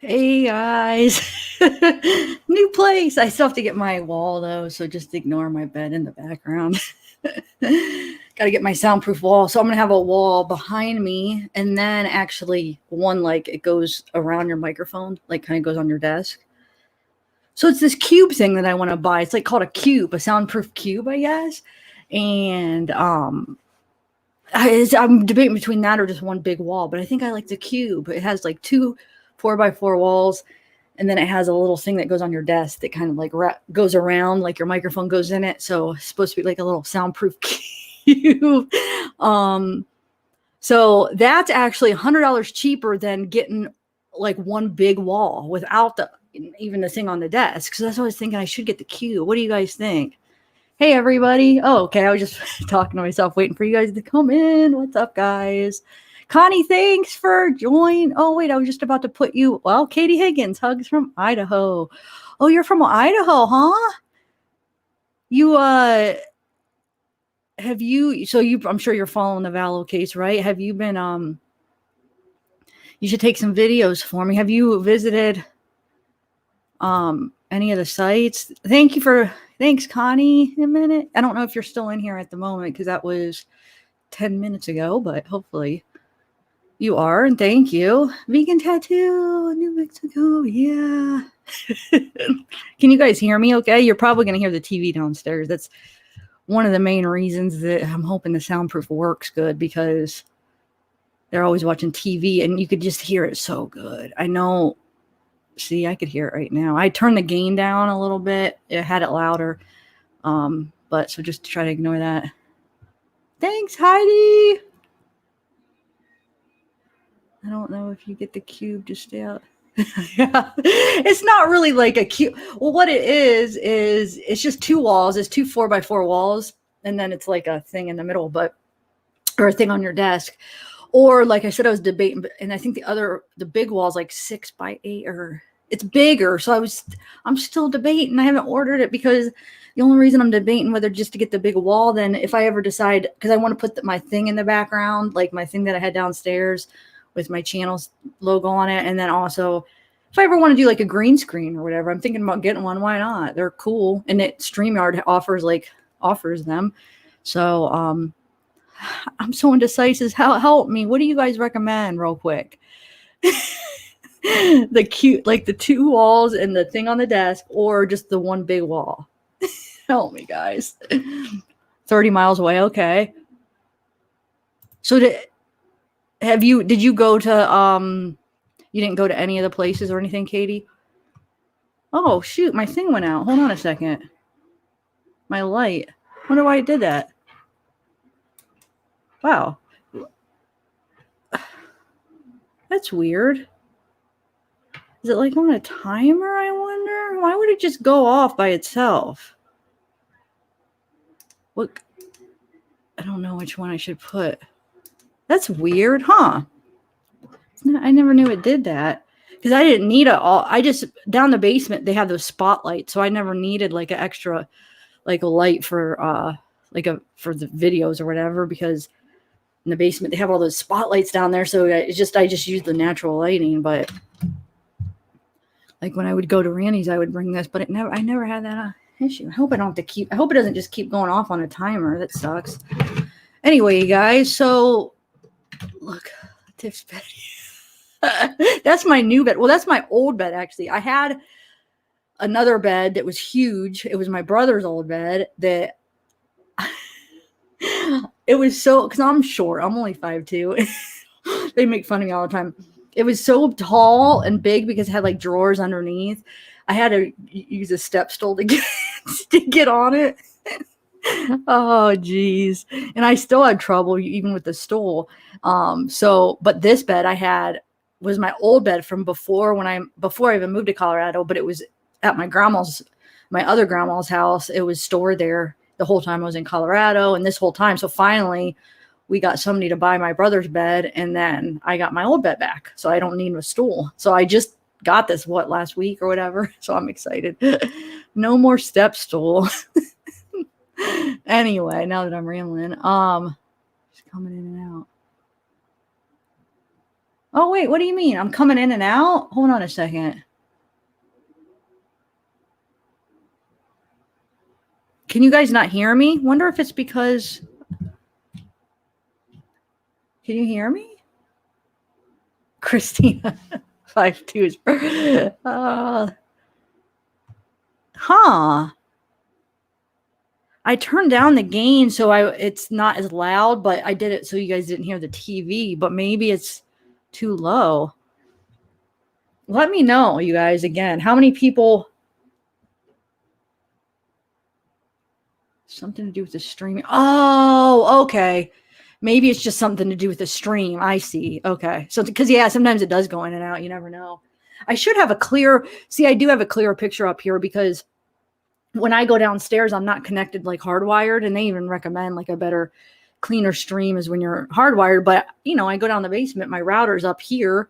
Hey guys, new place. I still have to get my wall though, so just ignore my bed in the background. Got to get my soundproof wall. So I'm gonna have a wall behind me, and then actually one like it goes around your microphone, like kind of goes on your desk. So it's this cube thing that I want to buy. It's like called a cube, a soundproof cube, I guess. And I'm debating between that or just one big wall, but I think I like the cube. It has like two 4x4 walls, and then it has a little thing that goes on your desk that kind of like goes around, like your microphone goes in it. So it's supposed to be like a little soundproof cube. So that's actually $100 cheaper than getting like one big wall without even the thing on the desk. So that's what I was thinking. I should get the cube. What do you guys think? Hey, everybody. Oh, okay. I was just talking to myself, waiting for you guys to come in. What's up, guys? Connie, thanks for joining. Oh, wait, I was just about to put you. Well, Katie Higgins, hugs from Idaho. Oh, you're from Idaho, huh? You, have you, so you, I'm sure you're following the Vallow case, right? Have you been, you should take some videos for me. Have you visited, any of the sites? Thanks, Connie. A minute. I don't know if you're still in here at the moment because that was 10 minutes ago, but hopefully you are. And thank you. Vegan tattoo, New Mexico. Yeah. Can you guys hear me okay? You're probably going to hear the TV downstairs. That's one of the main reasons that I'm hoping the soundproof works good, because they're always watching TV and you could just hear it so good. I know. See, I could hear it right now. I turned the gain down a little bit. It had it louder. But so just try to ignore that. Thanks, Heidi. I don't know if you get the cube to stay out. Yeah. It's not really like a cube. Well, what it is it's just two walls. It's two 4x4 walls. And then it's like a thing in the middle, or a thing on your desk. Or like I said, I was debating, and I think the big wall is like 6x8, or it's bigger. So I'm still debating. I haven't ordered it because the only reason I'm debating whether just to get the big wall, then if I ever decide, because I want to put my thing in the background, like my thing that I had downstairs with my channel's logo on it. And then also if I ever want to do like a green screen or whatever, I'm thinking about getting one. Why not? They're cool. And StreamYard offers them. So, I'm so indecisive. Help me. What do you guys recommend real quick? The cute, like the two walls and the thing on the desk, or just the one big wall? Help me, guys. 30 miles away. Okay. So did you go to, you didn't go to any of the places or anything, Katie? Oh, shoot. My thing went out. Hold on a second. My light. Wonder why it did that. Wow. That's weird. Is it like on a timer, I wonder? Why would it just go off by itself? What? I don't know which one I should put. That's weird, huh? I never knew it did that. Because I didn't need I just, down the basement, they have those spotlights. So I never needed like an extra, like a light for, for the videos or whatever, because in the basement, they have all those spotlights down there. So I just use the natural lighting. But like when I would go to Randy's, I would bring this, but I never had that issue. I hope I don't have to I hope it doesn't just keep going off on a timer. That sucks. Anyway, you guys, so look, Tiff's bed. That's my new bed. Well, that's my old bed, actually. I had another bed that was huge. It was my brother's old bed that it was so, because I'm short. I'm only 5'2". They make fun of me all the time. It was so tall and big because it had like drawers underneath. I had to use a step stool to get on it. Oh, geez. And I still had trouble even with the stool. But this bed I had was my old bed from before I even moved to Colorado, but it was at my other grandma's house. It was stored there the whole time I was in Colorado, and this whole time. So finally we got somebody to buy my brother's bed, and then I got my old bed back. So I don't need a stool. So I just got this, last week or whatever. So I'm excited. No more step stool. Anyway, now that I'm rambling, just coming in and out. Oh, wait, what do you mean? I'm coming in and out? Hold on a second. Can you guys not hear me? Wonder if it's because... Can you hear me? Christina, 5'2" is... Huh. I turned down the gain so it's not as loud, but I did it so you guys didn't hear the TV, but maybe it's too low. Let me know, you guys, again. How many people... Something to do with the streaming. Oh, okay. Maybe it's just something to do with the stream. I see. Okay. So, because, yeah, sometimes it does go in and out. You never know. I should have a clear... See, I do have a clearer picture up here because when I go downstairs, I'm not connected like hardwired, and they even recommend like a better, cleaner stream is when you're hardwired. But, you know, I go down the basement, my router's up here,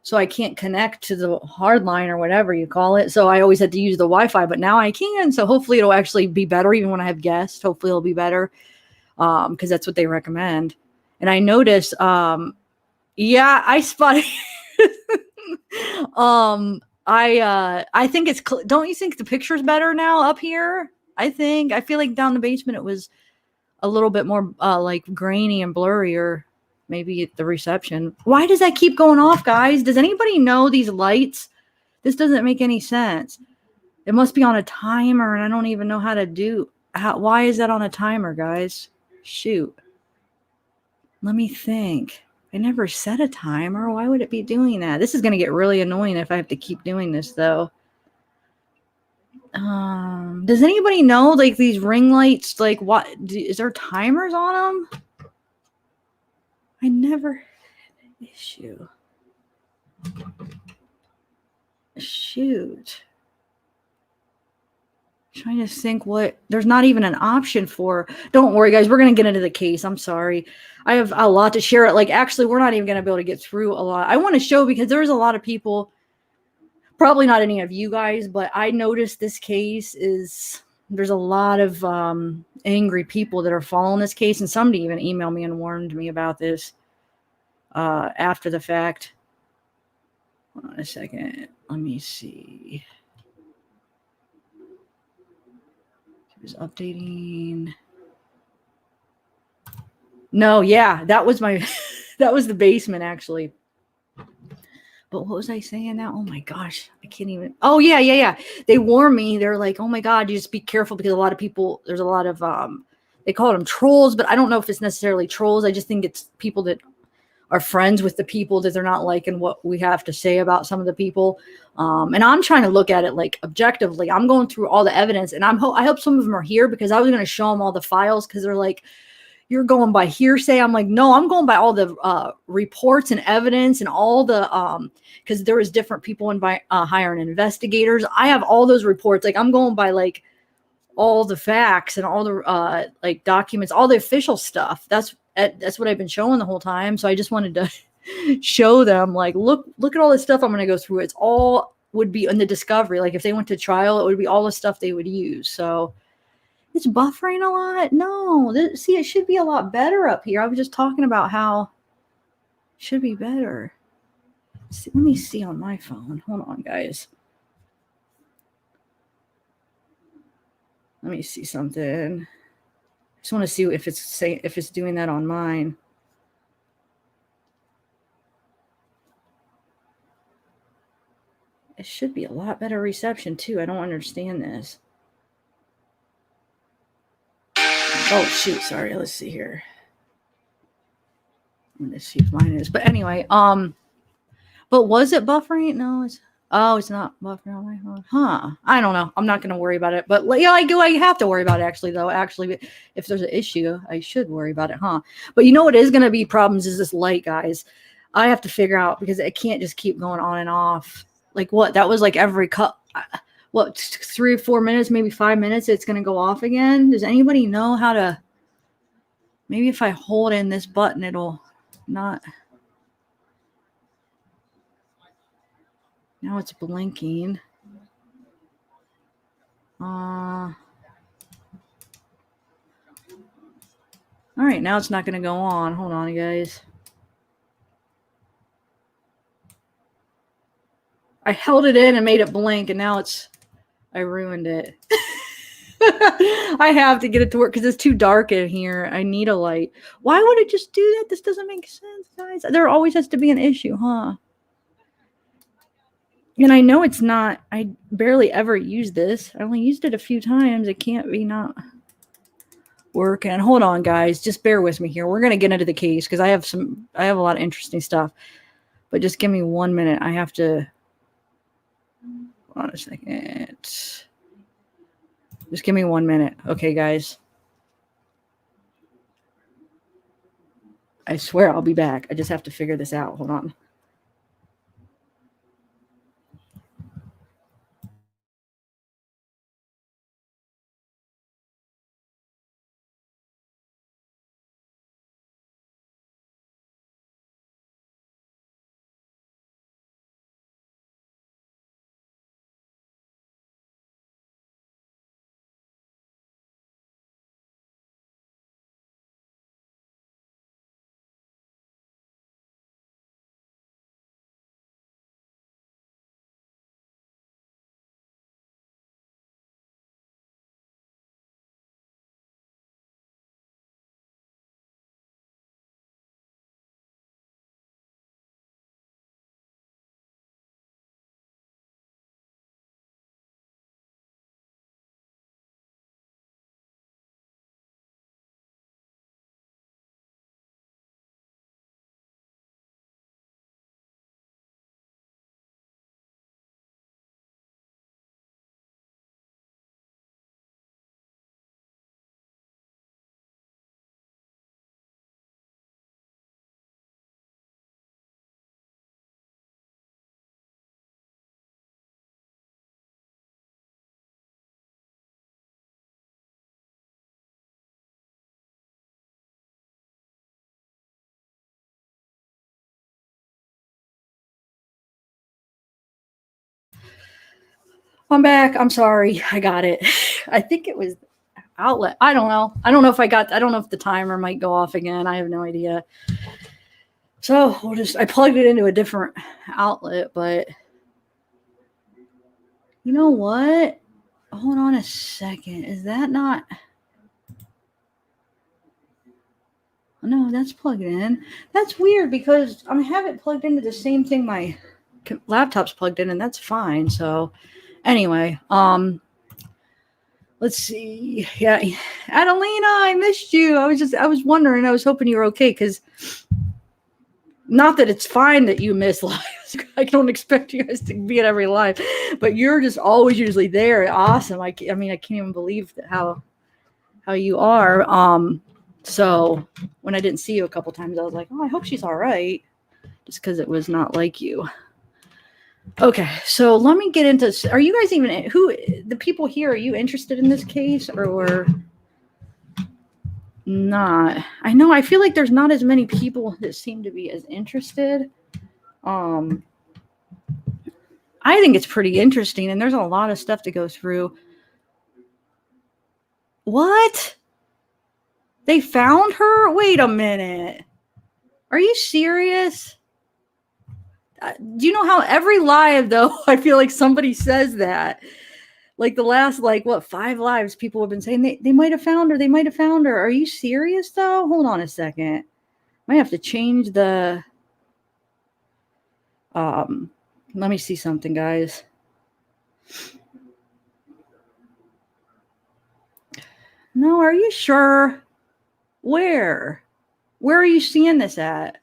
so I can't connect to the hard line or whatever you call it. So I always had to use the Wi-Fi, but now I can. So hopefully it'll actually be better, even when I have guests. Hopefully it'll be better, because that's what they recommend. And I noticed, yeah, I spotted. I think it's. Don't you think the picture's better now up here? I feel like down the basement it was a little bit more like grainy and blurrier. Maybe the reception. Why does that keep going off, guys? Does anybody know these lights? This doesn't make any sense. It must be on a timer, and I don't even know how to do. Why is that on a timer, guys? Shoot. Let me think. I never set a timer. Why would it be doing that? This is going to get really annoying if I have to keep doing this, though. Does anybody know, like, these ring lights, like, what? Is there timers on them? I never had an issue. Shoot. Trying to think what... There's not even an option for... Don't worry, guys. We're going to get into the case. I'm sorry. I have a lot to share. Like, actually, we're not even going to be able to get through a lot. I want to show because there's a lot of people... Probably not any of you guys, but I noticed this case is... There's a lot of angry people that are following this case, and somebody even emailed me and warned me about this after the fact. Hold on a second. Let me see. It was updating. No, yeah, that was my... that was the basement, actually. But what was I saying now? Oh my gosh, I can't even... Oh, yeah. They warned me. They're like, oh my God, you just be careful because a lot of people... There's a lot of... They call them trolls, but I don't know if it's necessarily trolls. I just think it's people that are friends with the people that they're not liking what we have to say about some of the people. And I'm trying to look at it like objectively. I'm going through all the evidence, and I hope some of them are here because I was going to show them all the files because they're like, you're going by hearsay. I'm like, no, I'm going by all the reports and evidence and all the because there was different people hiring investigators. I have all those reports. Like, I'm going by like all the facts and all the like documents, all the official stuff. That's what I've been showing the whole time. So I just wanted to show them, like, look at all this stuff I'm going to go through. It's all would be in the discovery. Like, if they went to trial, it would be all the stuff they would use. So it's buffering a lot. No, see, it should be a lot better up here. I was just talking about how it should be better. Let me see on my phone. Hold on, guys. Let me see something. I just want to see if it's doing that on mine. It should be a lot better reception too. I don't understand this. Oh shoot, sorry. Let's see here. I'm gonna see if mine is. But anyway, but was it buffering? No, it's not buffering on my phone. Huh. I don't know. I'm not gonna worry about it. But yeah, I have to worry about it actually, though. Actually, if there's an issue, I should worry about it, huh? But you know what is gonna be problems is this light, guys. I have to figure out because it can't just keep going on and off. Like what? That was like every what, 3 or 4 minutes, maybe 5 minutes, it's gonna go off again. Does anybody know how to? Maybe if I hold in this button, it'll not. Now it's blinking. All right, now it's not going to go on. Hold on, guys. I held it in and made it blink, and now I ruined it. I have to get it to work because it's too dark in here. I need a light. Why would it just do that? This doesn't make sense, guys. There always has to be an issue, huh? And I know it's not. I barely ever use this. I only used it a few times. It can't be not working. Hold on, guys. Just bear with me here. We're going to get into the case because I have a lot of interesting stuff. But just give me 1 minute. I have to. Hold on a second. Just give me 1 minute. Okay, guys. I swear I'll be back. I just have to figure this out. Hold on. I'm back. I'm sorry. I got it. I think it was outlet. I don't know. I don't know if the timer might go off again. I have no idea. So I plugged it into a different outlet, but you know what? Hold on a second. Is that not? No, that's plugged in. That's weird because I have it plugged into the same thing my laptop's plugged in, and that's fine. So anyway, let's see. Yeah, Adelina, I missed you. I was wondering. I was hoping you were okay because not that it's fine that you miss lives. I don't expect you guys to be at every live, but you're just always usually there. Awesome. I mean, I can't even believe how you are. So when I didn't see you a couple times, I was like, oh, I hope she's all right, just because it was not like you. Okay, so let me get into. Are you guys the people here? Are you interested in this case or not? I know. I feel like there's not as many people that seem to be as interested. I think it's pretty interesting, and there's a lot of stuff to go through. What? They found her? Wait a minute. Are you serious? Do you know how every live, though, I feel like somebody says that? Like the last, 5 lives, people have been saying they might have found her. They might have found her. Are you serious, though? Hold on a second. Might have to change the... let me see something, guys. No, are you sure? Where? Where are you seeing this at?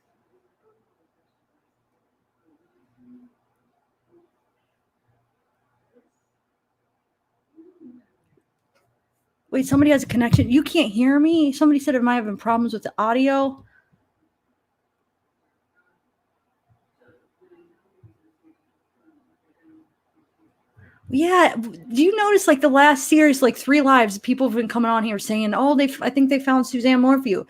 Wait, somebody has a connection. You can't hear me? Somebody said it might have been problems with the audio. Yeah. Do you notice the last series, 3 lives, people have been coming on here saying, oh, I think they found Suzanne Morphew.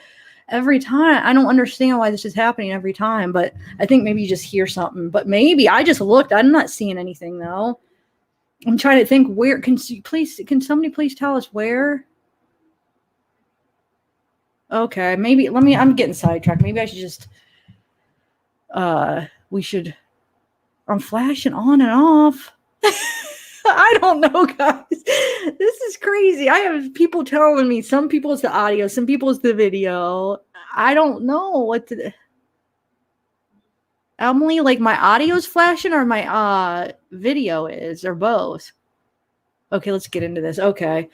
Every time. I don't understand why this is happening every time, but I think maybe you just hear something. But maybe I just looked. I'm not seeing anything though. I'm trying to think where. Can somebody please tell us where? Okay, maybe I'm getting sidetracked. Maybe I should just we should. I'm flashing on and off. I don't know, guys. This is crazy. I have people telling me some people it's the audio, some people it's the video. I don't know what to. Emily, like my audio's flashing or my video is, or both. Okay, let's get into this. Okay.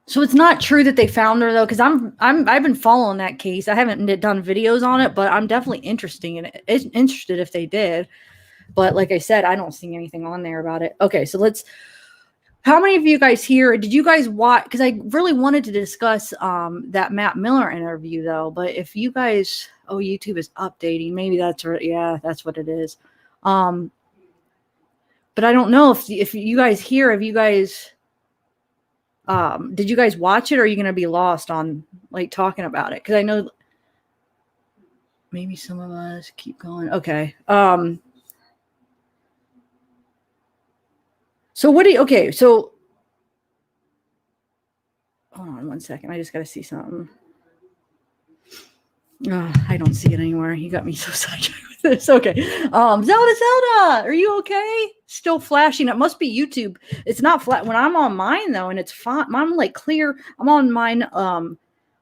So it's not true that they found her though, because I've been following that case. I haven't done videos on it, but I'm definitely interested if they did. But like I said, I don't see anything on there about it. Okay, so how many of you guys here, did you guys watch, because I really wanted to discuss that Matt Miller interview though, but if you guys, YouTube is updating, maybe that's right. Yeah, that's what it is. But I don't know if you guys here, have you guys, did you guys watch it, or are you going to be lost on like talking about it? Because I know maybe some of us keep going. Okay. So so hold on one second. I just got to see something. I don't see it anywhere. You got me so sidetracked with this. Okay. Zelda, are you okay? Still flashing. It must be YouTube. It's not flat when I'm on mine though, and it's fine. I'm like clear. I'm on mine on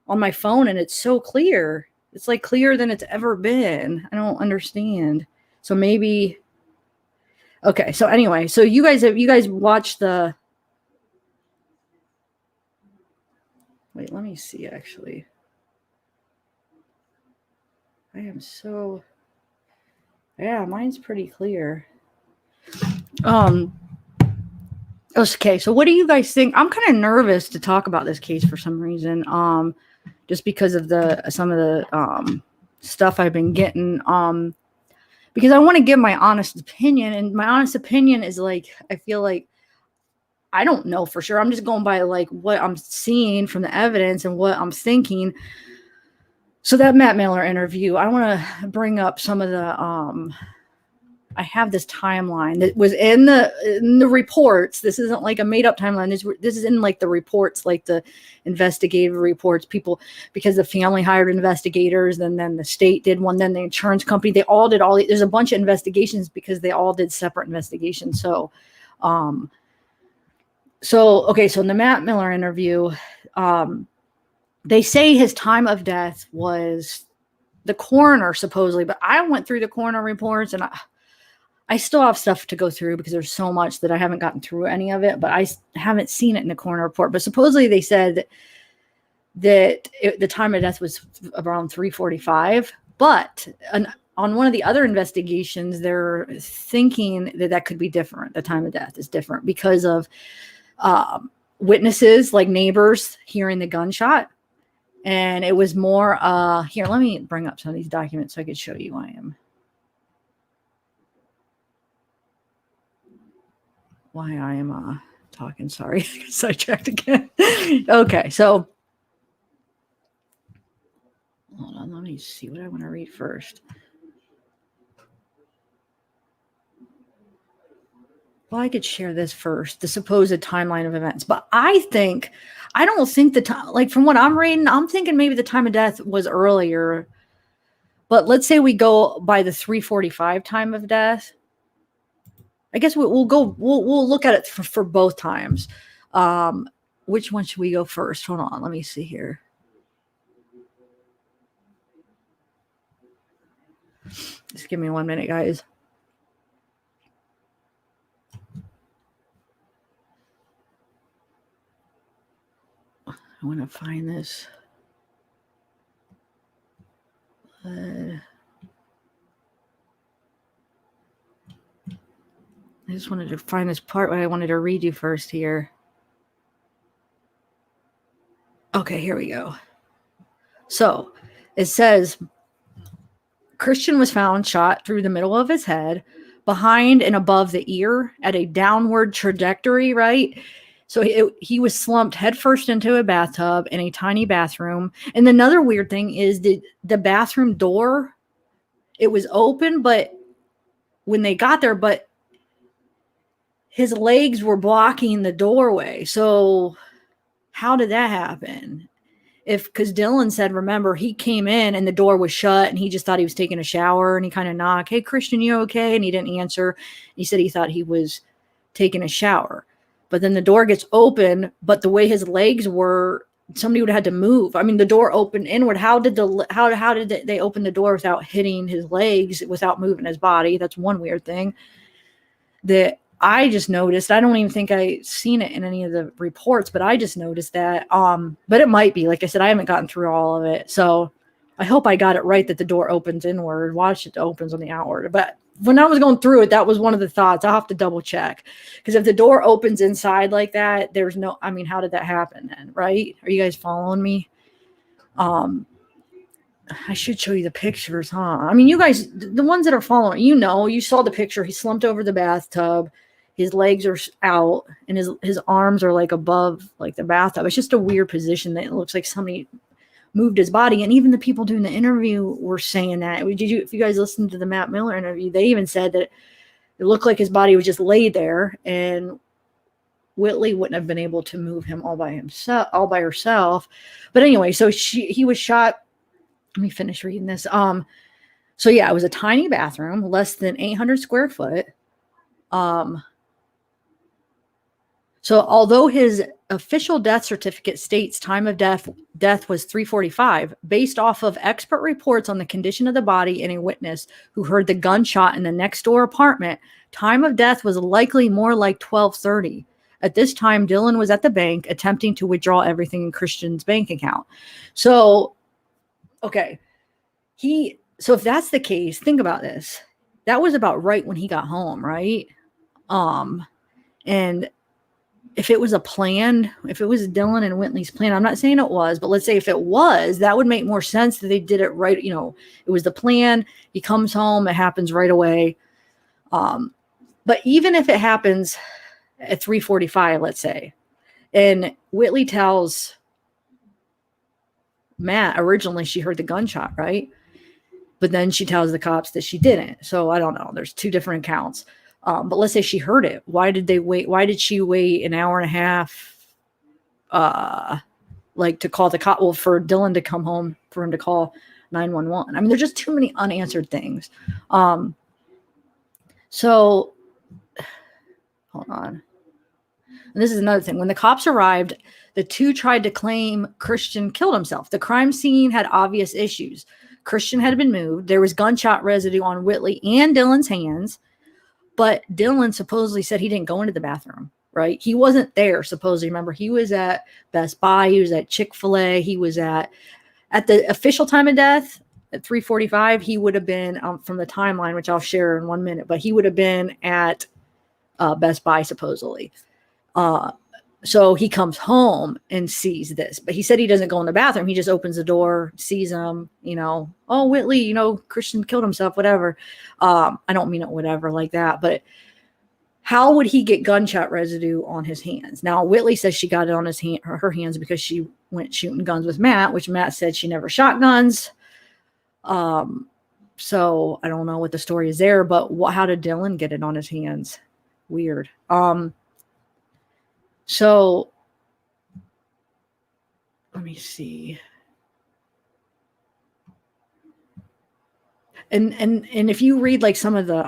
my phone, and it's so clear. It's like clearer than it's ever been. I don't understand. So maybe. Okay. So anyway, so you guys watched the. Wait, let me see actually. I am so. Yeah, mine's pretty clear. Okay, so what do you guys think? I'm kind of nervous to talk about this case for some reason. Just because of some of the stuff I've been getting. Because I want to give my honest opinion, and my honest opinion is like I feel like I don't know for sure. I'm just going by like what I'm seeing from the evidence and what I'm thinking. So that Matt Miller interview, I want to bring up some of the I have this timeline that was in the reports. This isn't like a made up timeline. This is in like the reports, like the investigative reports. People, because the family hired investigators, and then the state did one, then the insurance company, they all did there's a bunch of investigations because they all did separate investigations. So, okay. So in the Matt Miller interview, they say his time of death was the coroner supposedly, but I went through the coroner reports, and I still have stuff to go through because there's so much that I haven't gotten through any of it, but I haven't seen it in the coroner report. But supposedly they said that the time of death was around 3:45. But on one of the other investigations, they're thinking that could be different. The time of death is different because of witnesses, like neighbors, hearing the gunshot. And it was more, here, let me bring up some of these documents so I could show you why I am talking. Sorry, I got sidetracked again. Okay, so hold on, let me see what I want to read first. Well, I could share this first, the supposed timeline of events, but I don't think the time, like from what I'm reading, I'm thinking maybe the time of death was earlier. But let's say we go by the 3:45 time of death. I guess we'll look at it for both times. Which one should we go first? Hold on, let me see here. Just give me 1 minute, guys. I want to find this. I just wanted to find this part where I wanted to read you first here. Okay, here we go. So it says Christian was found shot through the middle of his head, behind and above the ear at a downward trajectory, right? So he was slumped headfirst into a bathtub in a tiny bathroom. And another weird thing is the bathroom door, it was open, but when they got there, but his legs were blocking the doorway. So how did that happen? because Dylan said, remember, he came in and the door was shut and he just thought he was taking a shower, and he kind of knocked, hey, Christian, you okay? And he didn't answer. He said he thought he was taking a shower. But then the door gets open, but the way his legs were, somebody would have had to move. I mean, the door opened inward. How did they open the door without hitting his legs, without moving his body? That's one weird thing that I just noticed. I don't even think I seen it in any of the reports, but I just noticed that. But it might be, like I said, I haven't gotten through all of it. So I hope I got it right, that the door opens inward. Watch, it opens on the outward. But when I was going through it, that was one of the thoughts. I'll have to double check, because if the door opens inside like that, there's no, I mean, how did that happen then? Right? Are you guys following me? I should show you the pictures, huh? I mean, you guys, the ones that are following, you saw the picture. He slumped over the bathtub. His legs are out and his arms are like above like the bathtub. It's just a weird position that it looks like somebody moved his body. And even the people doing the interview were saying that. If you guys listened to the Matt Miller interview, they even said that it looked like his body was just laid there, and Whitley wouldn't have been able to move him all by herself. But anyway, so he was shot. Let me finish reading this. So yeah, it was a tiny bathroom, less than 800 square foot. So although his official death certificate states time of death was 3:45, based off of expert reports on the condition of the body and a witness who heard the gunshot in the next door apartment, time of death was likely more like 12:30. At this time, Dylan was at the bank attempting to withdraw everything in Christian's bank account. So, okay. So if that's the case, think about this. That was about right when he got home, right? And if it was a plan, if it was Dylan and Whitley's plan, I'm not saying it was, but let's say if it was, that would make more sense that they did it right. It was the plan. He comes home, it happens right away. But even if it happens at 3:45, let's say, and Whitley tells Matt originally she heard the gunshot, right? But then she tells the cops that she didn't. So I don't know. There's two different accounts. But let's say she heard it. Why did they wait? Why did she wait an hour and a half, to call the cop? Well, for Dylan to come home, for him to call 911. I mean, there's just too many unanswered things. So hold on. And this is another thing. When the cops arrived, the two tried to claim Christian killed himself. The crime scene had obvious issues. Christian had been moved. There was gunshot residue on Whitley and Dylan's hands. But Dylan supposedly said he didn't go into the bathroom, right? He wasn't there, supposedly. Remember, he was at Best Buy. He was at Chick-fil-A. He was at the official time of death at 3:45. He would have been, from the timeline, which I'll share in 1 minute, but he would have been at Best Buy, supposedly. So he comes home and sees this, but he said he doesn't go in the bathroom. He just opens the door, sees him, oh, Whitley, Christian killed himself, whatever. I don't mean it whatever like that, but how would he get gunshot residue on his hands? Now, Whitley says she got it on her hands because she went shooting guns with Matt, which Matt said she never shot guns. So I don't know what the story is there, but how did Dylan get it on his hands? Weird. So let me see. And if you read like some of the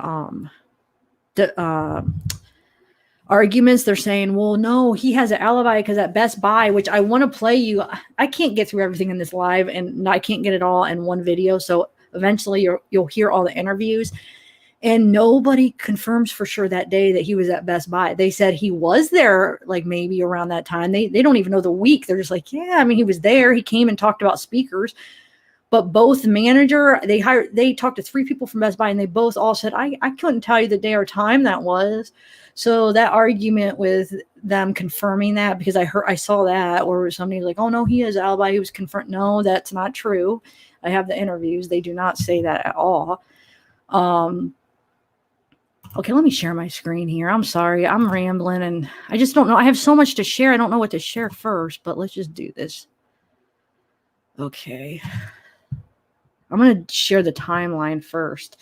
arguments, they're saying, well, no, he has an alibi because at Best Buy, which I want to play you. I can't get through everything in this live, and I can't get it all in one video. So eventually you'll hear all the interviews. And nobody confirms for sure that day that he was at Best Buy. They said he was there, like maybe around that time. They don't even know the week. They're just like, yeah, I mean, he was there. He came and talked about speakers. But both manager, they talked to 3 people from Best Buy, and they both all said, I couldn't tell you the day or time that was. So that argument with them confirming that, because I saw that, or somebody's like, oh no, he has alibi. He was confirmed. No, that's not true. I have the interviews. They do not say that at all. Okay, let me share my screen here. I'm sorry. I'm rambling, and I just don't know. I have so much to share. I don't know what to share first, but let's just do this. Okay. I'm going to share the timeline first.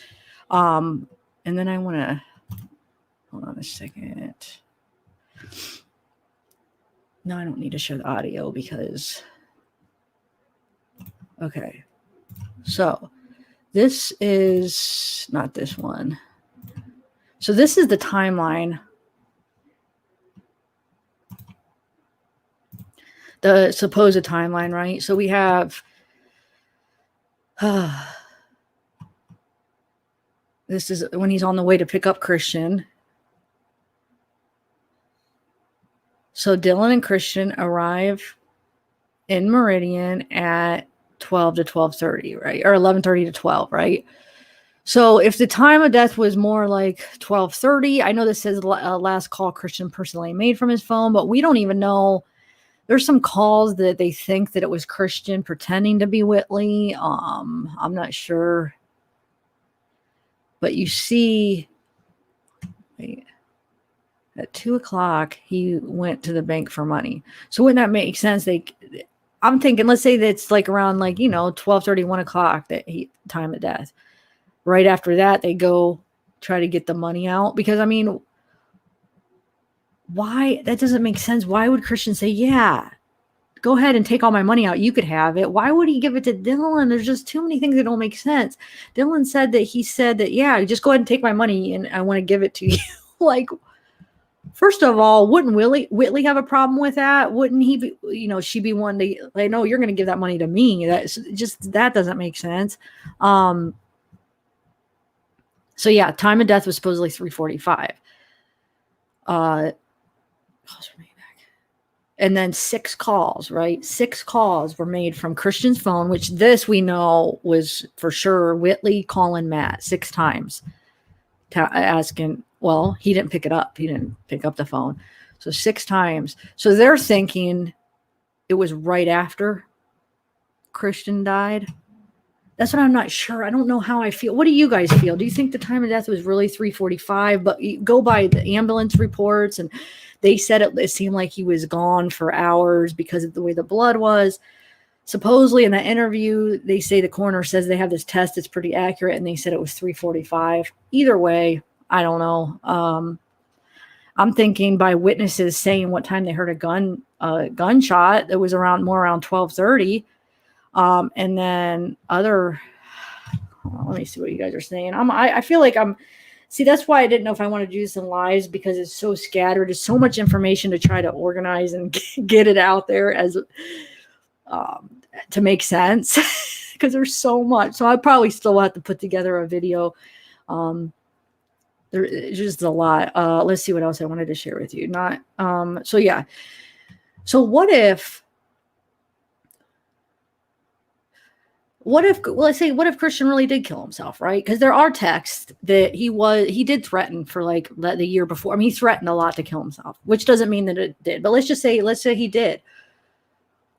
And then I want to, hold on a second. No, I don't need to share the audio because Okay. So this is not this one. So this is the timeline. The supposed timeline, right? So we have this is when he's on the way to pick up Christian. So Dylan and Christian arrive in Meridian at 12 to 12:30, right? Or 11:30 to 12, right? So if the time of death was more like 12:30, I know this says last call Christian personally made from his phone, but we don't even know. There's some calls that they think that it was Christian pretending to be Whitley. I'm not sure. But you see, wait, at 2:00, he went to the bank for money. So wouldn't that make sense? I'm thinking, let's say that's like around 12:30, 1:00 that time of death. Right after that, they go try to get the money out. Because, I mean, why? That doesn't make sense. Why would Christian say, yeah, go ahead and take all my money out. You could have it. Why would he give it to Dylan? There's just too many things that don't make sense. Dylan said that, yeah, just go ahead and take my money and I want to give it to you. Like, first of all, wouldn't Whitley have a problem with that? Wouldn't he be, she be one to like, no, you're going to give that money to me. That doesn't make sense. So yeah, time of death was supposedly 3:45. And then 6 calls, right? 6 calls were made from Christian's phone, which this we know was for sure Whitley calling Matt 6 times, asking. Well, he didn't pick it up. He didn't pick up the phone. So 6 times. So they're thinking it was right after Christian died. That's what I'm not sure. I don't know how I feel. What do you guys feel? Do you think the time of death was really 3:45? But you go by the ambulance reports, and they said it seemed like he was gone for hours because of the way the blood was. Supposedly in that interview, they say the coroner says they have this test that's pretty accurate, and they said it was 3:45. Either way, I don't know. I'm thinking by witnesses saying what time they heard a gunshot, it was around 12:30. And then let me see what you guys are saying. I feel like that's why I didn't know if I want to do this in lives, because it's so scattered. There's so much information to try to organize and get it out there as to make sense, because there's so much. So I probably still have to put together a video. There's just a lot. Let's see what else I wanted to share with you. So yeah. So what if Christian really did kill himself, right? Because there are texts that he did threaten for like the year before. I mean, he threatened a lot to kill himself, which doesn't mean that it did. But let's say he did.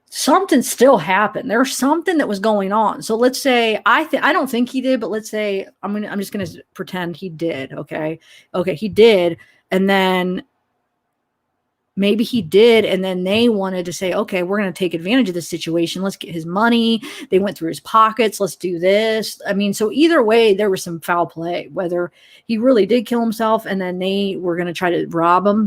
Something still happened. There's something that was going on. So let's say I don't think he did, but let's say I'm just gonna pretend he did. Okay, he did, and then maybe he did, and then they wanted to say, okay, we're going to take advantage of this situation. Let's get his money. They went through his pockets. Let's do this. I mean, so either way, there was some foul play, whether he really did kill himself and then they were going to try to rob him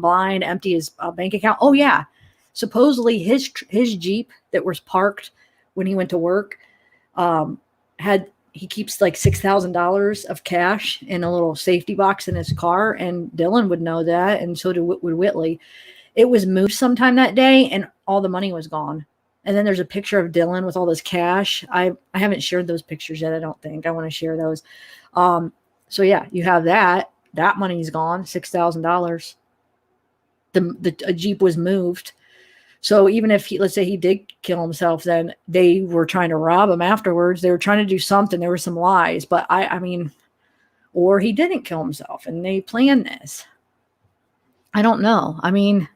blind, empty his bank account. Oh, yeah. Supposedly his Jeep that was parked when he went to work he keeps like $6,000 of cash in a little safety box in his car, and Dylan would know that, and so would Whitley. It was moved sometime that day, and all the money was gone. And then there's a picture of Dylan with all this cash. I haven't shared those pictures yet. I don't think I want to share those. So yeah, you have that money's gone, $6,000. The Jeep was moved. So even if let's say he did kill himself, then they were trying to rob him afterwards. They were trying to do something. There were some lies, but I mean, or he didn't kill himself and they planned this. I don't know. I mean,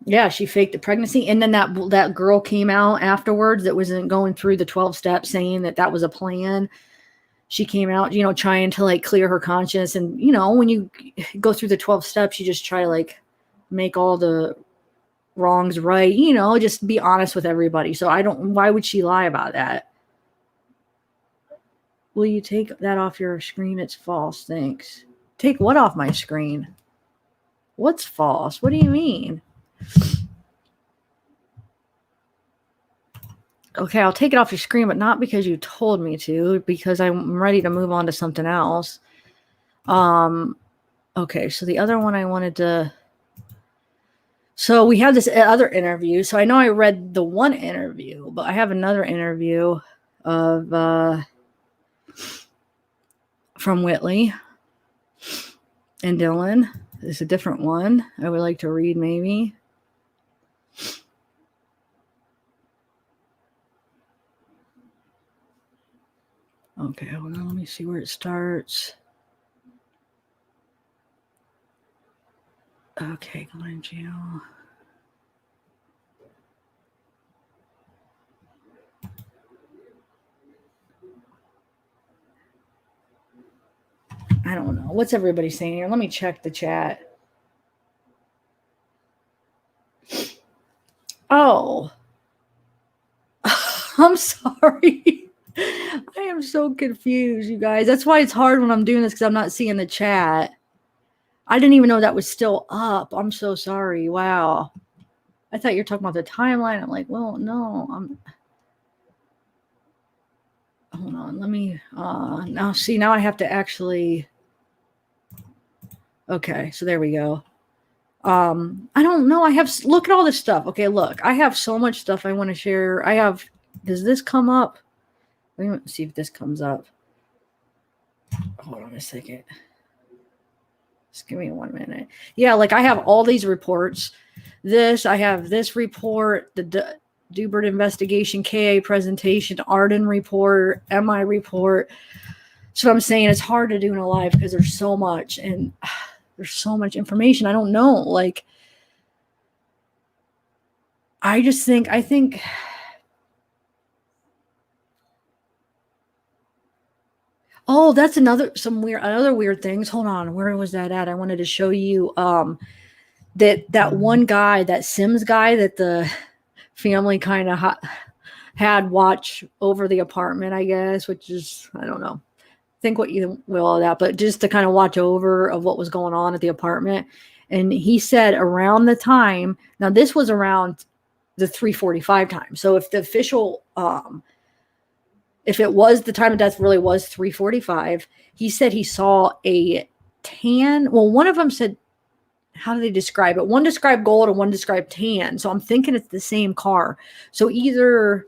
yeah, she faked the pregnancy. And then that girl came out afterwards that wasn't going through the 12 steps saying that was a plan. She came out, trying to like clear her conscience. And, when you go through the 12 steps, you just try to like make all the wrongs right, just be honest with everybody. So why would she lie about that? Will you take that off your screen? It's false. Thanks. Take what off my screen? What's false? What do you mean? Okay, I'll take it off your screen, but not because you told me to, because I'm ready to move on to something else. Okay, so the other one I wanted to... So we have this other interview. So I know I read the one interview, but I have another interview of from Whitley and Dylan. It's a different one I would like to read, maybe. Okay, hold on. Let me see where it starts. Okay, going to jail. I don't know. What's everybody saying here? Let me check the chat. Oh. I'm sorry. I am so confused, you guys. That's why it's hard when I'm doing this, because I'm not seeing the chat. I didn't even know that was still up. I'm so sorry. Wow. I thought you were talking about the timeline. I'm like, well, no. Hold on. Let me... now, see, now I have to actually... Okay, so there we go. I don't know. I have... Look at all this stuff. Okay, look. I have so much stuff I want to share. I have... Does this come up? Let me see if this comes up. Hold on a second. Just give me 1 minute. Yeah, like I have all these reports. I have this report, the Dubert investigation, KA presentation, Arden report, MI report. So I'm saying it's hard to do in a live because there's so much, and there's so much information. I don't know. Like, I think oh, that's other weird things. Hold on. Where was that at? I wanted to show you that one guy, that Sims guy that the family kind of had watch over the apartment, I guess, which is, I don't know. Think what you will of that, but just to kind of watch over of what was going on at the apartment. And he said around the time, now this was around the 3:45 time. So if the official if it was the time of death really was 3:45, he said he saw a tan. Well, one of them said, how do they describe it? One described gold and one described tan. So I'm thinking it's the same car. So either,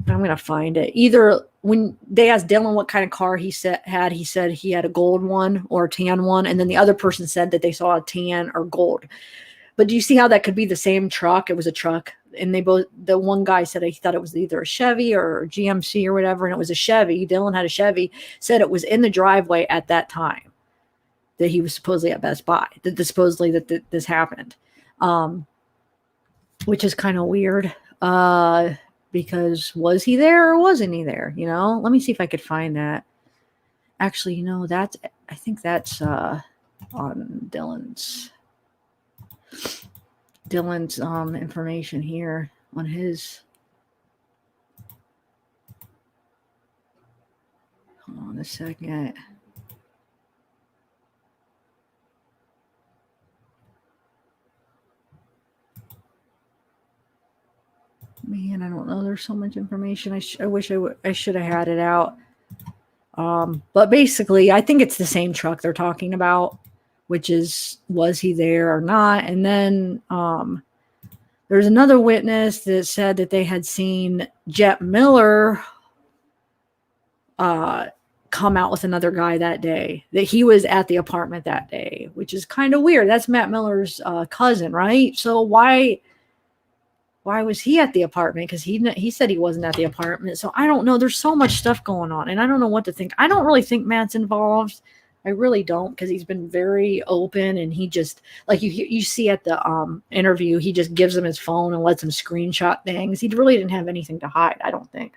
I'm going to find it. Either when they asked Dylan what kind of car he said he had a gold one or a tan one. And then the other person said that they saw a tan or gold. But do you see how that could be the same truck? It was a truck. And the one guy said he thought it was either a Chevy or a GMC or whatever. And it was a Chevy. Dylan had a Chevy, said it was in the driveway at that time that he was supposedly at Best Buy, supposedly that this happened. Which is kind of weird. Because was he there or wasn't he there? You know, let me see if I could find that. Actually, you know, I think that's on Dylan's information here on his. Hold on a second. Man, I don't know. There's so much information. I wish I should have had it out. But basically, I think it's the same truck they're talking about, which is, was he there or not? And then there's another witness that said that they had seen Jet Miller come out with another guy that day, that he was at the apartment that day, which is kind of weird. That's Matt Miller's cousin, right? So why was he at the apartment? Because he said he wasn't at the apartment. So I don't know. There's so much stuff going on, and I don't know what to think. I don't really think Matt's involved. I really don't, because he's been very open, and he just, like you see at the interview, he just gives him his phone and lets him screenshot things. He really didn't have anything to hide, I don't think.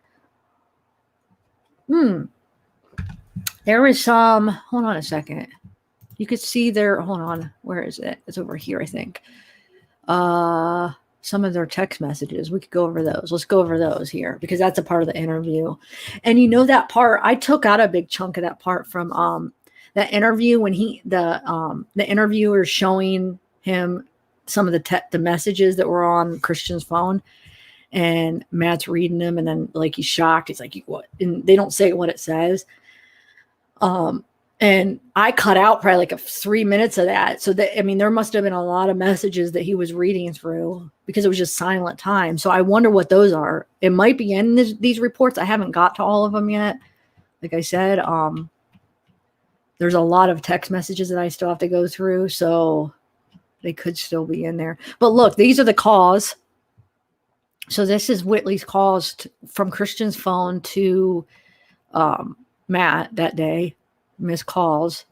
There was some, hold on a second. You could see there, hold on, where is it? It's over here, I think. Some of their text messages. We could go over those. Let's go over those here, because that's a part of the interview. And you know that part, I took out a big chunk of that part from that interview when the interviewer showing him some of the messages that were on Christian's phone. and Matt's reading them, and then like he's shocked. He's like, "What?" And they don't say what it says. And I cut out probably like 3 minutes of that. So that, I mean, there must have been a lot of messages that he was reading through because it was just silent time. So I wonder what those are. It might be in these reports. I haven't got to all of them yet. Like I said, there's a lot of text messages that I still have to go through. So they could still be in there. But look, these are the calls. So this is Whitley's calls from Christian's phone to Matt that day. Missed calls.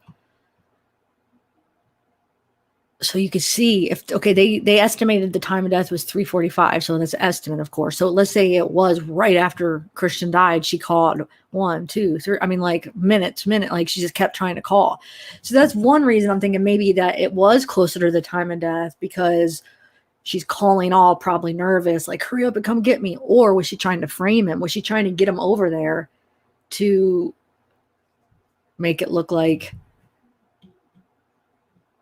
So you can see if, okay, they estimated the time of death was 3:45. So that's an estimate, of course. So let's say it was right after Christian died. She called 1, 2, 3. I mean, like minute, like she just kept trying to call. So that's one reason I'm thinking maybe that it was closer to the time of death, because she's calling all probably nervous, like, hurry up and come get me. Or was she trying to frame him? Was she trying to get him over there to make it look like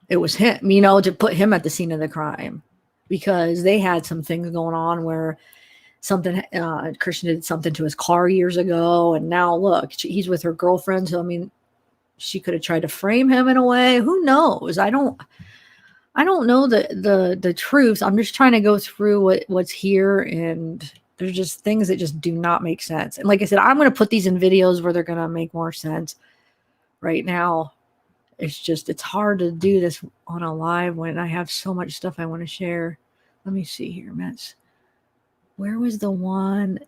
it was him, you know, to put him at the scene of the crime? Because they had some things going on where something, Christian did something to his car years ago, and now look, he's with her girlfriend. So I mean, she could have tried to frame him in a way. Who knows? I don't know the truth. I'm just trying to go through what's here, and there's just things that just do not make sense. And like I said, I'm going to put these in videos where they're going to make more sense. Right now, it's hard to do this on a live when I have so much stuff I want to share. Let me see here, Matt. Where was the one?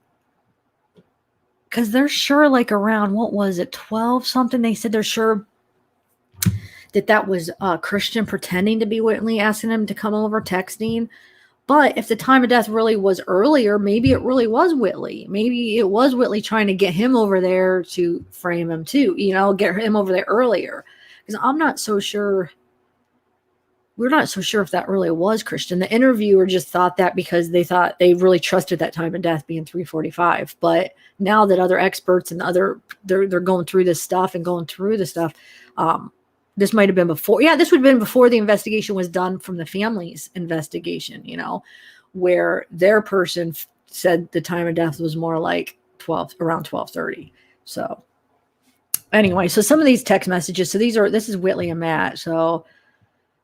Because they're sure, like around, what was it, 12 something? They said they're sure that was Christian pretending to be Whitley, asking him to come over, texting. But if the time of death really was earlier, maybe it really was Whitley. Maybe it was Whitley trying to get him over there to frame him too, you know, get him over there earlier. Because I'm not so sure. We're not so sure if that really was Christian. The interviewer just thought that because they thought they really trusted that time of death being 3:45. But now that other experts and they're going through this stuff and going through the stuff, this might have been before. Yeah, this would have been before the investigation was done from the family's investigation, you know, where their person said the time of death was more like around 12:30. So anyway, so some of these text messages, so this is Whitley and Matt. So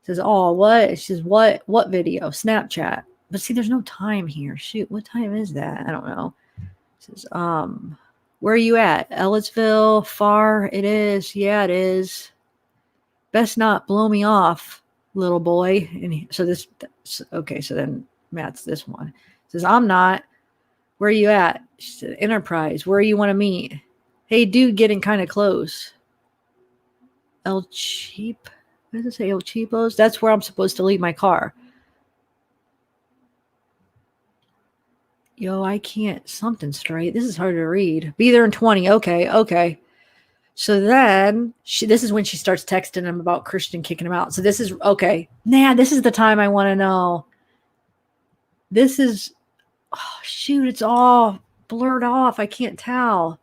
it says, oh, what? It says, what video? Snapchat. But see, there's no time here. Shoot, what time is that? I don't know. It says, where are you at? Ellisville? Far? It is. Yeah, it is. Best not blow me off, little boy. And okay, so then Matt's this one. It says, I'm not. Where are you at? She said, Enterprise. Where you want to meet? Hey, dude, getting kind of close. El Cheap. What does it say? El Cheapos? That's where I'm supposed to leave my car. Yo, I can't. Something straight. This is hard to read. Be there in 20. Okay. So then this is when she starts texting him about Christian kicking him out. So this is okay. Nah, this is the time I want to know. This is, oh, shoot, it's all blurred off. I can't tell.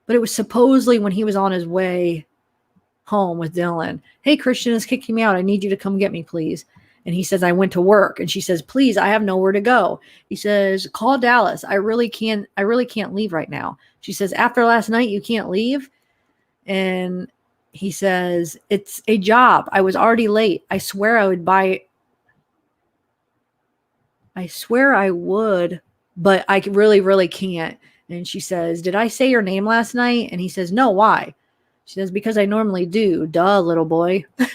But it was supposedly when he was on his way home with Dylan. Hey, Christian is kicking me out. I need you to come get me, please. And he says, I went to work. And she says, please, I have nowhere to go. He says, call Dallas. I really can't leave right now. She says, after last night, you can't leave. And he says, it's a job. I was already late. I swear I would, but I really, really can't. And she says, did I say your name last night? And he says, no, why? She says, because I normally do. Duh, little boy. She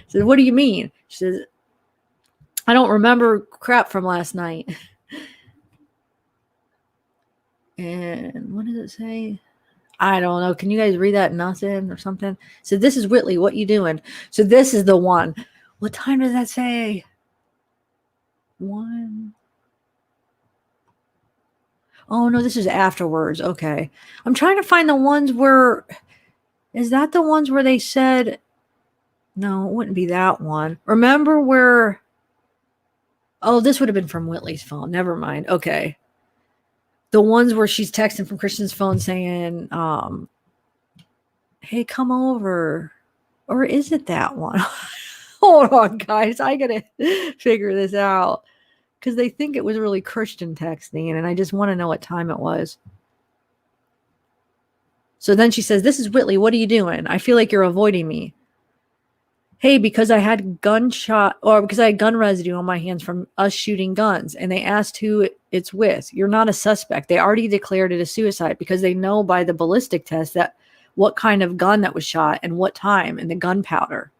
says, what do you mean? She says, I don't remember crap from last night. And what does it say? I don't know. Can you guys read that? Nothing or something? So this is Whitley. What you doing? So this is the one. What time does that say? 1. Oh, no, this is afterwards. Okay. I'm trying to find the ones where... Is that the ones where they said... No, it wouldn't be that one. Remember where... Oh, this would have been from Whitley's phone. Never mind. Okay. The ones where she's texting from Christian's phone saying, hey, come over. Or is it that one? Hold on, guys. I got to figure this out. because they think it was really Christian texting, and I just want to know what time it was. So then she says, "This is Whitley. What are you doing? I feel like you're avoiding me." "Hey, because I had gun residue on my hands from us shooting guns, and they asked who it's with. You're not a suspect. They already declared it a suicide because they know by the ballistic test that what kind of gun that was shot and what time and the gunpowder."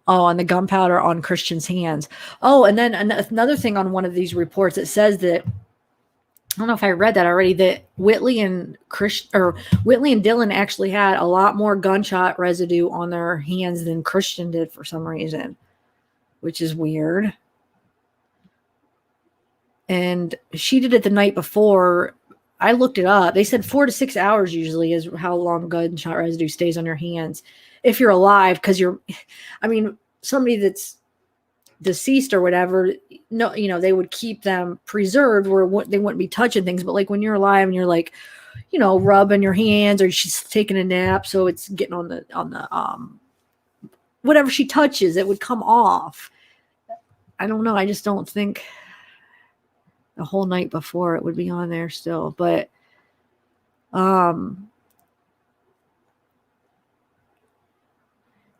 Oh, and the gunpowder on Christian's hands. Oh, and then another thing on one of these reports, it says that, I don't know if I read that already, that Whitley and Dylan actually had a lot more gunshot residue on their hands than Christian did for some reason, which is weird. And she did it the night before. I looked it up. They said 4 to 6 hours usually is how long gunshot residue stays on your hands if you're alive, because somebody that's deceased or whatever, no, they would keep them preserved where they wouldn't be touching things. But like when you're alive and you're like, rubbing your hands, or she's taking a nap, so it's getting on the whatever she touches, it would come off. I don't know. I just don't think the whole night before it would be on there still. But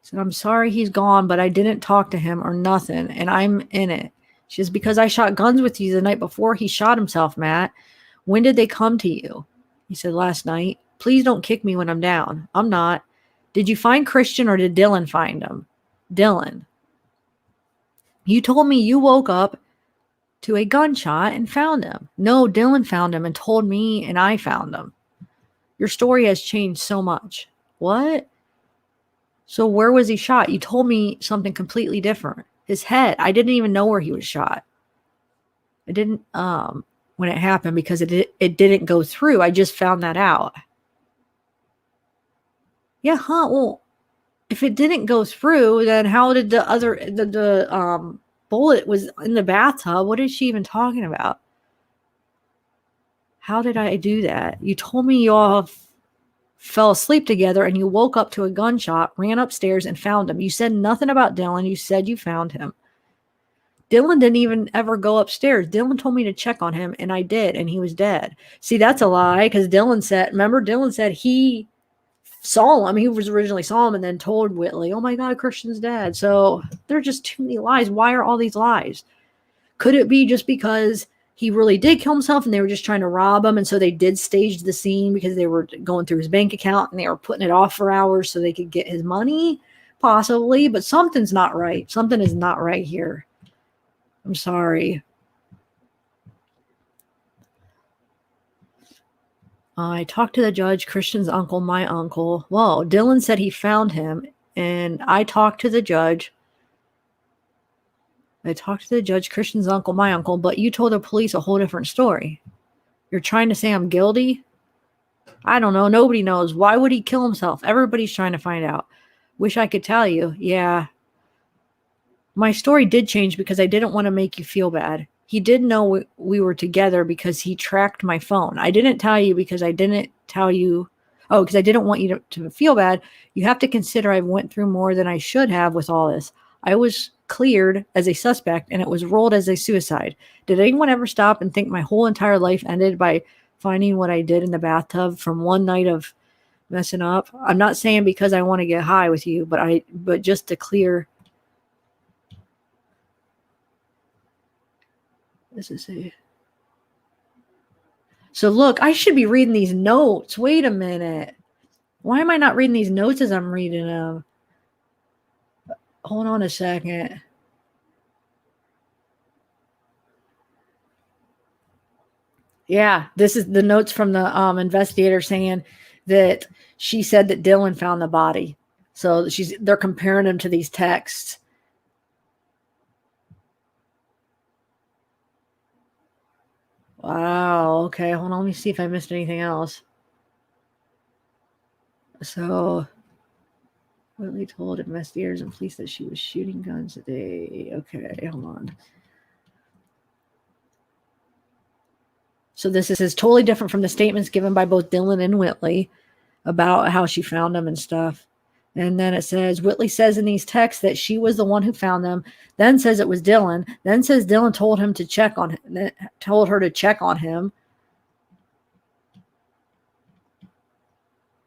said, "I'm sorry he's gone, but I didn't talk to him or nothing, and I'm in it." She says, "Because I shot guns with you the night before he shot himself, Matt. When did they come to you?" He said, "Last night. Please don't kick me when I'm down." "I'm not." "Did you find Christian or did Dylan find him?" "Dylan." "You told me you woke up to a gunshot and found him." "No, Dylan found him and told me, and I found him." "Your story has changed so much." "What? So where was he shot? You told me something completely different." "His head. I didn't even know where he was shot. I didn't when it happened because it didn't go through. I just found that out." "Yeah, huh? Well, if it didn't go through, then how did the bullet was in the bathtub? What is she even talking about? How did I do that? You told me you all fell asleep together and you woke up to a gunshot, ran upstairs and found him. You said nothing about Dylan. You said you found him." "Dylan didn't even ever go upstairs. Dylan told me to check on him, and I did, and he was dead." See, that's a lie, because Dylan said he saw him. He was originally saw him and then told Whitley, "Oh my God, Christian's dead." So there are just too many lies. Why are all these lies? Could it be just because he really did kill himself and they were just trying to rob him, and so they did stage the scene because they were going through his bank account and they were putting it off for hours so they could get his money? Possibly, but something's not right. Something is not right here. I'm sorry. "I talked to the judge, Christian's uncle, my uncle." Whoa, Dylan said he found him, and I talked to the judge. Christian's uncle, my uncle, but you told the police a whole different story. You're trying to say I'm guilty? I don't know. Nobody knows. Why would he kill himself? Everybody's trying to find out. Wish I could tell you. Yeah. My story did change because I didn't want to make you feel bad. He did know we were together because he tracked my phone. I didn't tell you because I didn't tell you. Oh, because I didn't want you to feel bad. You have to consider I went through more than I should have with all this. I was cleared as a suspect and it was rolled as a suicide. Did anyone ever stop and think my whole entire life ended by finding what I did in the bathtub from one night of messing up? I'm not saying because I want to get high with you, but just to clear. This is a. So look, I should be reading these notes. Wait a minute. Why am I not reading these notes as I'm reading them? Hold on a second. Yeah, this is the notes from the investigator saying that she said that Dylan found the body. So they're comparing them to these texts. Wow. Okay, hold on. Let me see if I missed anything else. So Whitley told investigators and police that she was shooting guns that day. Okay, hold on. So this is totally different from the statements given by both Dylan and Whitley about how she found them and stuff. And then it says, Whitley says in these texts that she was the one who found them, then says it was Dylan, then says Dylan told her to check on him.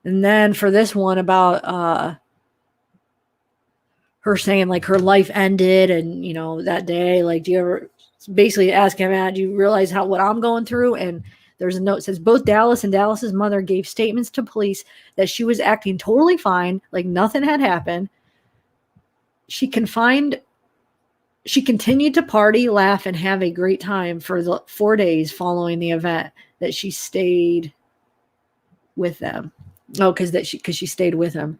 And then for this one about her saying like her life ended and, you know, that day, like, do you ever basically ask him, do you realize what I'm going through? And there's a note that says both Dallas and Dallas's mother gave statements to police that she was acting totally fine, like nothing had happened. She continued to party, laugh, and have a great time for the 4 days following the event that she stayed with them. Oh, because she stayed with him.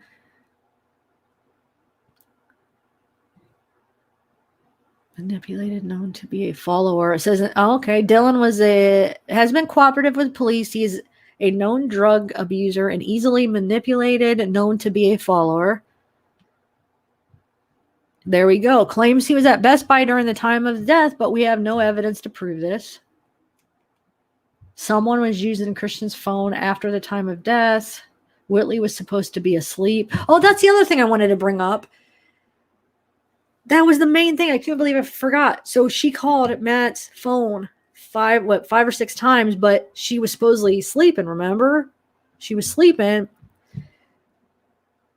Manipulated, known to be a follower. It says, okay, Dylan has been cooperative with police. He's a known drug abuser and easily manipulated, known to be a follower. There we go. Claims he was at Best Buy during the time of death, but we have no evidence to prove this. Someone was using Christian's phone after the time of death. Whitley was supposed to be asleep. Oh, that's the other thing I wanted to bring up. That was the main thing. I can't believe I forgot. So she called Matt's phone five or six times, but she was supposedly sleeping, remember? She was sleeping.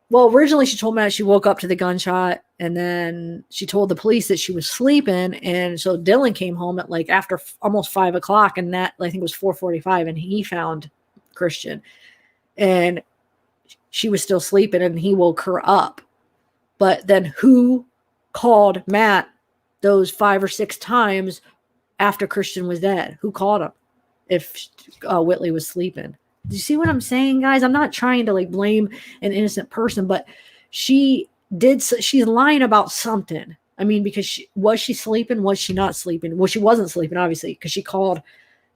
Well, originally she told Matt she woke up to the gunshot, and then she told the police that she was sleeping. And so Dylan came home at like after almost 5 o'clock, and that I think it was 4:45, and he found Christian. And she was still sleeping, and he woke her up. But then who called Matt those 5 or 6 times after Christian was dead? Who called him if Whitley was sleeping? Do you see what I'm saying, guys? I'm not trying to like blame an innocent person, but she's lying about something. I mean, because was she sleeping? Was she not sleeping? Well, she wasn't sleeping, obviously, because she called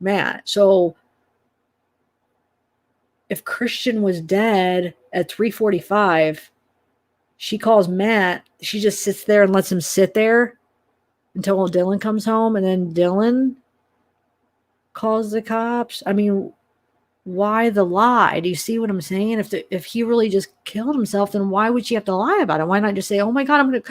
Matt. So if Christian was dead at 3:45, she calls Matt. She just sits there and lets him sit there until Dylan comes home, and then Dylan calls the cops. I mean, why the lie? Do you see what I'm saying? If he really just killed himself, then why would she have to lie about it? Why not just say, "Oh my God,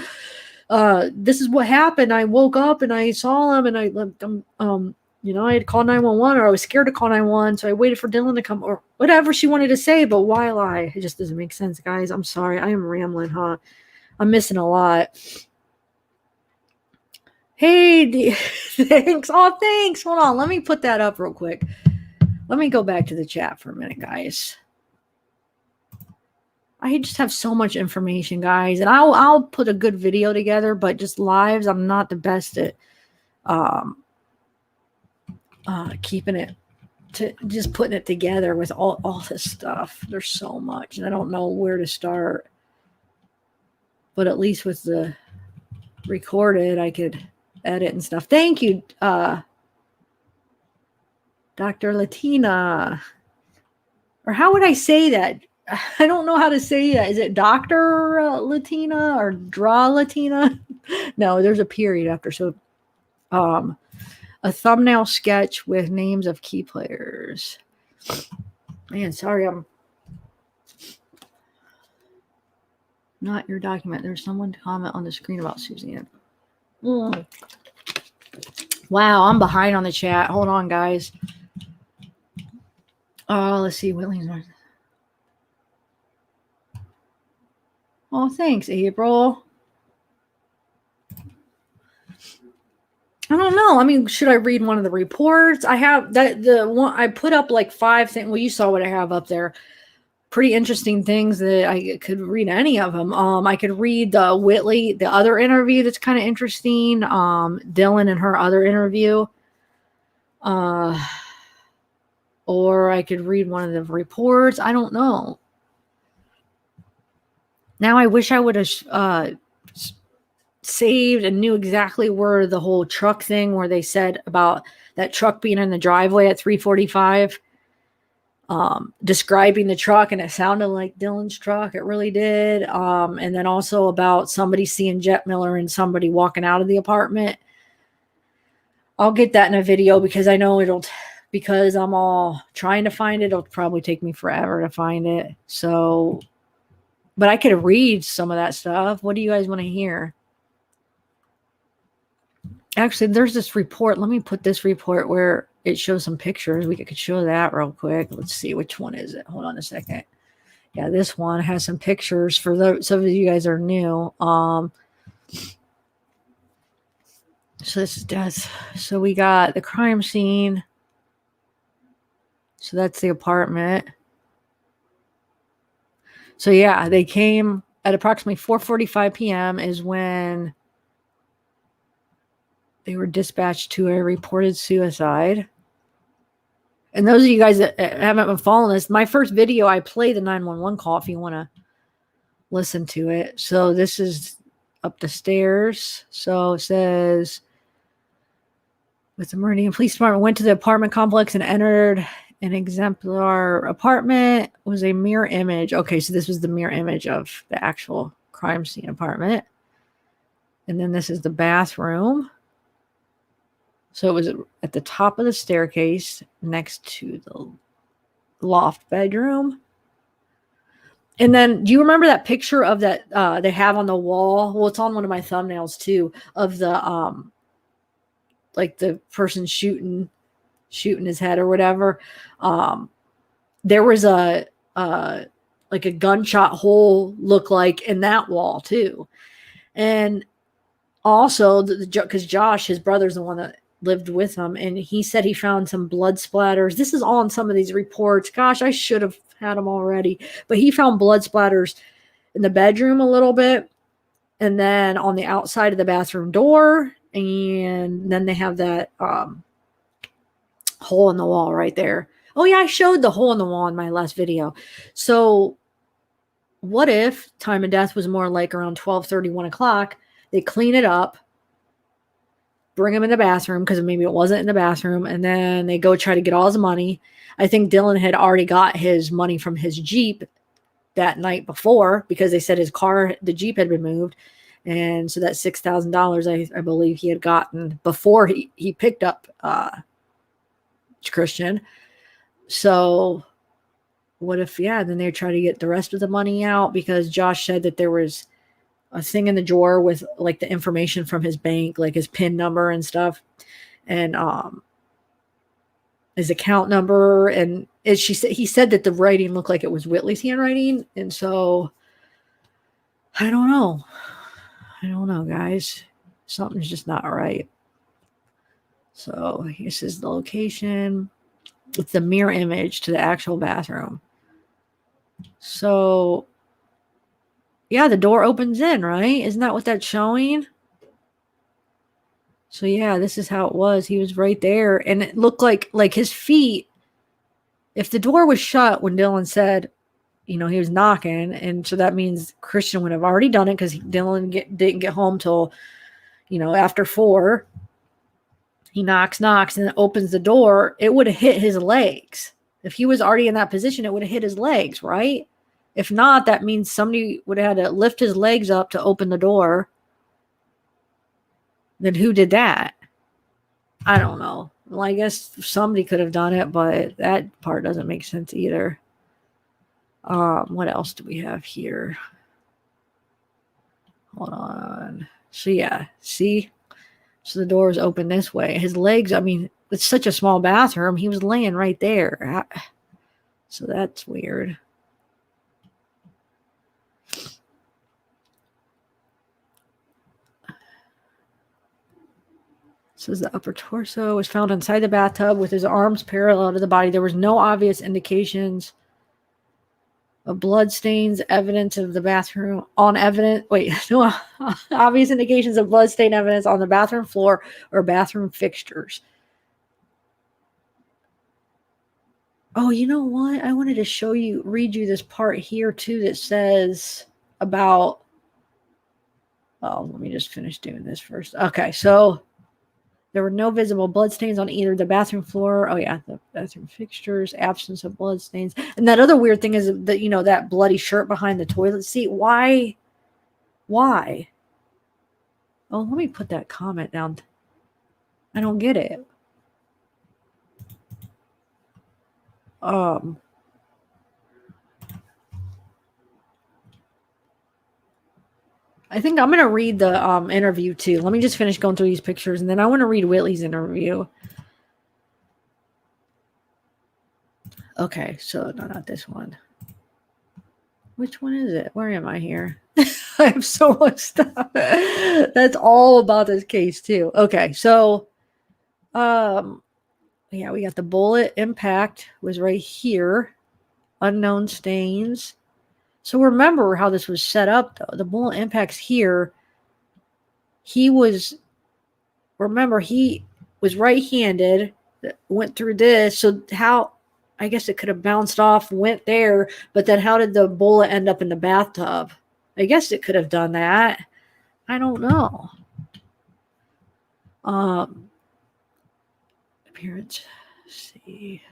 this is what happened. I woke up and I saw him, and I had called 911, or I was scared to call 911, so I waited for Dylan to come," or whatever she wanted to say. But why lie? It just doesn't make sense, guys. I'm sorry. I am rambling, huh? I'm missing a lot. Hey, thanks. Oh, thanks. Hold on. Let me put that up real quick. Let me go back to the chat for a minute, guys. I just have so much information, guys, and I'll put a good video together, but just lives, I'm not the best at keeping it to just putting it together with all this stuff. There's so much, and I don't know where to start. But at least with the recorded, I could edit and stuff. Thank you, Dr. Latina. Or how would I say that? I don't know how to say that. Is it Dr. Latina or Dra Latina? No, there's a period after. So a thumbnail sketch with names of key players. Man, sorry, I'm not your document. There's someone to comment on the screen about Suzanne. Wow, I'm behind on the chat. Hold on, guys. Let's see. Whitley's. Oh, thanks, April. I don't know. I mean, should I read one of the reports? I have the one I put up like 5 things. Well, you saw what I have up there. Pretty interesting things that I could read any of them. I could read the Whitley, the other interview that's kind of interesting. Dylan and her other interview. Or I could read one of the reports. I don't know. Now I wish I would have saved and knew exactly where the whole truck thing, where they said about that truck being in the driveway at 3:45, describing the truck, and it sounded like Dylan's truck. It really did. And then also about somebody seeing Jet Miller and somebody walking out of the apartment. I'll get that in a video because I know because I'm all trying to find it. It'll probably take me forever to find it. So But I could read some of that stuff. What do you guys want to hear? Actually, there's this report. Let me put this report where it shows some pictures. We could show that real quick. Let's see, which one is it? Hold on a second. Yeah, this one has some pictures for those. Some of you guys are new. So this is death. So we got the crime scene. So that's the apartment. So yeah, they came at approximately 4:45 p.m. is when they were dispatched to a reported suicide. And those of you guys that haven't been following this, my first video, I play the 911 call if you want to listen to it. So this is up the stairs. So it says, with the Meridian Police Department, went to the apartment complex and entered an exemplar apartment. Was a mirror image. Okay, so this was the mirror image of the actual crime scene apartment. And then this is the bathroom. So it was at the top of the staircase next to the loft bedroom. And then, do you remember that picture of that they have on the wall? Well, it's on one of my thumbnails too, of the like the person shooting his head or whatever. There was a like a gunshot hole look like in that wall too. And also, because Josh, his brother's the one that lived with him, and he said he found some blood splatters. This is all in some of these reports. Gosh, I should have had them already. But he found blood splatters in the bedroom a little bit, and then on the outside of the bathroom door, and then they have that hole in the wall right there. Oh yeah, I showed the hole in the wall in my last video. So what if time of death was more like around 12:30, 1 o'clock? They clean it up, bring him in the bathroom because maybe it wasn't in the bathroom, and then they go try to get all his money. I think Dylan had already got his money from his Jeep that night before because they said his car, the Jeep, had been moved. And so that $6,000 I believe he had gotten before he picked up Christian. So what if, yeah, then they try to get the rest of the money out because Josh said that there was a thing in the drawer with like the information from his bank, like his PIN number and stuff, and his account number. And he said that the writing looked like it was Whitley's handwriting. And so I don't know, guys. Something's just not right. So this is the location. It's the mirror image to the actual bathroom. So yeah, the door opens in, right? Isn't that what that's showing? So yeah, this is how it was. He was right there, and it looked like his feet. If the door was shut when Dylan said, he was knocking, and so that means Christian would have already done it because Dylan didn't get home till, after 4. He knocks, and then opens the door. It would have hit his legs. If he was already in that position, it would have hit his legs, right? If not, that means somebody would have had to lift his legs up to open the door. Then who did that? I don't know. Well, I guess somebody could have done it, but that part doesn't make sense either. What else do we have here? Hold on. So yeah, see? So the door is open this way. His legs, it's such a small bathroom. He was laying right there. So that's weird. Says the upper torso was found inside the bathtub with his arms parallel to the body. There was no obvious indications of blood stains, evidence of the bathroom on evidence. Wait, no obvious indications of blood stain evidence on the bathroom floor or bathroom fixtures. Oh, you know what? I wanted to read you this part here too that says about. Oh, let me just finish doing this first. Okay, so there were no visible bloodstains on either the bathroom floor. Oh, yeah, the bathroom fixtures, absence of bloodstains. And that other weird thing is that, that bloody shirt behind the toilet seat. Why? Oh, let me put that comment down. I don't get it. I think I'm going to read the interview too. Let me just finish going through these pictures, and then I want to read Whitley's interview. Okay, so no, not this one. Which one is it? Where am I here? I have so much stuff. That's all about this case too. Okay, so yeah, we got the bullet impact was right here. Unknown stains. So remember how this was set up though. The bullet impact's here. He was right-handed, went through this. So how, I guess it could have bounced off, went there, but then how did the bullet end up in the bathtub? I guess it could have done that. I don't know. Appearance. Let's see.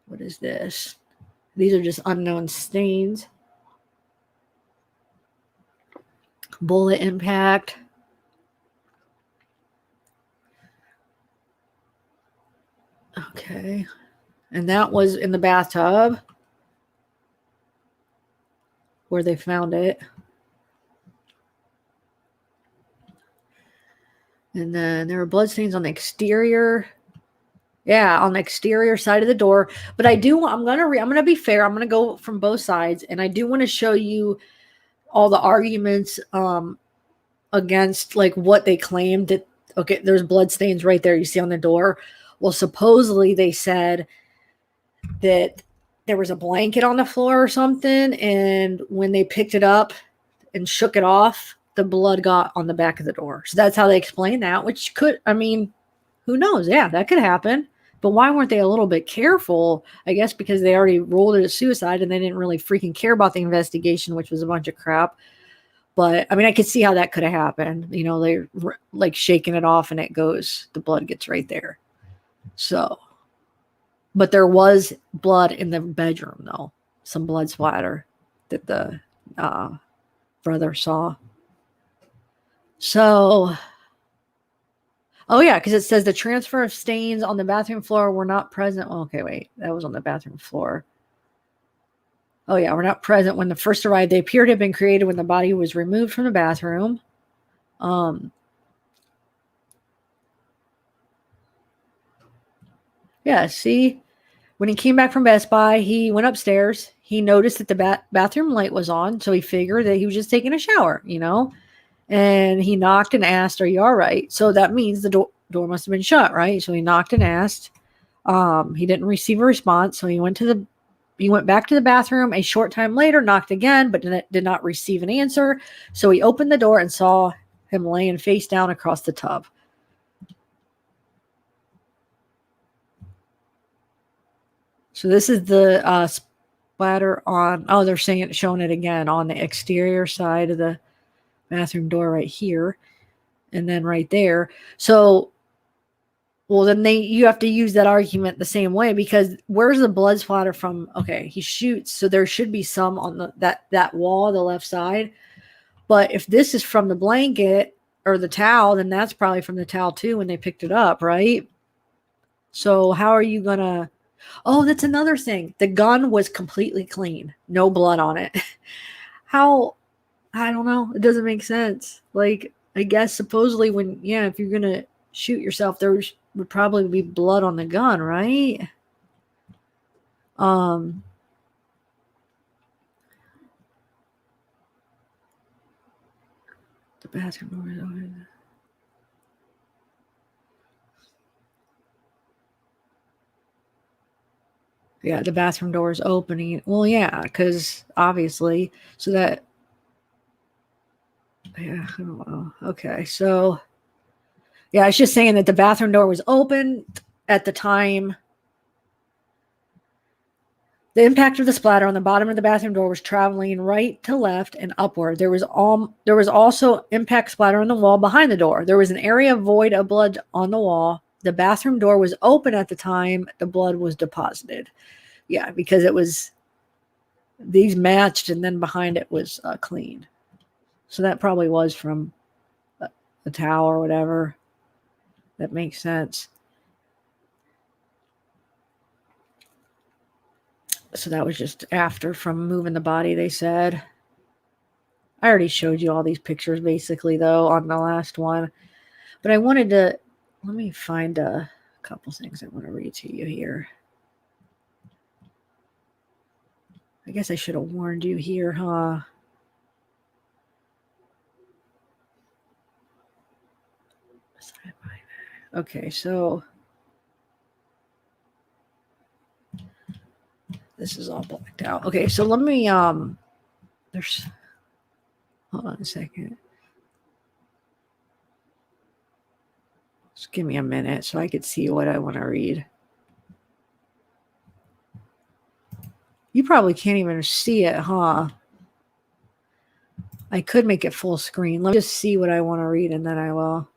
What is this? These are just unknown stains. Bullet impact. Okay. And that was in the bathtub where they found it. And then there were bloodstains on the exterior. Yeah, on the exterior side of the door. But I'm gonna be fair. I'm gonna go from both sides, and I do want to show you all the arguments against like what they claimed that. Okay, there's bloodstains right there. You see on the door. Well, supposedly they said that there was a blanket on the floor or something, and when they picked it up and shook it off, the blood got on the back of the door. So that's how they explain that, which could, I mean, who knows? Yeah, that could happen. But why weren't they a little bit careful? I guess because they already ruled it a suicide and they didn't really freaking care about the investigation, which was a bunch of crap. But I mean, I could see how that could have happened. You know, they're like shaking it off and the blood gets right there. So, but there was blood in the bedroom though. Some blood splatter that the brother saw. So, oh yeah, because it says the transfer of stains on the bathroom floor were not present. Well, okay, wait, that was on the bathroom floor. Oh yeah, were not present when the first arrived. They appear to have been created when the body was removed from the bathroom. Yeah, see, when he came back from Best Buy, he went upstairs. He noticed that the bathroom light was on, so he figured that he was just taking a shower, you know. And he knocked and asked, "Are you all right?" So that means the door must have been shut, right? So he knocked and asked. He didn't receive a response, so he went back to the bathroom. A short time later, knocked again, but did not receive an answer. So he opened the door and saw him laying face down across the tub. So this is the splatter on. Oh, they're showing it again on the exterior side of the bathroom door right here, and then right there. So, well, then you have to use that argument the same way, because where's the blood splatter from? Okay, he shoots, so there should be some on that wall, the left side. But if this is from the blanket or the towel, then that's probably from the towel too when they picked it up, right? So how are you gonna? Oh, that's another thing. The gun was completely clean, no blood on it. How? I don't know. It doesn't make sense. Like, I guess supposedly if you're going to shoot yourself, there would probably be blood on the gun, right? The bathroom door is open. Yeah, the bathroom door is opening. Well, yeah, because obviously, so that, yeah, I don't know. Okay, so, yeah, it's just saying that the bathroom door was open at the time. The impact of the splatter on the bottom of the bathroom door was traveling right to left and upward. There was also impact splatter on the wall behind the door. There was an area void of blood on the wall. The bathroom door was open at the time the blood was deposited. Yeah, because these matched, and then behind it was clean. So that probably was from a towel or whatever. That makes sense. So that was just after from moving the body, they said. I already showed you all these pictures basically though on the last one. But I wanted to, let me find a couple things I want to read to you here. I guess I should have warned you here, huh? Okay, so this is all blacked out. Okay, so let me, there's, hold on a second. Just give me a minute so I could see what I want to read. You probably can't even see it, huh? I could make it full screen. Let me just see what I want to read and then I will.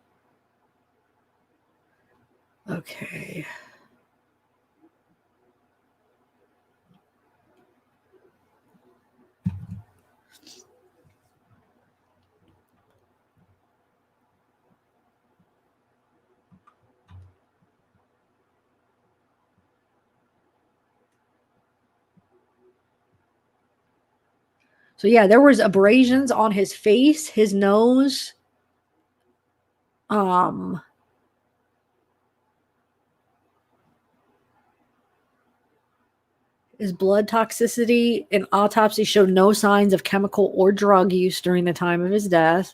Okay. So yeah, there was abrasions on his face, his nose, his blood toxicity and autopsy showed no signs of chemical or drug use during the time of his death.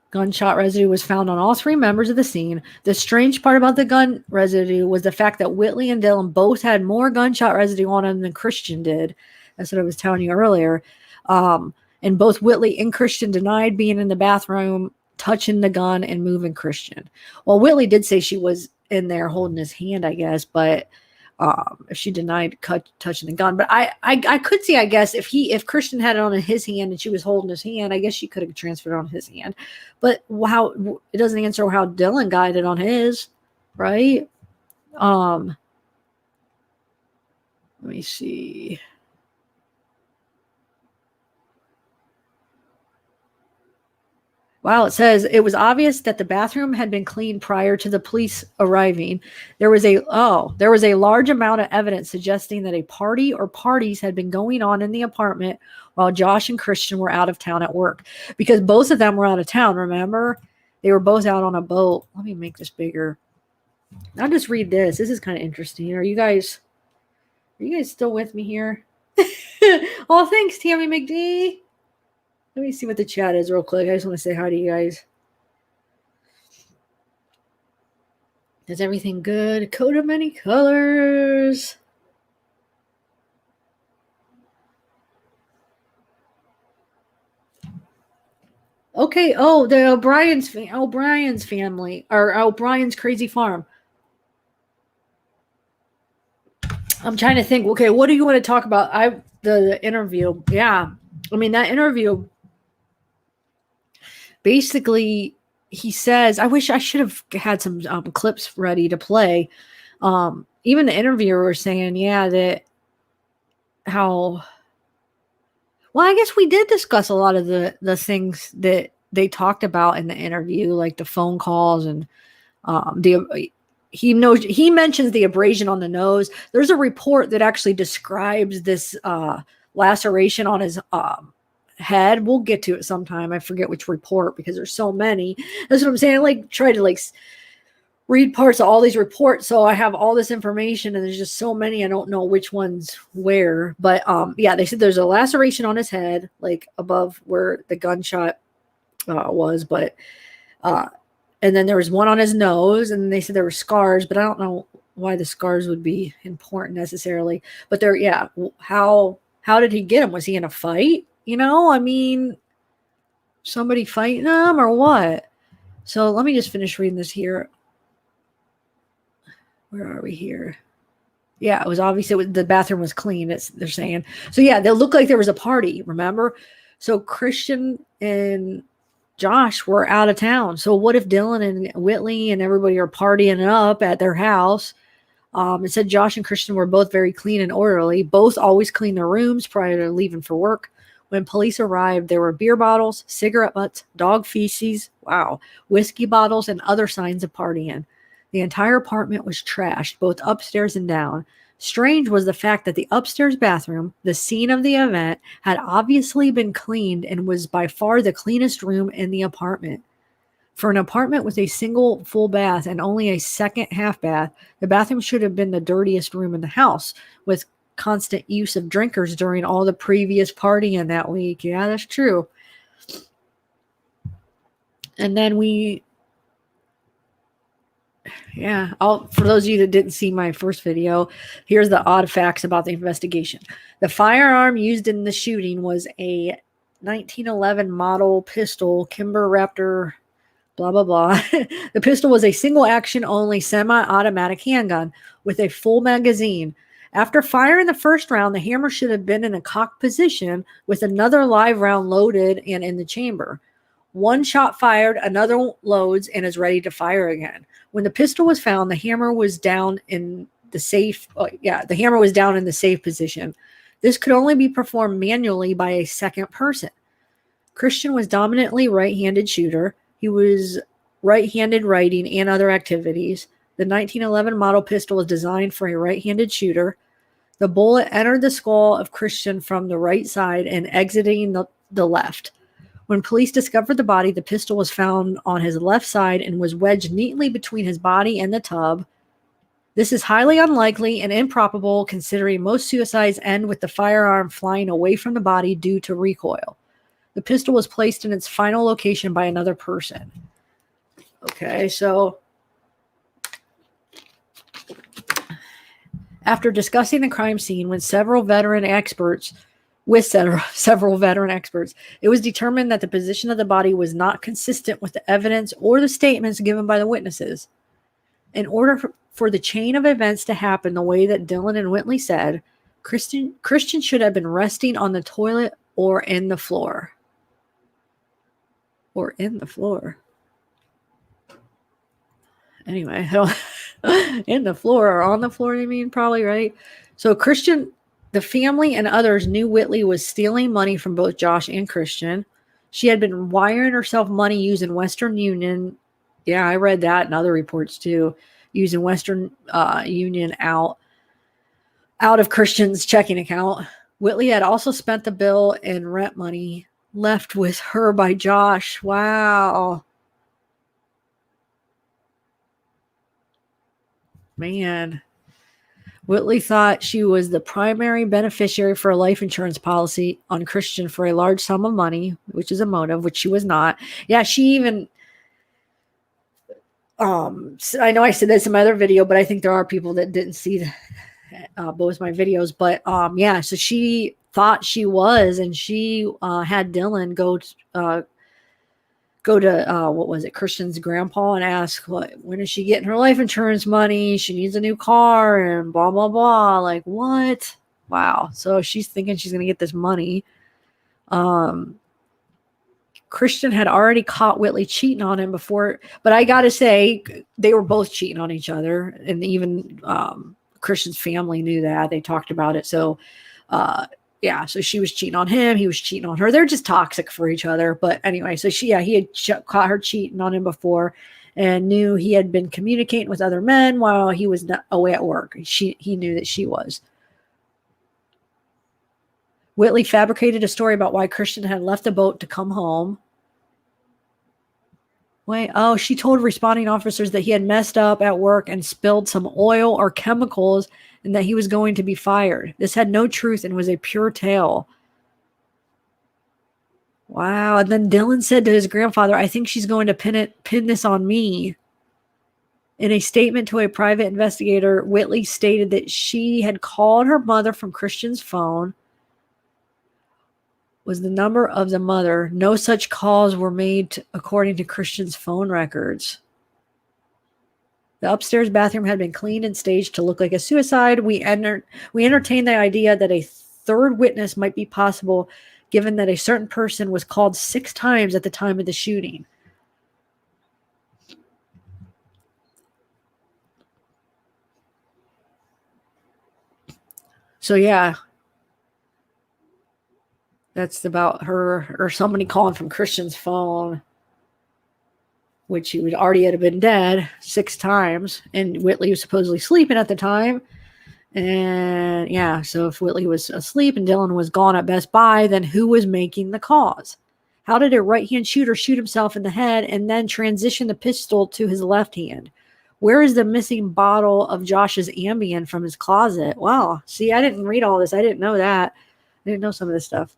Gunshot residue was found on all three members of the scene. The strange part about the gun residue was the fact that Whitley and Dylan both had more gunshot residue on them than Christian did. That's what I was telling you earlier. And both Whitley and Christian denied being in the bathroom, touching the gun, and moving Christian. Well, Whitley did say she was in there holding his hand, I guess, but she denied touching the gun. But I could see, I guess, if Christian had it on his hand and she was holding his hand, I guess she could have transferred it on his hand. But how it doesn't answer how Dylan got it on his, right? Let me see. Wow, it says it was obvious that the bathroom had been cleaned prior to the police arriving. There was a large amount of evidence suggesting that a party or parties had been going on in the apartment while Josh and Christian were out of town at work. Because both of them were out of town, remember? They were both out on a boat. Let me make this bigger. I'll just read this. This is kind of interesting. Are you guys still with me here? Oh, thanks, Tammy McD. Let me see what the chat is real quick. I just want to say hi to you guys. Is everything good? Coat of many colors. Okay. Oh, the O'Brien's family, or O'Brien's Crazy Farm. I'm trying to think. Okay, what do you want to talk about? The interview. Yeah, I mean that interview. Basically, he says, I wish I should have had some clips ready to play. Even the interviewer was saying, yeah, that how, well, I guess we did discuss a lot of the things that they talked about in the interview, like the phone calls and he mentions the abrasion on the nose. There's a report that actually describes this laceration on his head. We'll get to it sometime. I forget which report because there's so many. That's what I'm saying. I try to read parts of all these reports, so I have all this information, and there's just so many I don't know which one's where. But yeah, they said there's a laceration on his head, above where the gunshot was, but and then there was one on his nose, and they said there were scars, but I don't know why the scars would be important necessarily. But how did he get him? Was he in a fight? I mean, somebody fighting him or what? So let me just finish reading this here. Where are we here? Yeah, it was obvious the bathroom was clean. They're saying. So yeah, they looked like there was a party, remember? So Christian and Josh were out of town. So what if Dylan and Whitley and everybody are partying up at their house? It said Josh and Christian were both very clean and orderly. Both always cleaned their rooms prior to leaving for work. When police arrived, there were beer bottles, cigarette butts, dog feces, whiskey bottles, and other signs of partying. The entire apartment was trashed, both upstairs and down. Strange was the fact that the upstairs bathroom, the scene of the event, had obviously been cleaned and was by far the cleanest room in the apartment. For an apartment with a single full bath and only a second half bath, the bathroom should have been the dirtiest room in the house, with constant use of drinkers during all the previous partying that week. Yeah, that's true. And then for those of you that didn't see my first video, here's the odd facts about the investigation. The firearm used in the shooting was a 1911 model pistol, Kimber Raptor, blah, blah, blah. The pistol was a single action only semi-automatic handgun with a full magazine. After firing the first round, the hammer should have been in a cocked position with another live round loaded and in the chamber. One shot fired, another loads and is ready to fire again. When the pistol was found, the hammer was down in the safe. The hammer was down in the safe position. This could only be performed manually by a second person. Christian was dominantly right-handed shooter. He was right-handed writing and other activities. The 1911 model pistol was designed for a right-handed shooter. The bullet entered the skull of Christian from the right side and exiting the left. When police discovered the body, the pistol was found on his left side and was wedged neatly between his body and the tub. This is highly unlikely and improbable considering most suicides end with the firearm flying away from the body due to recoil. The pistol was placed in its final location by another person. Okay, so after discussing the crime scene with several veteran experts, it was determined that the position of the body was not consistent with the evidence or the statements given by the witnesses. In order for the chain of events to happen the way that Dylan and Whitley said, Christian should have been resting on the toilet or in the floor. Or in the floor. Anyway, in the floor or on the floor, you mean, probably, right? So Christian, the family and others knew Whitley was stealing money from both Josh and Christian. She had been wiring herself money using Western Union. Yeah, I read that in other reports too. Using Western Union out of Christian's checking account. Whitley had also spent the bill in rent money left with her by Josh. Wow. Man. Whitley thought she was the primary beneficiary for a life insurance policy on Christian for a large sum of money, which is a motive, which she was not. Yeah, she even, I know I said this in my other video, but I think there are people that didn't see both my videos. But yeah, so she thought she was, and she had Dylan go to what was it, Christian's grandpa, and ask when is she getting her life insurance money? She needs a new car and blah blah blah. Like, what? Wow. So she's thinking she's gonna get this money. Christian had already caught Whitley cheating on him before, but I gotta say they were both cheating on each other, and even Christian's family knew that. They talked about it. So yeah, so she was cheating on him. He was cheating on her. They're just toxic for each other. But anyway, so he had caught her cheating on him before and knew he had been communicating with other men while he was away at work. He knew that she was. Whitley fabricated a story about why Christian had left the boat to come home. She told responding officers that he had messed up at work and spilled some oil or chemicals and that he was going to be fired. This had no truth and was a pure tale. Wow. And then Dylan said to his grandfather, I think she's going to pin this on me. In a statement to a private investigator, Whitley stated that she had called her mother from Christian's phone. Was the number of the mother. No such calls were made according to Christian's phone records. The upstairs bathroom had been cleaned and staged to look like a suicide. We entertained the idea that a third witness might be possible, given that a certain person was called 6 times at the time of the shooting. So yeah, that's about her or somebody calling from Christian's phone, which he would already had been dead 6 times, and Whitley was supposedly sleeping at the time. And yeah, so if Whitley was asleep and Dylan was gone at Best Buy, then who was making the calls? How did a right-hand shooter shoot himself in the head and then transition the pistol to his left hand? Where is the missing bottle of Josh's Ambien from his closet? Wow. See, I didn't read all this. I didn't know that. I didn't know some of this stuff.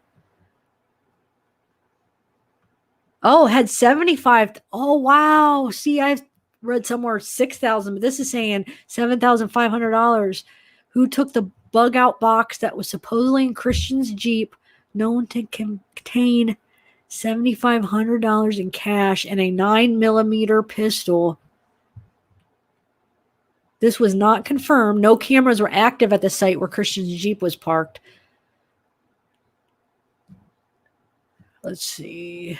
Oh, had 75. Oh, wow. See, I've read somewhere 6,000, but this is saying $7,500. Who took the bug out box that was supposedly in Christian's Jeep, known to contain $7,500 in cash and a 9mm pistol? This was not confirmed. No cameras were active at the site where Christian's Jeep was parked. Let's see.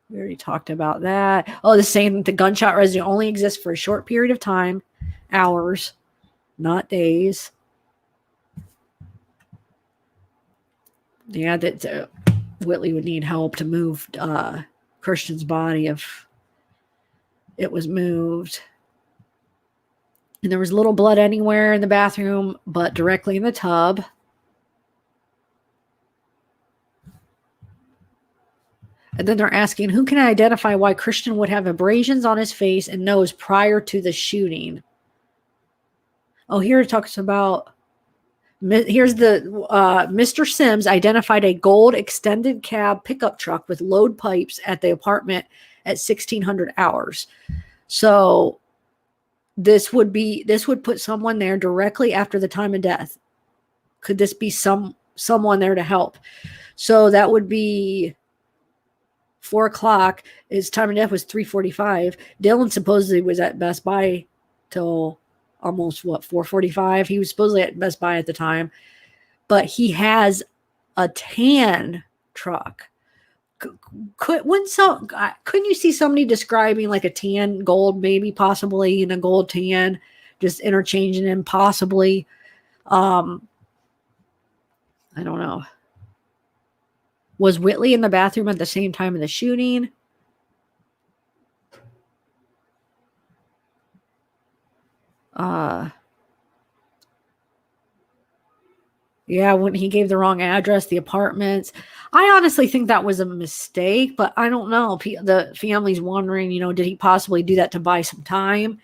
We already talked about that. Oh, the same. The gunshot residue only exists for a short period of time, hours, not days. Yeah, that Whitley would need help to move Christian's body if it was moved. And there was little blood anywhere in the bathroom, but directly in the tub. And then they're asking, who can identify why Christian would have abrasions on his face and nose prior to the shooting? Oh, here it talks about, here's the, Mr. Sims identified a gold extended cab pickup truck with load pipes at the apartment at 1600 hours. So this would put someone there directly after the time of death. Could this be someone there to help? So that would be 4 o'clock. His time of death was 3:45. Dylan supposedly was at Best Buy till almost 4:45. He was supposedly at Best Buy at the time, but he has a tan truck. Couldn't you see somebody describing like a tan gold, maybe possibly in a gold tan, just interchanging them possibly? I don't know. Was Whitley in the bathroom at the same time of the shooting? Yeah, when he gave the wrong address, the apartments. I honestly think that was a mistake, but I don't know. The family's wondering, did he possibly do that to buy some time?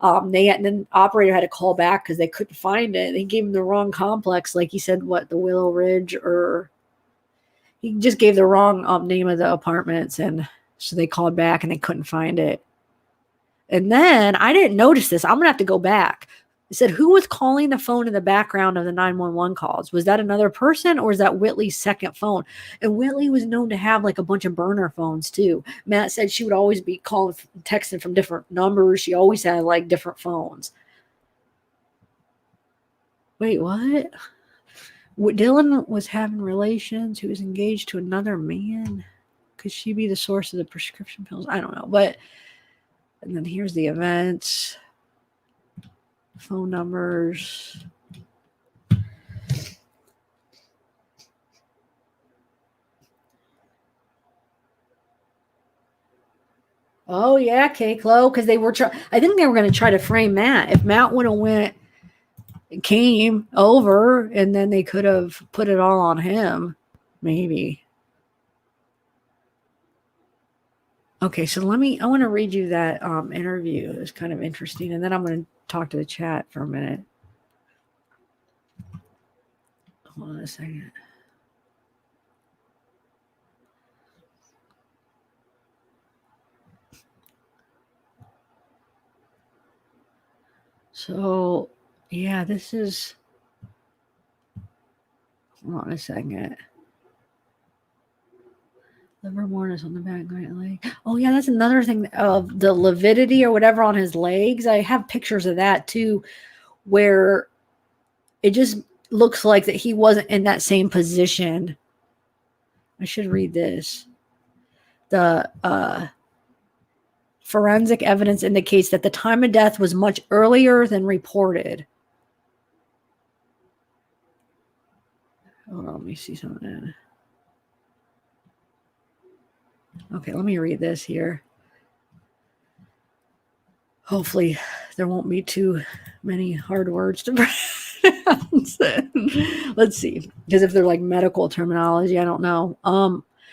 And then the operator had to call back because they couldn't find it. They gave him the wrong complex, like he said, the Willow Ridge, or he just gave the wrong name of the apartments, and so they called back and they couldn't find it. And then I didn't notice this. I'm gonna have to go back. It said, who was calling the phone in the background of the 911 calls? Was that another person, or is that Whitley's second phone? And Whitley was known to have like a bunch of burner phones too. Matt said she would always be calling, texting from different numbers. She always had like different phones. Wait, what? Dylan was having relations. He was engaged to another man. Could she be the source of the prescription pills? I don't know. But, and then here's the events. Phone numbers. Oh yeah, K-Clo, because they were I think they were going to try to frame Matt. If Matt would have came over, and then they could have put it all on him, maybe. Okay, so I want to read you that interview. It was kind of interesting, and then I'm going to talk to the chat for a minute. Hold on a second. So, yeah, this is... Hold on a second. Livermore is on the back right leg. Oh, yeah, that's another thing of the lividity or whatever on his legs. I have pictures of that, too, where it just looks like that he wasn't in that same position. I should read this. The forensic evidence indicates that the time of death was much earlier than reported. Hold on, let me see something. Okay, let me read this here. Hopefully there won't be too many hard words to pronounce. Let's see, because if they're like medical terminology, I don't know.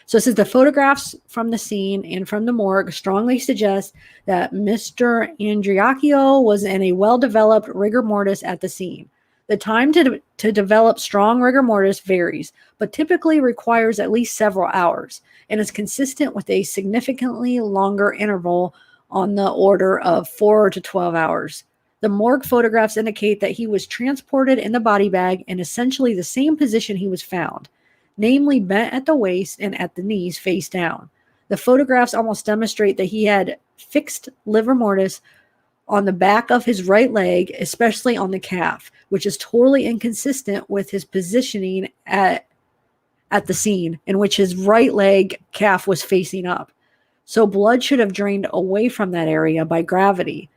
So it says the photographs from the scene and from the morgue strongly suggest that Mr. Andreacchio was in a well-developed rigor mortis at the scene. The time to develop strong rigor mortis varies, but typically requires at least several hours and is consistent with a significantly longer interval on the order of 4 to 12 hours. The morgue photographs indicate that he was transported in the body bag in essentially the same position he was found, namely bent at the waist and at the knees face down. The photographs almost demonstrate that he had fixed livor mortis on the back of his right leg, especially on the calf, which is totally inconsistent with his positioning at the scene, in which his right leg calf was facing up. So blood should have drained away from that area by gravity.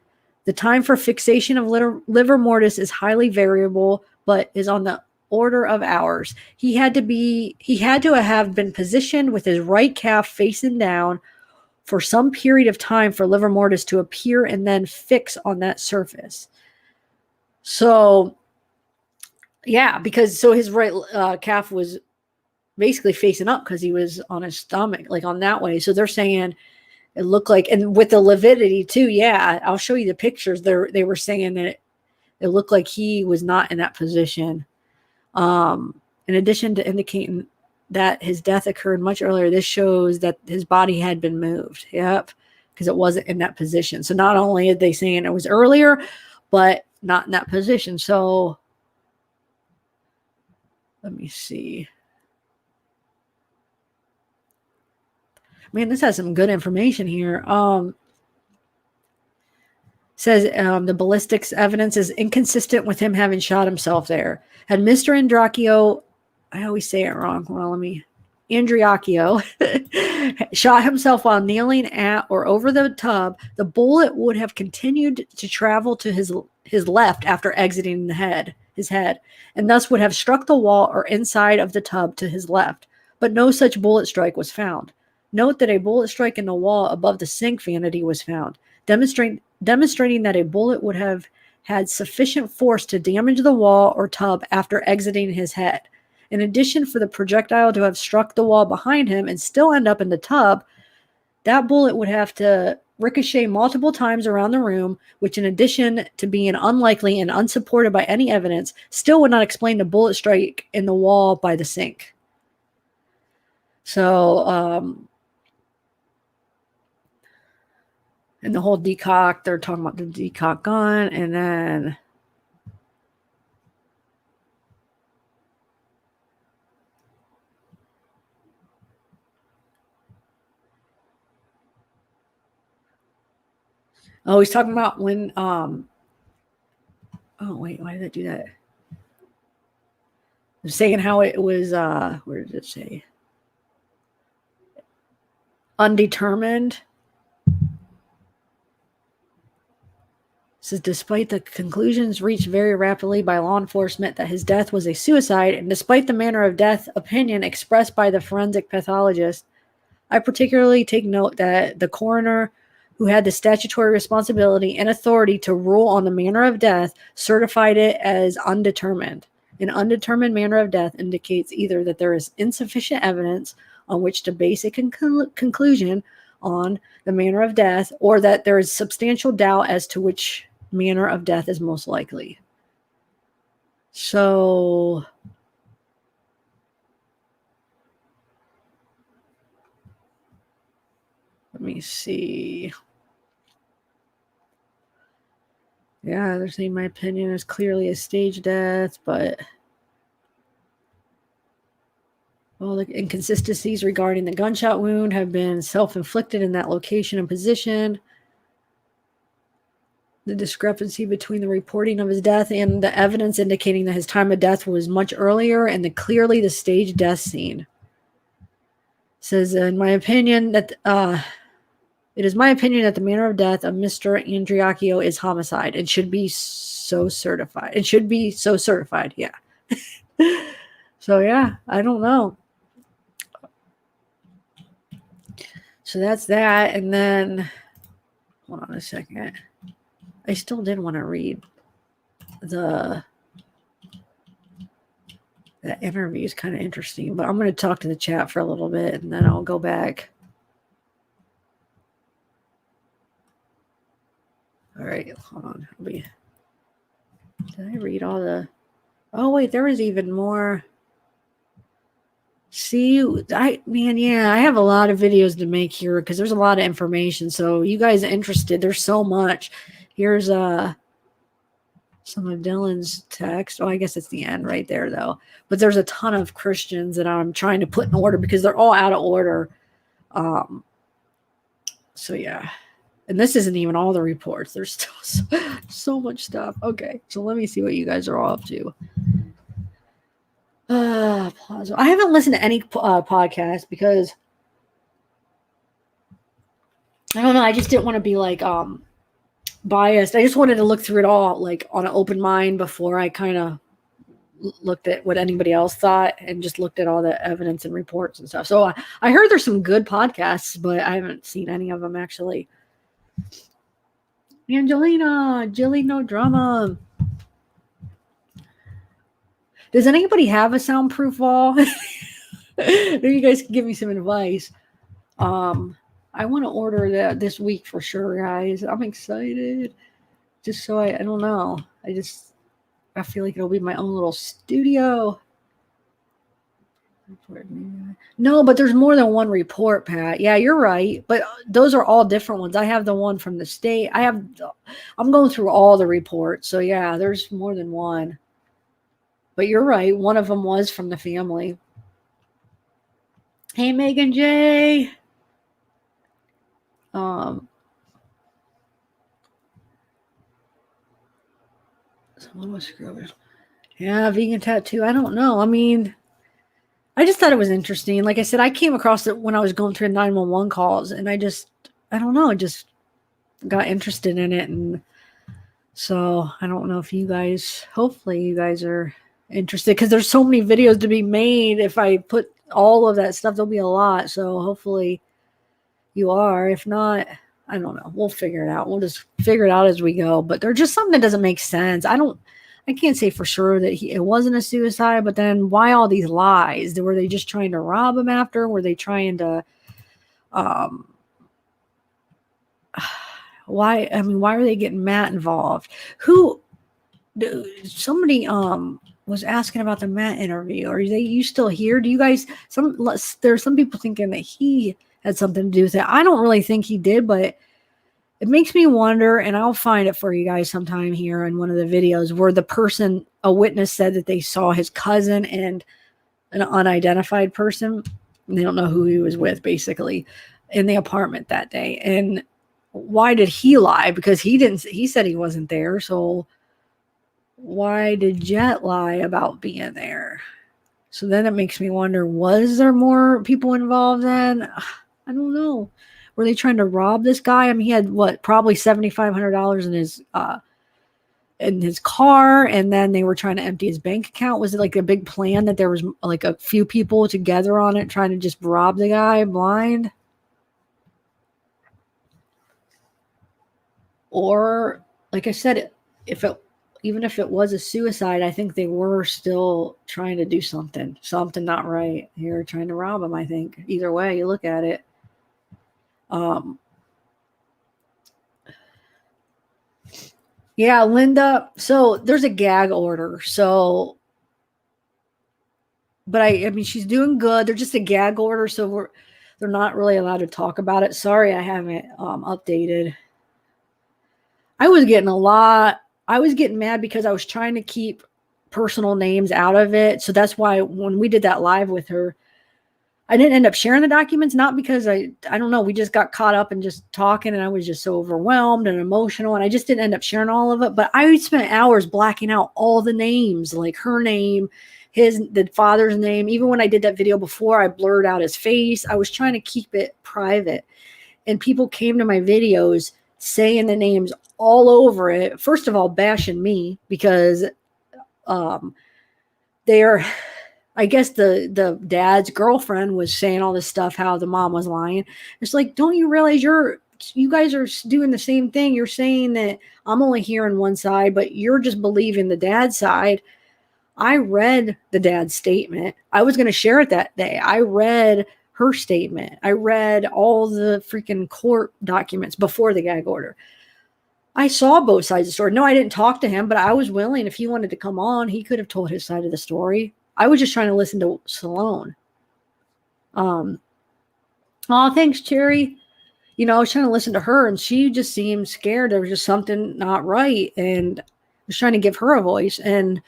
The time for fixation of livor mortis is highly variable, but is on the order of hours. He had to have been positioned with his right calf facing down for some period of time for livor mortis to appear and then fix on that surface. So, yeah, because so his right calf was basically facing up because he was on his stomach, like on that way. So they're saying it looked like, and with the lividity too, yeah, I'll show you the pictures. They were saying that it looked like he was not in that position. In addition to indicating that his death occurred much earlier, this shows that his body had been moved. Yep, because it wasn't in that position. So not only are they saying it was earlier, but not in that position. So let me see. Man, this has some good information here. Says the ballistics evidence is inconsistent with him having shot himself there. Had Mr. Andreacchio, I always say it wrong. Well, Andreacchio shot himself while kneeling at or over the tub, the bullet would have continued to travel to his left after exiting his head, and thus would have struck the wall or inside of the tub to his left. But no such bullet strike was found. Note that a bullet strike in the wall above the sink vanity was found, demonstrating that a bullet would have had sufficient force to damage the wall or tub after exiting his head. In addition, for the projectile to have struck the wall behind him and still end up in the tub, that bullet would have to ricochet multiple times around the room, which, in addition to being unlikely and unsupported by any evidence, still would not explain the bullet strike in the wall by the sink. So, and the whole decock, they're talking about the decock gun, and then he's talking about when oh wait, why did I do that? I'm saying how it was where did it say? Undetermined. Says despite the conclusions reached very rapidly by law enforcement that his death was a suicide, and despite the manner of death opinion expressed by the forensic pathologist, I particularly take note that the coroner, who had the statutory responsibility and authority to rule on the manner of death, certified it as undetermined. An undetermined manner of death indicates either that there is insufficient evidence on which to base a conclusion on the manner of death, or that there is substantial doubt as to which manner of death is most likely. So let me see. Yeah, they're saying my opinion is clearly a stage death, but all the inconsistencies regarding the gunshot wound have been self-inflicted in that location and position. The discrepancy between the reporting of his death and the evidence indicating that his time of death was much earlier and clearly the staged death scene. Says, in my opinion, that it is my opinion that the manner of death of Mr. Andreacchio is homicide and should be so certified. It should be so certified, yeah. So, yeah, I don't know. So that's that. And then, hold on a second. I still did want to read that interview is kind of interesting, but I'm going to talk to the chat for a little bit and then I'll go back. All right, hold on. Did I read all the... Oh, wait, there was even more. See, I have a lot of videos to make here because there's a lot of information. So you guys are interested. There's so much. Here's some of Dylan's text. Oh, I guess it's the end right there, though. But there's a ton of Christians that I'm trying to put in order because they're all out of order. So, yeah. And this isn't even all the reports. There's still so much stuff. Okay, so let me see what you guys are all up to. I haven't listened to any podcast because I don't know. I just didn't want to be like biased. I just wanted to look through it all like on an open mind before I kind of looked at what anybody else thought and just looked at all the evidence and reports and stuff. So I heard there's some good podcasts, but I haven't seen any of them actually. Angelina, Jilly, no drama. Does anybody have a soundproof wall? Maybe you guys can give me some advice. I want to order that this week for sure, guys. I'm excited. Just so I don't know. I feel like it'll be my own little studio. No, but there's more than one report, Pat. Yeah, you're right. But those are all different ones. I have the one from the state. I'm going through all the reports. So yeah, there's more than one. But you're right. One of them was from the family. Hey, Megan J. Someone was scrubbing. Yeah, vegan tattoo. I don't know. I mean, I just thought it was interesting. Like I said, I came across it when I was going through 911 calls, and I don't know. I just got interested in it. And so I don't know if you guys, hopefully you guys are interested because there's so many videos to be made. If I put all of that stuff, there'll be a lot. So hopefully you are. If not, I don't know. We'll figure it out. We'll just figure it out as we go. But there's just something that doesn't make sense. I can't say for sure that it wasn't a suicide, but then why all these lies? Were they just trying to rob him after? Were they trying to, why were they getting Matt involved? Somebody was asking about the Matt interview. Are you still here? Do you guys, there's some people thinking that he had something to do with it. I don't really think he did, but it makes me wonder, and I'll find it for you guys sometime here in one of the videos where a witness said that they saw his cousin and an unidentified person. They don't know who he was with, basically, in the apartment that day. And why did he lie? Because he said he wasn't there. So why did Jet lie about being there? So then it makes me wonder, was there more people involved then? I don't know. Were they trying to rob this guy? I mean, he had probably $7,500 in his car, and then they were trying to empty his bank account. Was it like a big plan that there was like a few people together on it trying to just rob the guy blind? Or, like I said, even if it was a suicide, I think they were still trying to do something not right here, trying to rob him. I think either way you look at it. Yeah, Linda. So there's a gag order. So, but I mean, she's doing good. They're just a gag order, so they're not really allowed to talk about it. Sorry, I haven't updated. I was getting mad because I was trying to keep personal names out of it. So that's why when we did that live with her, I didn't end up sharing the documents, not because I don't know. We just got caught up in just talking and I was just so overwhelmed and emotional and I just didn't end up sharing all of it. But I spent hours blacking out all the names, like her name, the father's name. Even when I did that video before, I blurred out his face. I was trying to keep it private. And people came to my videos saying the names all over it. First of all, bashing me because I guess the dad's girlfriend was saying all this stuff, how the mom was lying. It's like, don't you realize you're you guys are doing the same thing. You're saying that I'm only hearing one side, but you're just believing the dad's side. I read the dad's statement. I was going to share it that day. I read her statement. I read all the freaking court documents before the gag order. I saw both sides of the story. No, I didn't talk to him, but I was willing. If he wanted to come on, he could have told his side of the story. I was just trying to listen to Salone. Oh, thanks, Cherry. You know, I was trying to listen to her, and she just seemed scared. There was just something not right, and I was trying to give her a voice. And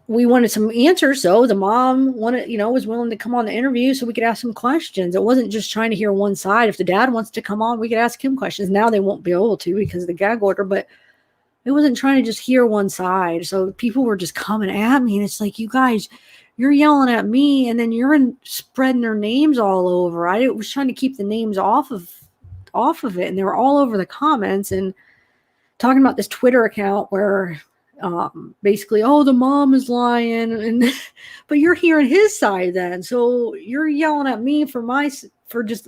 we wanted some answers, so the mom was willing to come on the interview so we could ask some questions. It wasn't just trying to hear one side. If the dad wants to come on, we could ask him questions. Now they won't be able to because of the gag order, but it wasn't trying to just hear one side. So people were just coming at me, and it's like, you guys, you're yelling at me, and then you're spreading their names all over. I was trying to keep the names off of it, and they were all over the comments and talking about this Twitter account where basically, oh, the mom is lying, and but you're hearing his side then. So you're yelling at me for just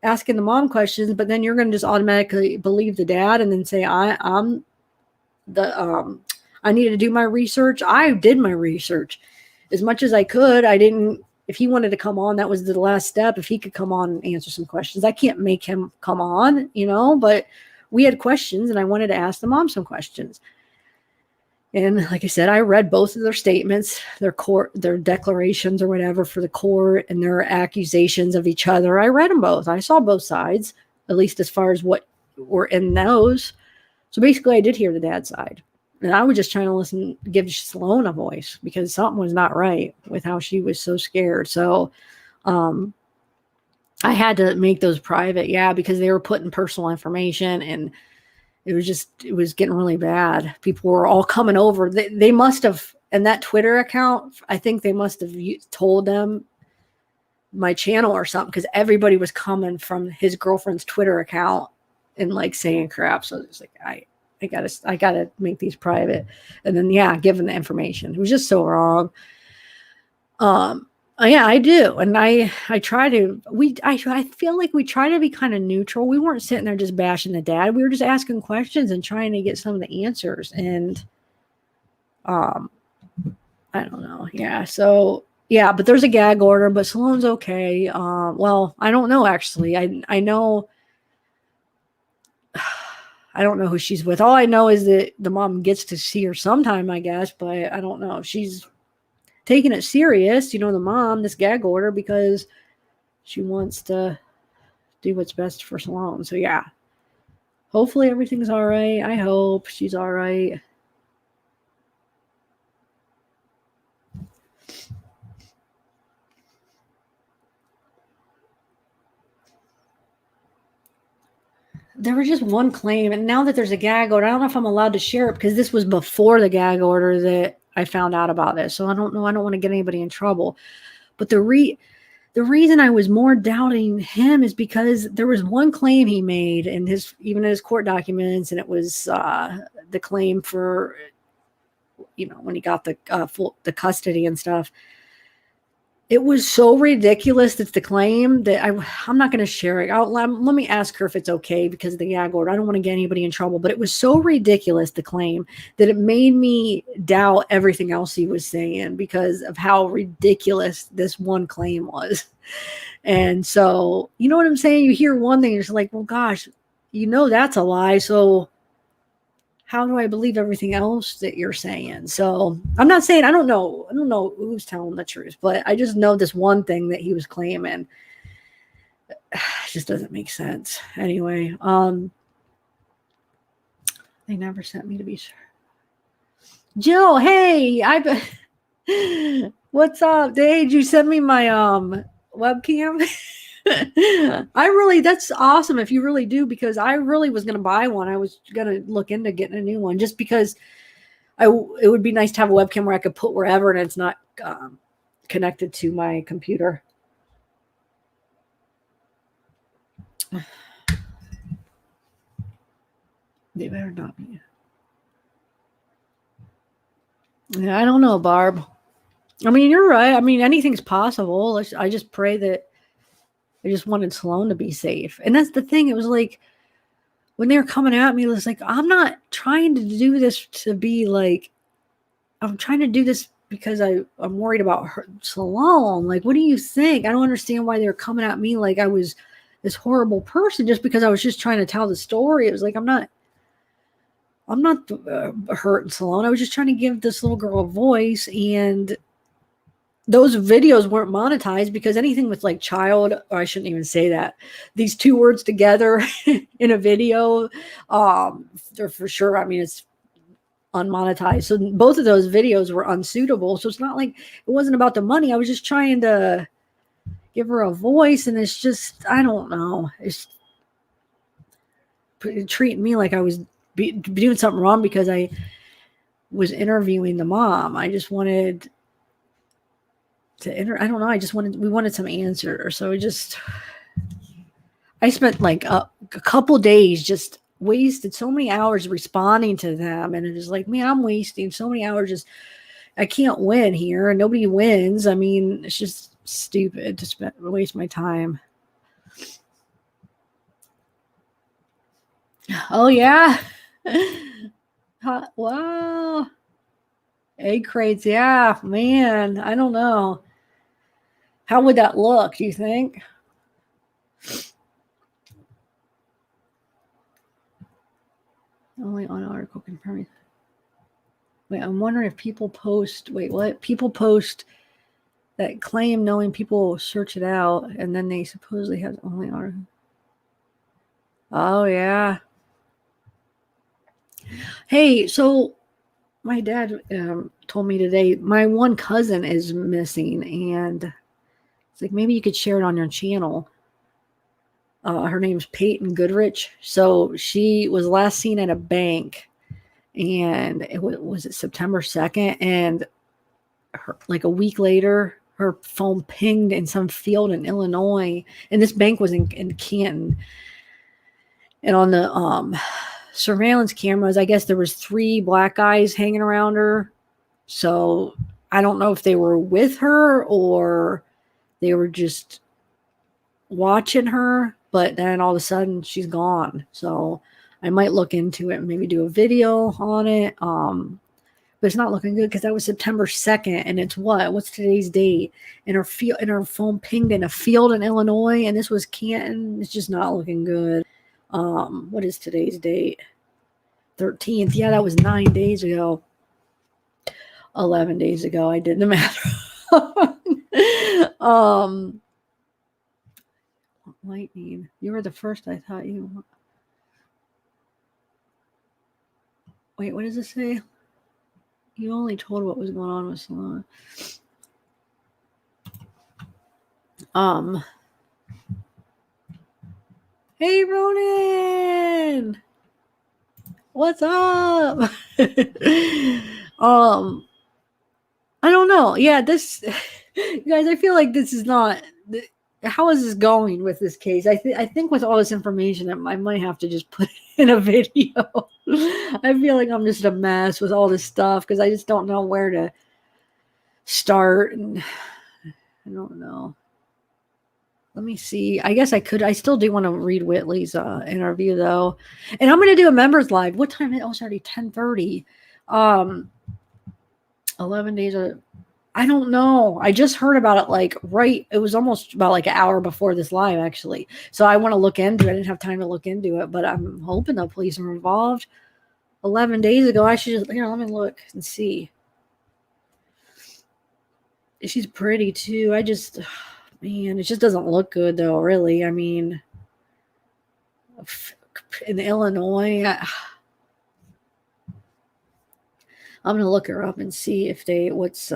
asking the mom questions, but then you're going to just automatically believe the dad and then say I needed to do my research. I did my research as much as I could. I didn't. If he wanted to come on, that was the last step. If he could come on and answer some questions, I can't make him come on, but we had questions, and I wanted to ask the mom some questions. And like I said, I read both of their statements, their declarations or whatever for the court, and their accusations of each other. I read them both. I saw both sides, at least as far as what were in those. So basically, I did hear the dad's side. And I was just trying to give Sloan a voice because something was not right with how she was so scared. So I had to make those private, because they were putting personal information, and it was getting really bad. People were all coming over. They must have, in that Twitter account, I think they must have told them my channel or something, because everybody was coming from his girlfriend's Twitter account and like saying crap. So it's like, I gotta make these private, and then give them the information. It was just so wrong. I do, and I try to. I feel like we try to be kind of neutral. We weren't sitting there just bashing the dad. We were just asking questions and trying to get some of the answers. And I don't know. So but there's a gag order, but Salone's okay. Well, I don't know actually. I know. I don't know who she's with. All I know is that the mom gets to see her sometime, I guess, but I don't know. She's taking it serious, the mom, this gag order, because she wants to do what's best for Salone. So hopefully everything's all right. I hope she's all right. There was just one claim, and now that there's a gag order, I don't know if I'm allowed to share it because this was before the gag order that I found out about this. So I don't know. I don't want to get anybody in trouble. But the reason I was more doubting him is because there was one claim he made in even in his court documents, and it was the claim for when he got the custody and stuff. It was so ridiculous. That's the claim that I'm not going to share it. Let me ask her if it's okay because of the gag order. I don't want to get anybody in trouble, but it was so ridiculous, the claim, that it made me doubt everything else he was saying because of how ridiculous this one claim was. And so, you know what I'm saying? You hear one thing, you're just like, well, gosh, that's a lie. So how do I believe everything else that you're saying? So I'm not saying, I don't know who's telling the truth, but I just know this one thing that he was claiming. It just doesn't make sense. Anyway, they never sent me to be sure. Jill, hey, what's up? Did you send me my webcam? That's awesome if you really do, because I really was going to buy one. I was going to look into getting a new one just because it would be nice to have a webcam where I could put wherever and it's not connected to my computer. They better not be. Yeah, I don't know, Barb. I mean, you're right. I mean, anything's possible. I just pray that I just wanted Sloan to be safe. And that's the thing. It was like, when they were coming at me, it was like, I'm not trying to do this to be like, I'm trying to do this because I'm worried about her, Sloan. Like, what do you think? I don't understand why they're coming at me like I was this horrible person just because I was just trying to tell the story. It was like, I'm not hurting Sloan. I was just trying to give this little girl a voice, and those videos weren't monetized because anything with like child, or I shouldn't even say that, these two words together in a video, they're for sure. I mean, it's unmonetized. So both of those videos were unsuitable. So it's not like it wasn't about the money. I was just trying to give her a voice, and it's just, I don't know. It's treating me like I was doing something wrong because I was interviewing the mom. I just wanted to I don't know. We wanted some answers. So I spent like a couple days just wasted so many hours responding to them. And it is like, man, I'm wasting so many hours. I can't win here and nobody wins. I mean, it's just stupid to waste my time. Oh yeah. Wow. Egg crates. Yeah, man. I don't know. How would that look, do you think? Only on article confirming. Wait, I'm wondering if people post. Wait, what? People post that claim knowing people search it out, and then they supposedly have only article. Oh yeah. Hey, so my dad told me today my one cousin is missing, and it's like maybe you could share it on your channel. Her name's Peyton Goodrich. So she was last seen at a bank, and it was it September 2nd, and like a week later, her phone pinged in some field in Illinois, and this bank was in Canton. And on the surveillance cameras, I guess there was 3 black guys hanging around her. So I don't know if they were with her or they were just watching her, but then all of a sudden she's gone. So I might look into it and maybe do a video on it. But it's not looking good because that was September 2nd, and it's what's today's date? And her phone pinged in a field in Illinois, and this was Canton. It's just not looking good. What is today's date? 13th. Yeah, that was 9 days ago. 11 days ago. I did the math. Lightning. You were the first. I thought you. Wait, what does it say? You only told what was going on with Salon. Hey Ronan, what's up? I don't know. Yeah, this guys, I feel like this is not. How is this going with this case? I think with all this information, I might have to just put it in a video. I feel like I'm just a mess with all this stuff because I just don't know where to start, and I don't know. Let me see. I guess I still do want to read Whitley's interview though. And I'm going to do a members live. What time? Oh, it's already 10:30. 11 days. I don't know. I just heard about it it was almost about like an hour before this live actually. So I want to look into it. I didn't have time to look into it, but I'm hoping the police are involved. 11 days ago, I should just, let me look and see. She's pretty too. Man, it just doesn't look good though, really. I mean, in Illinois, I'm going to look her up and see if there's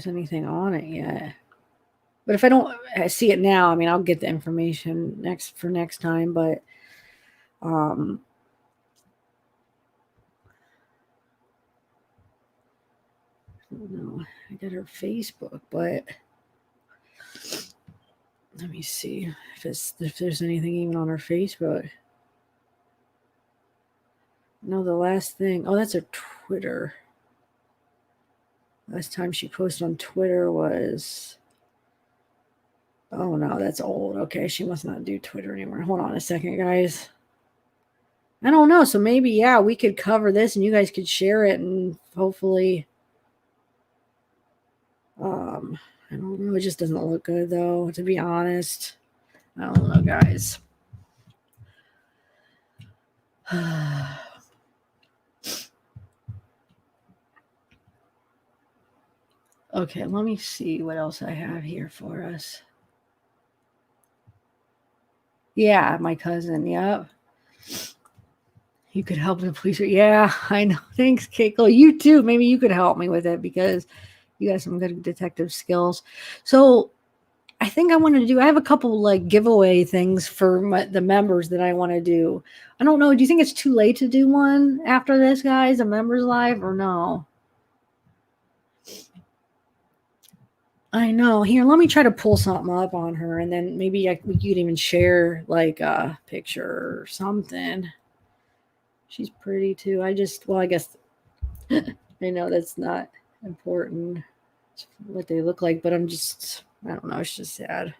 anything on it yet. But if I don't see it now, I mean, I'll get the information next time, but no, I got her Facebook, but let me see if there's anything even on her Facebook. No, the last thing. Oh, that's her Twitter. Last time she posted on Twitter was, oh no, that's old. Okay, she must not do Twitter anymore. Hold on a second, guys. I don't know. So maybe, yeah, we could cover this and you guys could share it and hopefully, I don't know. It just doesn't look good though, to be honest. I don't know, guys. Okay, let me see what else I have here for us. Yeah, my cousin. Yep. You could help the police. Yeah, I know. Thanks, Keiko. You too. Maybe you could help me with it because you got some good detective skills. So I think I want to do, I have a couple like giveaway things for the members that I want to do. I don't know. Do you think it's too late to do one after this, guys? A members live or no? I know. Here, let me try to pull something up on her and then maybe we could even share like a picture or something. She's pretty too. I guess I know that's not important. It's what they look like, but I don't know. It's just sad.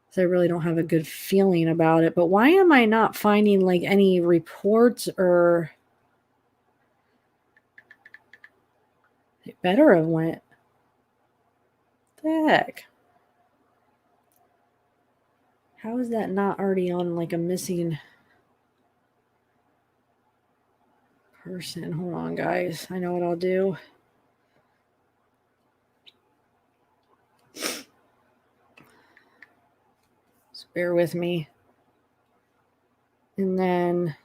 So I really don't have a good feeling about it. But why am I not finding like any reports or it better have went? What the heck? How is that not already on like a missing person? Hold on, guys. I know what I'll do. Just bear with me. And then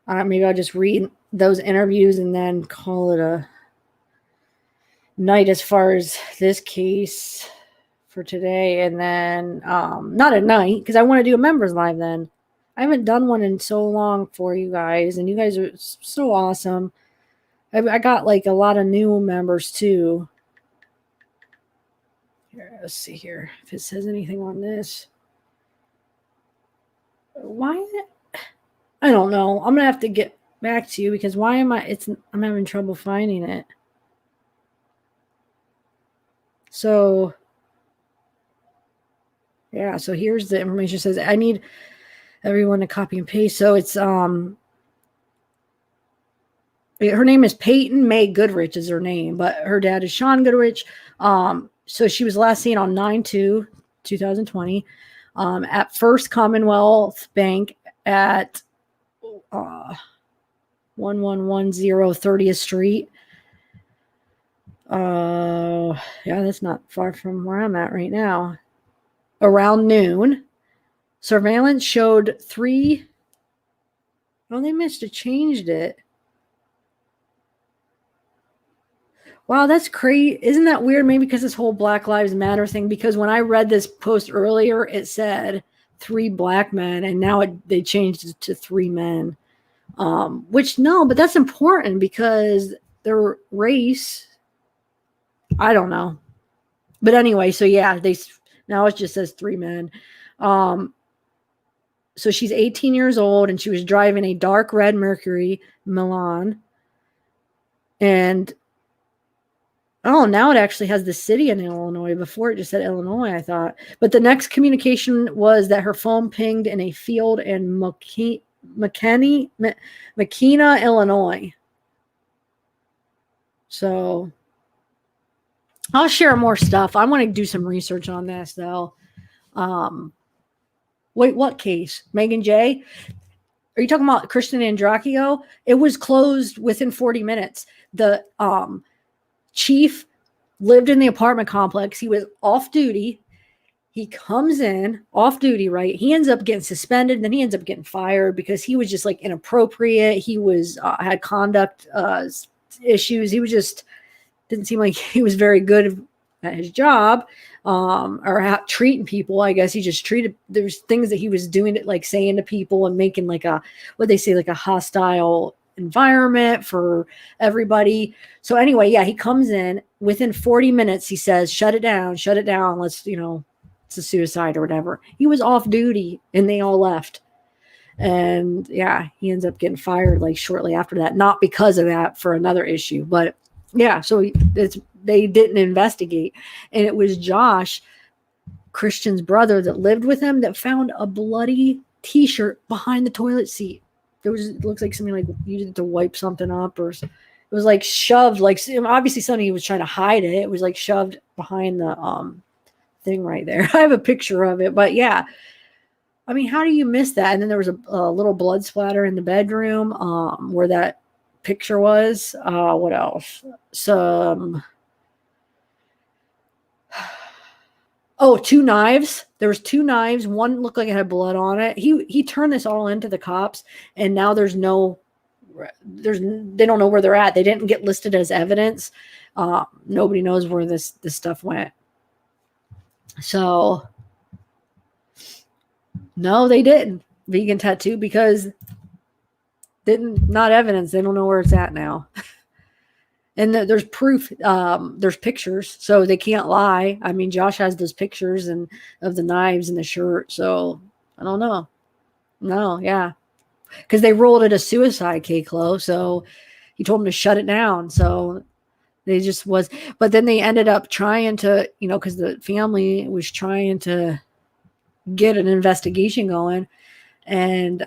maybe I'll just read those interviews and then call it a night as far as this case for today. And then not at night because I want to do a members live then. I haven't done one in so long for you guys, and you guys are so awesome. I got like a lot of new members too. Here, let's see here if it says anything on this. Why? I don't know. I'm gonna have to get back to you because why am I'm having trouble finding it. So yeah, so here's the information. It says I need everyone to copy and paste. So it's her name is Peyton May Goodrich is her name, but her dad is Sean Goodrich. So she was last seen on 9/2/2020 at First Commonwealth Bank at 1110 30th Street. Yeah, that's not far from where I'm at right now. Around noon, surveillance showed 3. Oh, they must have changed it. Wow, that's crazy. Isn't that weird? Maybe because this whole Black Lives Matter thing, because when I read this post earlier, it said 3 black men, and now they changed it to 3 men. Which, no, but that's important because their race, I don't know. But anyway, so yeah, now it just says 3 men. So she's 18 years old, and she was driving a dark red Mercury Milan. And now it actually has the city in Illinois. Before it just said Illinois, I thought. But the next communication was that her phone pinged in a field in Makena, Illinois. So I'll share more stuff. I want to do some research on this, though. Wait, what case? Megan J? Are you talking about Christian Andreacchio? It was closed within 40 minutes. The chief lived in the apartment complex. He was off duty. He comes in off duty, right? He ends up getting suspended. Then he ends up getting fired because he was just like inappropriate. He was had conduct issues. He was just didn't seem like he was very good at his job or treating people. I guess he just treated, there's things that he was doing, like saying to people and making like what they say, like a hostile environment for everybody. So anyway, yeah, he comes in within 40 minutes. He says, shut it down. Let's, it's a suicide or whatever. He was off duty and they all left. And yeah, he ends up getting fired like shortly after that. Not because of that, for another issue, but yeah. So they didn't investigate, and it was Josh, Christian's brother, that lived with him, that found a bloody T-shirt behind the toilet seat. It looks like something like used it to wipe something up, or it was like shoved, like obviously something he was trying to hide it. It was like shoved behind the thing right there. I have a picture of it, but yeah. I mean, how do you miss that? And then there was a little blood splatter in the bedroom where that picture was. What else? Some. Oh, 2 knives. There was 2 knives. One looked like it had blood on it. He turned this all into the cops, and now they don't know where they're at. They didn't get listed as evidence. Nobody knows where this stuff went. So no, they didn't. Vegan tattoo, because not evidence. They don't know where it's at now. And there's proof. There's pictures, so they can't lie. I mean, Josh has those pictures of the knives and the shirt. So I don't know. No, yeah, because they ruled it a suicide, K-Clo. So he told them to shut it down. So they just was. But then they ended up trying to, because the family was trying to get an investigation going, and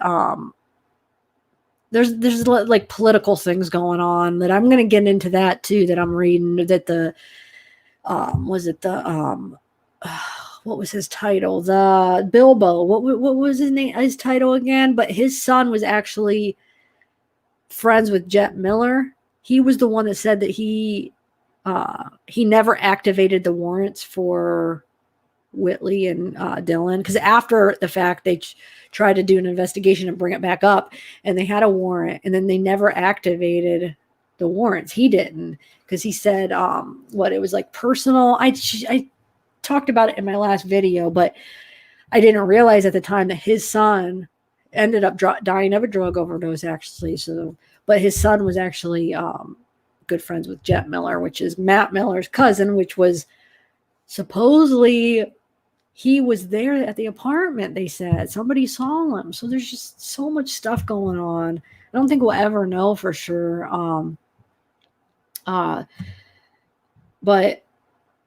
there's like political things going on that I'm going to get into that too, that I'm reading, that the what was his title? The Bilbo. What was his title again? But his son was actually friends with Jet Miller. He was the one that said that he never activated the warrants for Whitley and Dylan, because after the fact they tried to do an investigation and bring it back up, and they had a warrant, and then they never activated the warrants. He didn't, because he said it was like personal. I talked about it in my last video, but I didn't realize at the time that his son ended up dying of a drug overdose, actually. So, but his son was actually good friends with Jet Miller, which is Matt Miller's cousin, which was supposedly, he was there at the apartment, they said. Somebody saw him. So there's just so much stuff going on. I don't think we'll ever know for sure. But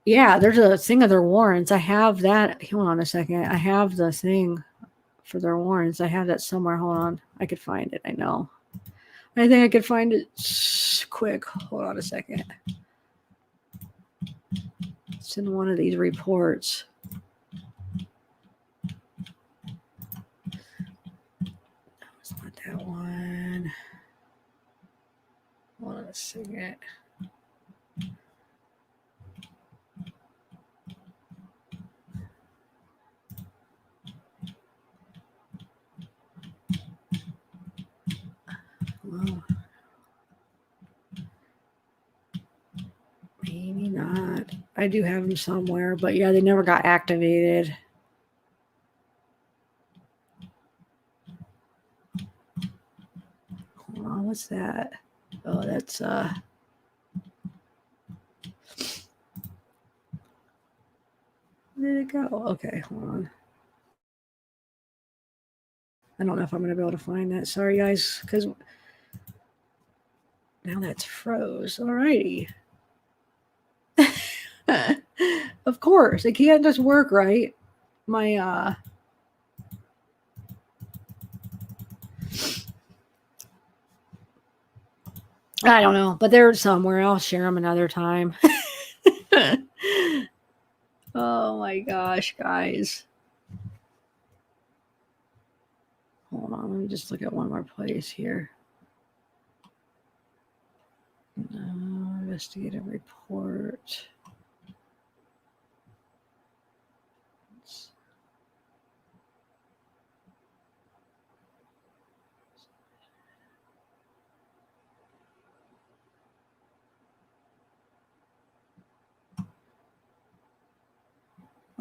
yeah, there's a thing of their warrants. I have that. Hold on a second. I have the thing for their warrants. I have that somewhere. Hold on. I could find it. I know. I think I could find it quick. Hold on a second. It's in one of these reports. It's not that one. Hold on a second. Well, maybe not. I do have them somewhere, but yeah, they never got activated. Hold on, what's that? Oh, that's where did it go? Okay, hold on. I don't know if I'm going to be able to find that. Sorry, guys, because now that's froze. Alrighty. Of course, it can't just work, right? My I don't know, but they're somewhere. I'll share them another time. Oh my gosh, guys. Hold on, let me just look at one more place here. Investigative report.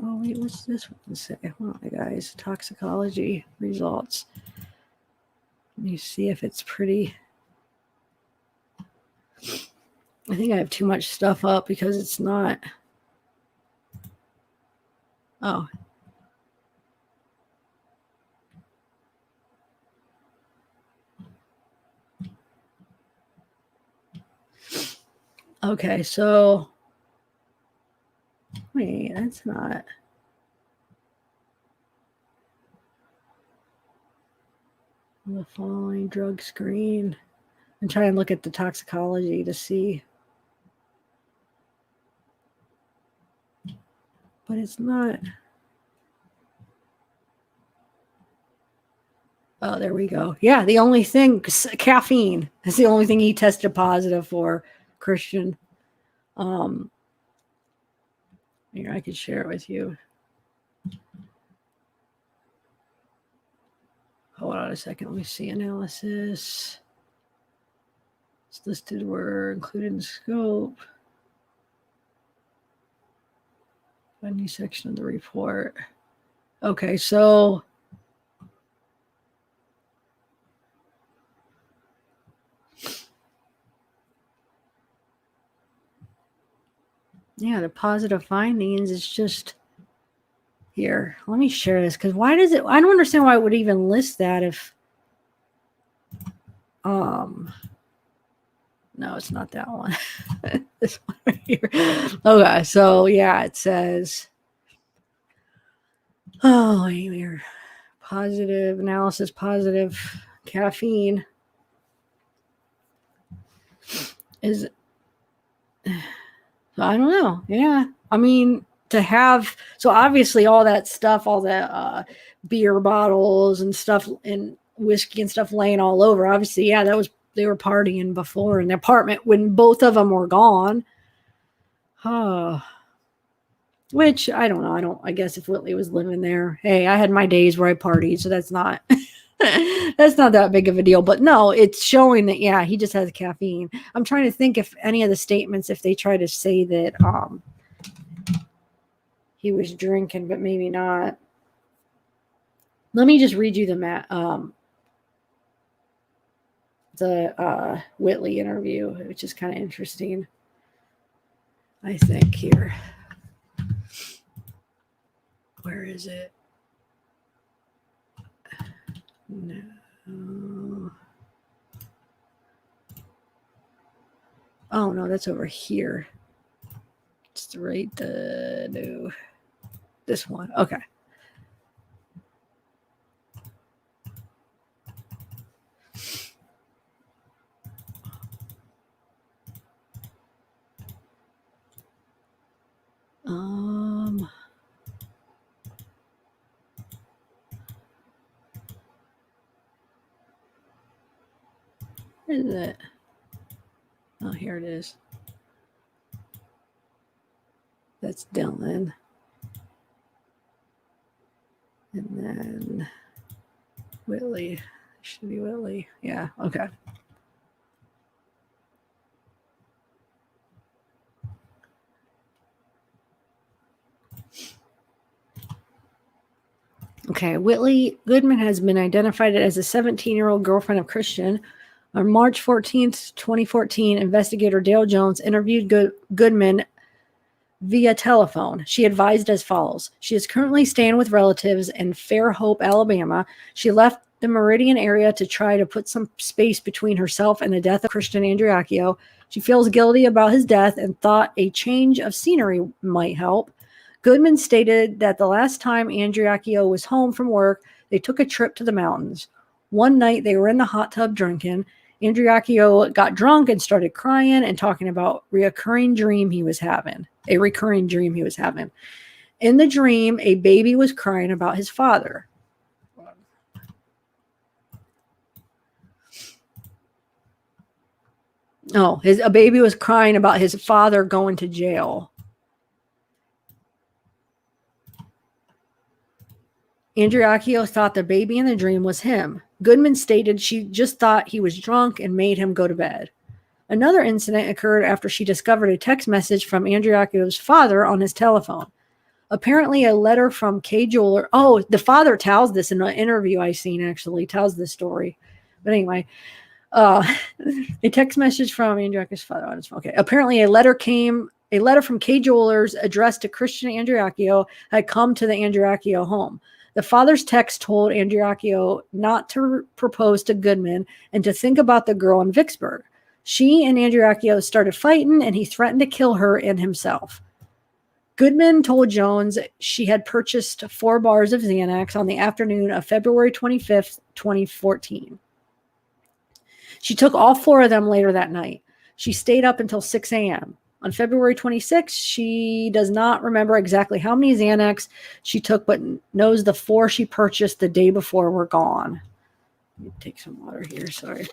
Oh, wait, what's this one say? Hold on, guys. Toxicology results. Let me see if it's pretty. I think I have too much stuff up because it's not. Oh. Okay, so wait, that's not. The following drug screen. I'm trying to look at the toxicology to see. But it's not. Oh, there we go. Yeah, the only thing, caffeine is the only thing he tested positive for, Christian. Here, I could share it with you. Hold on a second. Let me see. Analysis. It's listed were included in scope. Any section of the report. Okay, so yeah, the positive findings is just here. Let me share this because why does it? I don't understand why it would even list that if. No, it's not that one. This one right here. Okay, so yeah, it says. Oh, here. Positive analysis, positive caffeine is. I don't know. Yeah. I mean, to have, so obviously all that stuff, all the beer bottles and stuff and whiskey and stuff laying all over. Obviously, yeah, that was, they were partying before in the apartment when both of them were gone. Which I don't know. I guess if Whitley was living there, hey, I had my days where I partied, so that's not that's not that big of a deal. But no, it's showing that yeah, he just has caffeine. I'm trying to think if any of the statements, if they try to say that he was drinking, but maybe not. Let me just read you the Whitley interview, which is kind of interesting. I think here. Where is it? No. Oh no, that's over here. It's right no. This one. Okay. Where is it? Oh, here it is. That's Dylan. And then Whitley. Should be Whitley. Yeah, okay. Okay, Whitley Goodman has been identified as a 17-year-old girlfriend of Christian. On March 14th, 2014, investigator Dale Jones interviewed Goodman via telephone. She advised as follows. She is currently staying with relatives in Fairhope, Alabama. She left the Meridian area to try to put some space between herself and the death of Christian Andreacchio. She feels guilty about his death and thought a change of scenery might help. Goodman stated that the last time Andreacchio was home from work, they took a trip to the mountains. One night they were in the hot tub drinking. Andreacchio got drunk and started crying and talking about a recurring dream he was having. In the dream, a baby was crying about his father. Oh, a baby was crying about his father going to jail. Andreacchio thought the baby in the dream was him. Goodman stated she just thought he was drunk and made him go to bed. Another incident occurred after she discovered a text message from Andreacchio's father on his telephone. Apparently a letter from K. Jeweler. Oh, the father tells this in an interview I seen, actually, tells this story. But anyway, a text message from Andreacchio's father on his phone. Okay. Apparently a letter from K. Jewelers addressed to Christian Andreacchio had come to the Andreacchio home. The father's text told Andreacchio not to propose to Goodman and to think about the girl in Vicksburg. She and Andreacchio started fighting, and he threatened to kill her and himself. Goodman told Jones she had purchased 4 bars of Xanax on the afternoon of February 25th, 2014. She took all 4 of them later that night. She stayed up until 6 a.m. On February 26th, she does not remember exactly how many Xanax she took, but knows the 4 she purchased the day before were gone. Let me take some water here, sorry.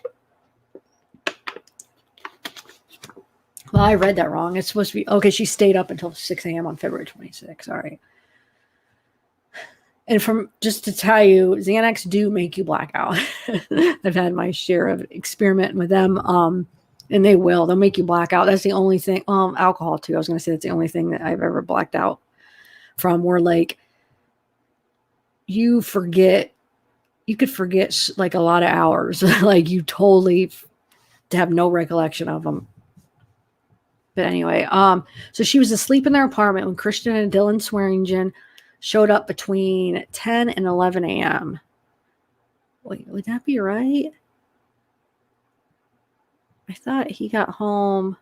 Well, I read that wrong. It's supposed to be, okay, she stayed up until 6 a.m. on February 26th. All right. And from, just to tell you, Xanax do make you black out. I've had my share of experimenting with them. And they'll make you black out. That's the only thing. Alcohol too. I was going to say that's the only thing that I've ever blacked out from, where like you could forget like a lot of hours. Like you totally have no recollection of them. But anyway, so she was asleep in their apartment when Christian and Dylan Swearingen showed up between 10 and 11 a.m. Wait, would that be right? I thought he got home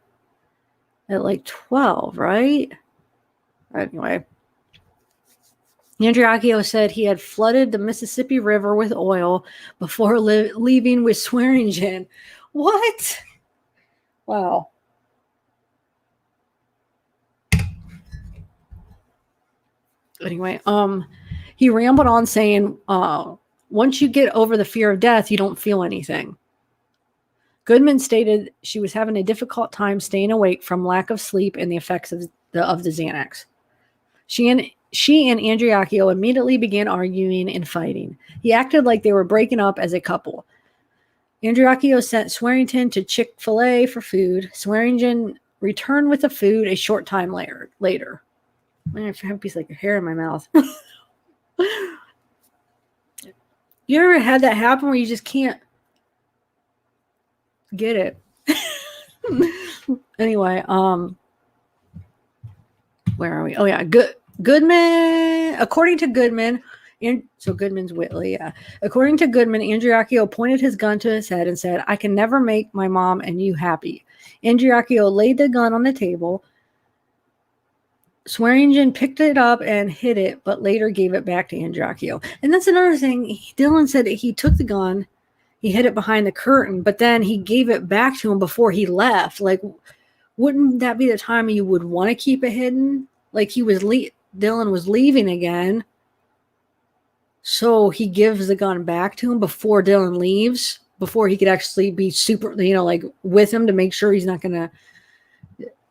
at like 12, right? Anyway, Andreacchio said he had flooded the Mississippi River with oil before leaving with Swearingen. What? Wow. Anyway, he rambled on saying, once you get over the fear of death, you don't feel anything. Goodman stated she was having a difficult time staying awake from lack of sleep and the effects of the Xanax. She and Andreacchio immediately began arguing and fighting. He acted like they were breaking up as a couple. Andreacchio sent Swearingen to Chick-fil-A for food. Swearingen returned with the food a short time later. I have a piece of hair in my mouth. You ever had that happen where you just can't get it? Anyway, where are we? Oh yeah, Goodman. According to Goodman, so Goodman's Whitley. Yeah. According to Goodman, Andreacchio pointed his gun to his head and said, "I can never make my mom and you happy." Andreacchio laid the gun on the table. Swearingen picked it up and hid it, but later gave it back to Andreacchio. And that's another thing. Dylan said that he took the gun, he hid it behind the curtain, but then he gave it back to him before he left. Like, wouldn't that be the time you would want to keep it hidden? Like Dylan was leaving again, so he gives the gun back to him before Dylan leaves, before he could actually be super, with him to make sure he's not going to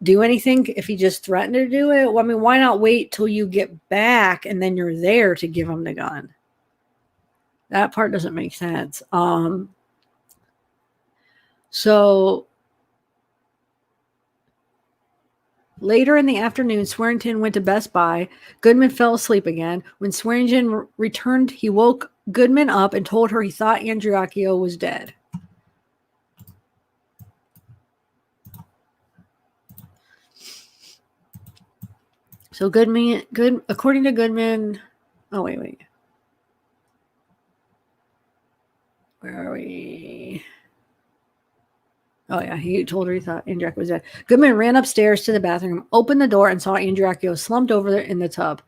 do anything if he just threatened to do it. Well, I mean, why not wait till you get back and then you're there to give him the gun? That part doesn't make sense. So later in the afternoon, Swearingen went to Best Buy. Goodman fell asleep again. When Swearingen returned, he woke Goodman up and told her he thought Andreacchio was dead. So according to Goodman, oh wait. Where are we? Oh yeah, he told her he thought Andreacchio was dead. Goodman ran upstairs to the bathroom, opened the door, and saw Andreacchio slumped over there in the tub.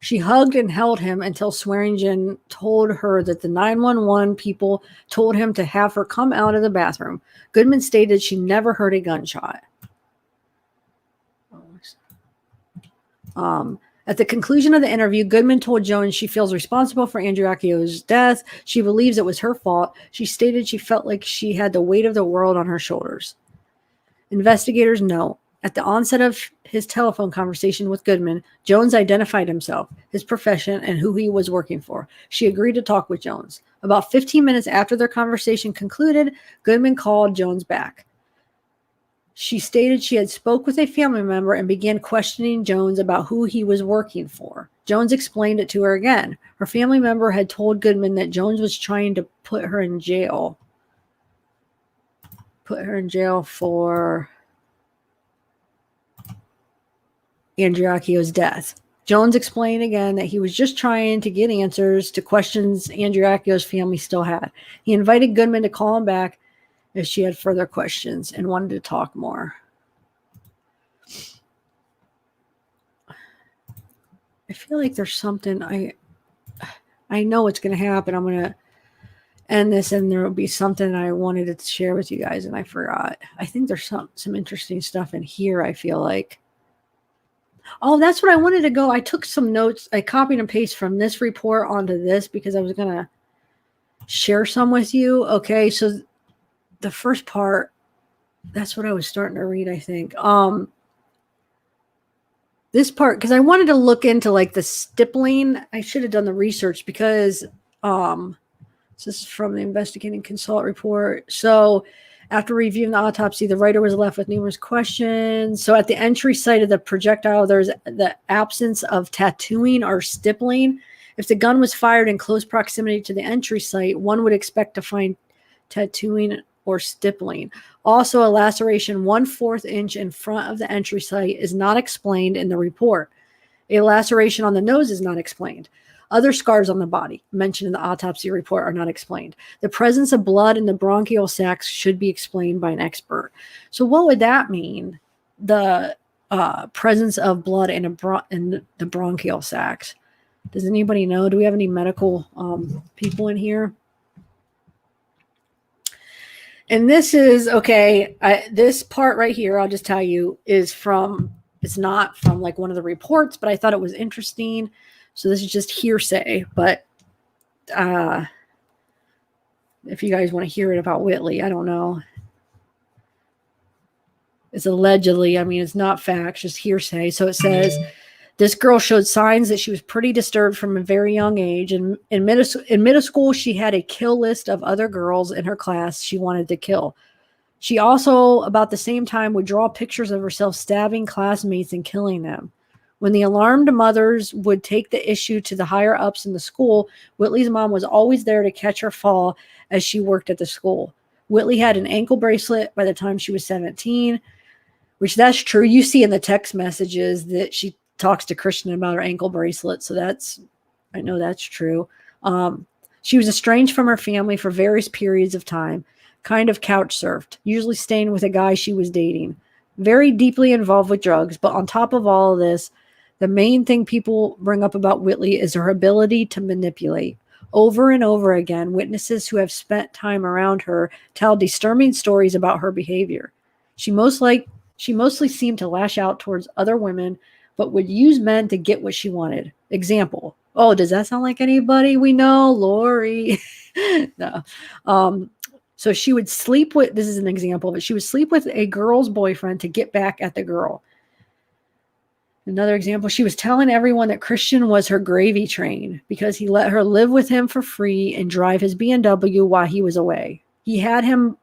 She hugged and held him until Swearingen told her that the 911 people told him to have her come out of the bathroom. Goodman stated she never heard a gunshot. At the conclusion of the interview, Goodman told Jones she feels responsible for Andreacchio's death. She believes it was her fault. She stated she felt like she had the weight of the world on her shoulders. Investigators know. At the onset of his telephone conversation with Goodman, Jones identified himself, his profession, and who he was working for. She agreed to talk with Jones. About 15 minutes after their conversation concluded, Goodman called Jones back. She stated she had spoke with a family member and began questioning Jones about who he was working for. Jones explained it to her again. Her family member had told Goodman that Jones was trying to put her in jail. Put her in jail for Andreacchio's death. Jones explained again that he was just trying to get answers to questions Andreacchio's family still had. He invited Goodman to call him back if she had further questions and wanted to talk more. I feel like there's something I know what's going to happen. I'm going to end this and there will be something I wanted to share with you guys and I forgot. I think there's some interesting stuff in here, I feel like. Oh, that's what I wanted to go. I took some notes. I copied and pasted from this report onto this because I was going to share some with you. Okay, so the first part, that's what I was starting to read, I think. This part, because I wanted to look into like the stippling. I should have done the research because this is from the investigating consult report. So after reviewing the autopsy, the writer was left with numerous questions. So at the entry site of the projectile, there's the absence of tattooing or stippling. If the gun was fired in close proximity to the entry site, one would expect to find tattooing or stippling. Also, a laceration 1/4 inch in front of the entry site is not explained in the report. A laceration on the nose is not explained. Other scars on the body mentioned in the autopsy report are not explained. The presence of blood in the bronchial sacs should be explained by an expert. So what would that mean? The presence of blood in the bronchial sacs. Does anybody know? Do we have any medical people in here? And this is, okay, this part right here, I'll just tell you, is from, it's not from like one of the reports, but I thought it was interesting. So this is just hearsay, but if you guys want to hear it about Whitley, I don't know. It's allegedly, I mean, it's not facts, just hearsay. So it says, this girl showed signs that she was pretty disturbed from a very young age. And in middle school, she had a kill list of other girls in her class she wanted to kill. She also, about the same time, would draw pictures of herself stabbing classmates and killing them. When the alarmed mothers would take the issue to the higher ups in the school, Whitley's mom was always there to catch her fall as she worked at the school. Whitley had an ankle bracelet by the time she was 17, which that's true. You see in the text messages that she talks to Christian about her ankle bracelet. So I know that's true. She was estranged from her family for various periods of time, kind of couch surfed, usually staying with a guy she was dating, very deeply involved with drugs. But on top of all of this, the main thing people bring up about Whitley is her ability to manipulate. Over and over again, witnesses who have spent time around her tell disturbing stories about her behavior. She mostly seemed to lash out towards other women, but would use men to get what she wanted. Example. Oh, does that sound like anybody we know? Lori. No. So she would sleep with, this is an example, but she would sleep with a girl's boyfriend to get back at the girl. Another example, she was telling everyone that Christian was her gravy train because he let her live with him for free and drive his BMW while he was away. He had him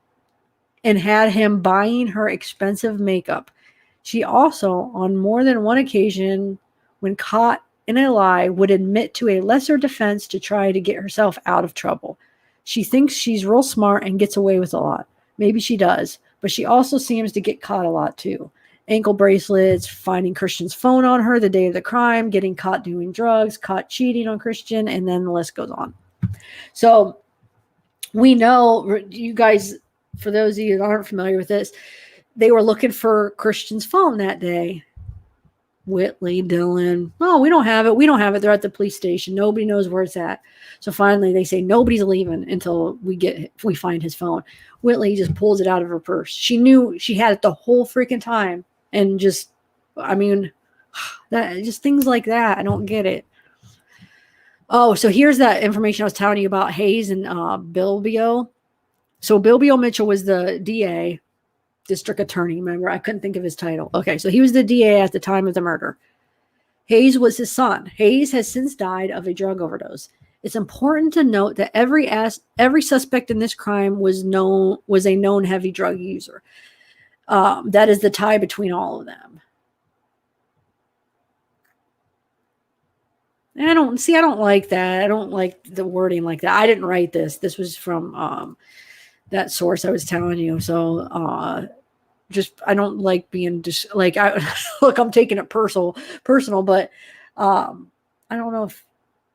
buying her expensive makeup. She also, on more than one occasion, when caught in a lie, would admit to a lesser defense to try to get herself out of trouble. She thinks she's real smart and gets away with a lot. Maybe she does, but she also seems to get caught a lot too. Ankle bracelets, finding Christian's phone on her the day of the crime, getting caught doing drugs, caught cheating on Christian, and then the list goes on. So we know, you guys, for those of you that aren't familiar with this, they were looking for Christian's phone that day. Whitley, Dylan, oh, we don't have it. We don't have it. They're at the police station. Nobody knows where it's at. So finally they say nobody's leaving until we find his phone. Whitley just pulls it out of her purse. She knew she had it the whole freaking time. And just, I mean, just things like that. I don't get it. Oh, so here's that information I was telling you about Hayes and Bilbio. So Bilbio Mitchell was the DA, district attorney. Remember, I couldn't think of his title. Okay, so he was the DA at the time of the murder. Hayes was his son. Hayes has since died of a drug overdose. It's important to note that every suspect in this crime was a known heavy drug user. That is the tie between all of them. I don't like that. I don't like the wording like that. I didn't write this. This was from that source I was telling you. So I don't like being look, I'm taking it personal, but I don't know if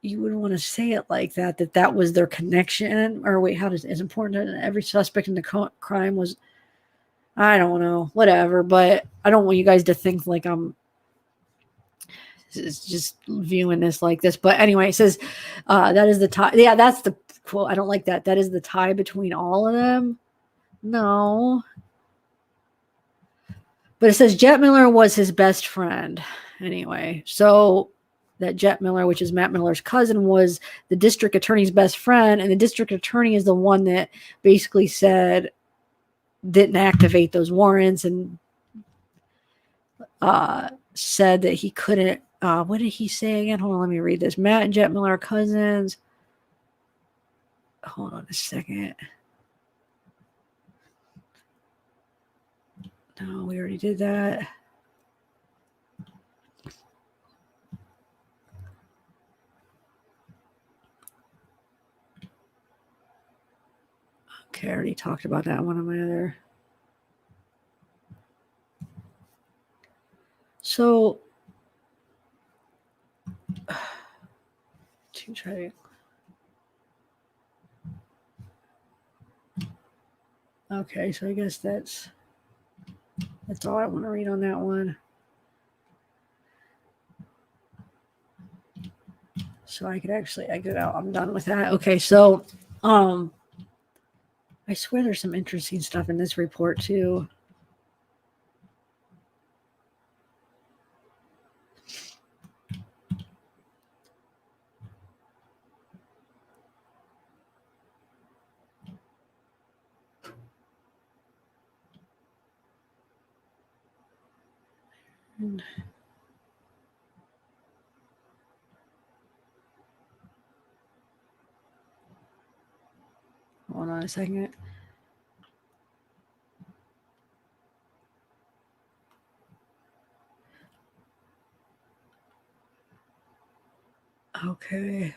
you wouldn't want to say it like that, that was their connection. Or wait, it's important that every suspect in the crime was, I don't know, whatever. But I don't want you guys to think like I'm just viewing this like this. But anyway, it says that is the tie. Yeah, that's the quote. I don't like that. That is the tie between all of them. No. But it says Jet Miller was his best friend. Anyway, so that Jet Miller, which is Matt Miller's cousin, was the district attorney's best friend. And the district attorney is the one that basically said, didn't activate those warrants and said that he couldn't. What did he say again? Hold on, let me read this. Matt and Jet Miller are cousins. Hold on a second. No, we already did that. Okay, I already talked about that one of my other. So, to try. Okay, so I guess that's all I want to read on that one. So I could actually exit out. I'm done with that. Okay, so I swear there's some interesting stuff in this report too. Hold on a second. Okay.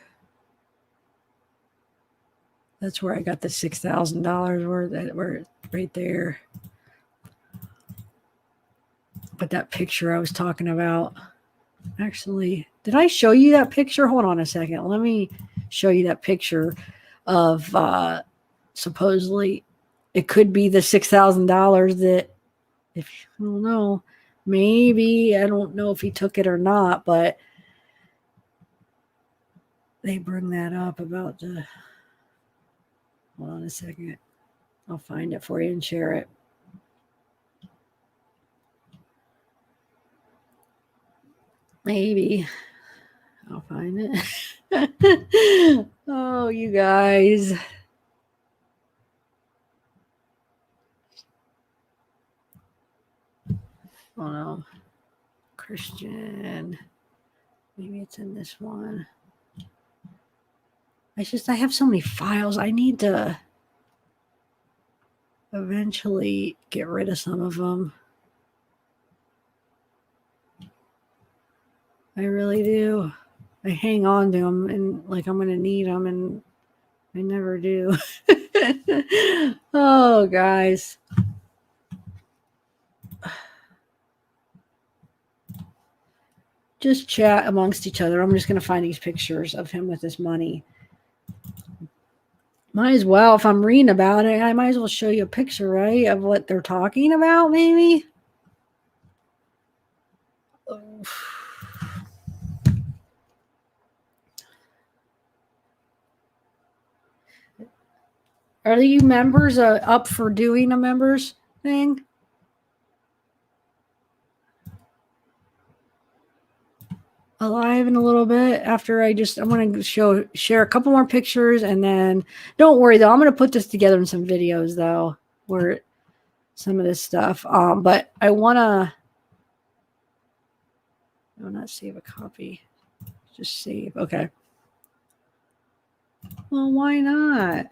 That's where I got the $6,000 worth. That were right there. But that picture I was talking about, actually, did I show you that picture? Hold on a second. Let me show you that picture of supposedly it could be the $6,000 that, if I don't know, maybe, I don't know if he took it or not, but they bring that up about the, hold on a second. I'll find it for you and share it. Maybe. I'll find it. Oh, you guys. Oh no. Christian. Maybe it's in this one. I have so many files. I need to eventually get rid of some of them. I really do. I hang on to them and like I'm going to need them, and I never do. Oh, guys. Just chat amongst each other. I'm just going to find these pictures of him with his money. Might as well, if I'm reading about it, I might as well show you a picture, right, of what they're talking about, maybe. Are you members up for doing a members thing? Alive in a little bit after I'm going to share a couple more pictures, and then don't worry though, I'm going to put this together in some videos though, where some of this stuff, but I want to not save a copy, just save. Okay. Well, why not?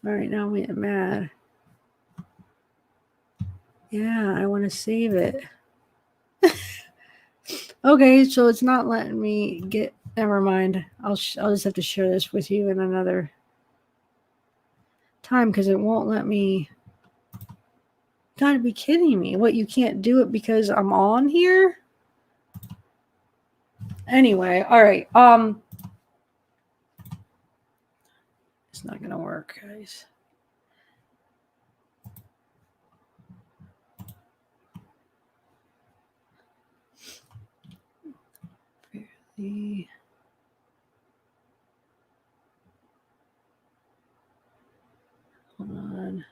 All right, now I'm getting mad. Yeah, I want to save it. Okay, so it's not letting me get. Never mind. I'll just have to share this with you in another time because it won't let me. Gotta be kidding me! What, you can't do it because I'm on here? Anyway, all right. It's not gonna work, guys. Hold on.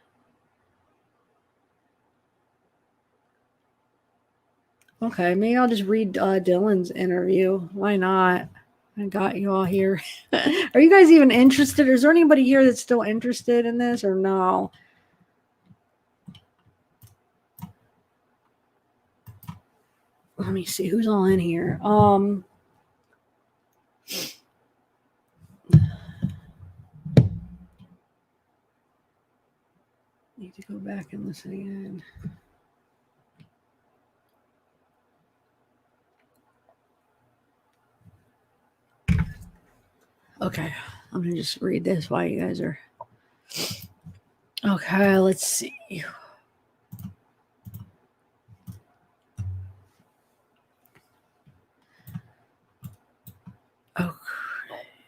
Okay, maybe I'll just read Dylan's interview. Why not? I got you all here. Are you guys even interested? Is there anybody here that's still interested in this or no? Let me see who's all in here. Need to go back and listen again. Okay, I'm gonna just read this while you guys are. Okay, let's see. Okay,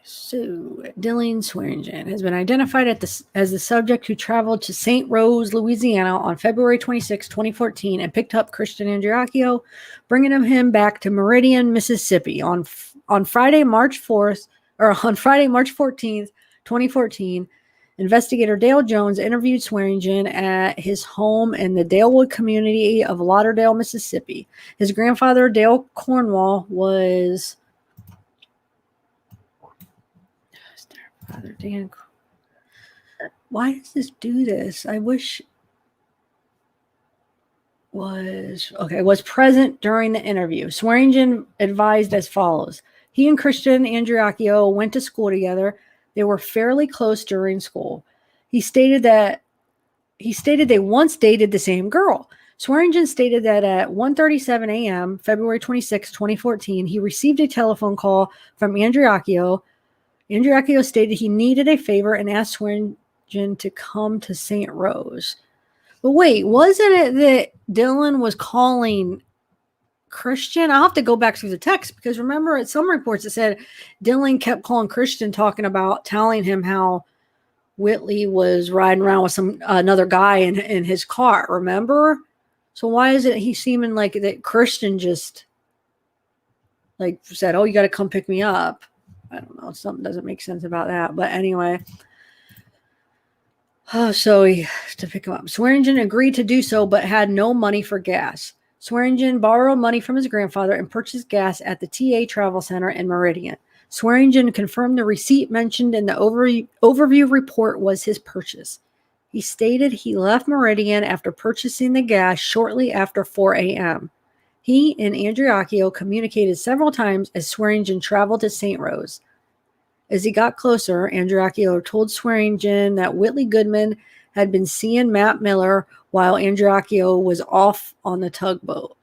so Dylan Swearingen has been identified as the subject who traveled to St. Rose, Louisiana on February 26, 2014 and picked up Christian Andreacchio, bringing him back to Meridian, Mississippi on Friday, March 4th, or on Friday, March 14th, 2014. Investigator Dale Jones interviewed Swearingen at his home in the Dalewood community of Lauderdale, Mississippi. His grandfather, Dale Cornwall, was... Father Dan. Why does this do this? I wish was present during the interview. Swearingen advised as follows. He and Christian Andreacchio went to school together. They were fairly close during school. He stated they once dated the same girl. Swearingen stated that at 1:37 a.m., February 26, 2014, he received a telephone call from Andreacchio. Andreacchio stated he needed a favor and asked Swearingen to come to St. Rose. But wait, wasn't it that Dylan was calling Christian? I'll have to go back through the text because remember at some reports it said Dylan kept calling Christian talking about telling him how Whitley was riding around with another guy in his car, remember? So why is it he seeming like that Christian just like said, oh, you got to come pick me up? I don't know. Something doesn't make sense about that. But anyway. So he to pick him up. Swearingen agreed to do so, but had no money for gas. Swearingen borrowed money from his grandfather and purchased gas at the TA Travel Center in Meridian. Swearingen confirmed the receipt mentioned in the overview report was his purchase. He stated he left Meridian after purchasing the gas shortly after 4 a.m. He and Andreacchio communicated several times as Swearingen traveled to St. Rose. As he got closer, Andreacchio told Swearingen that Whitley Goodman had been seeing Matt Miller while Andreacchio was off on the tugboat.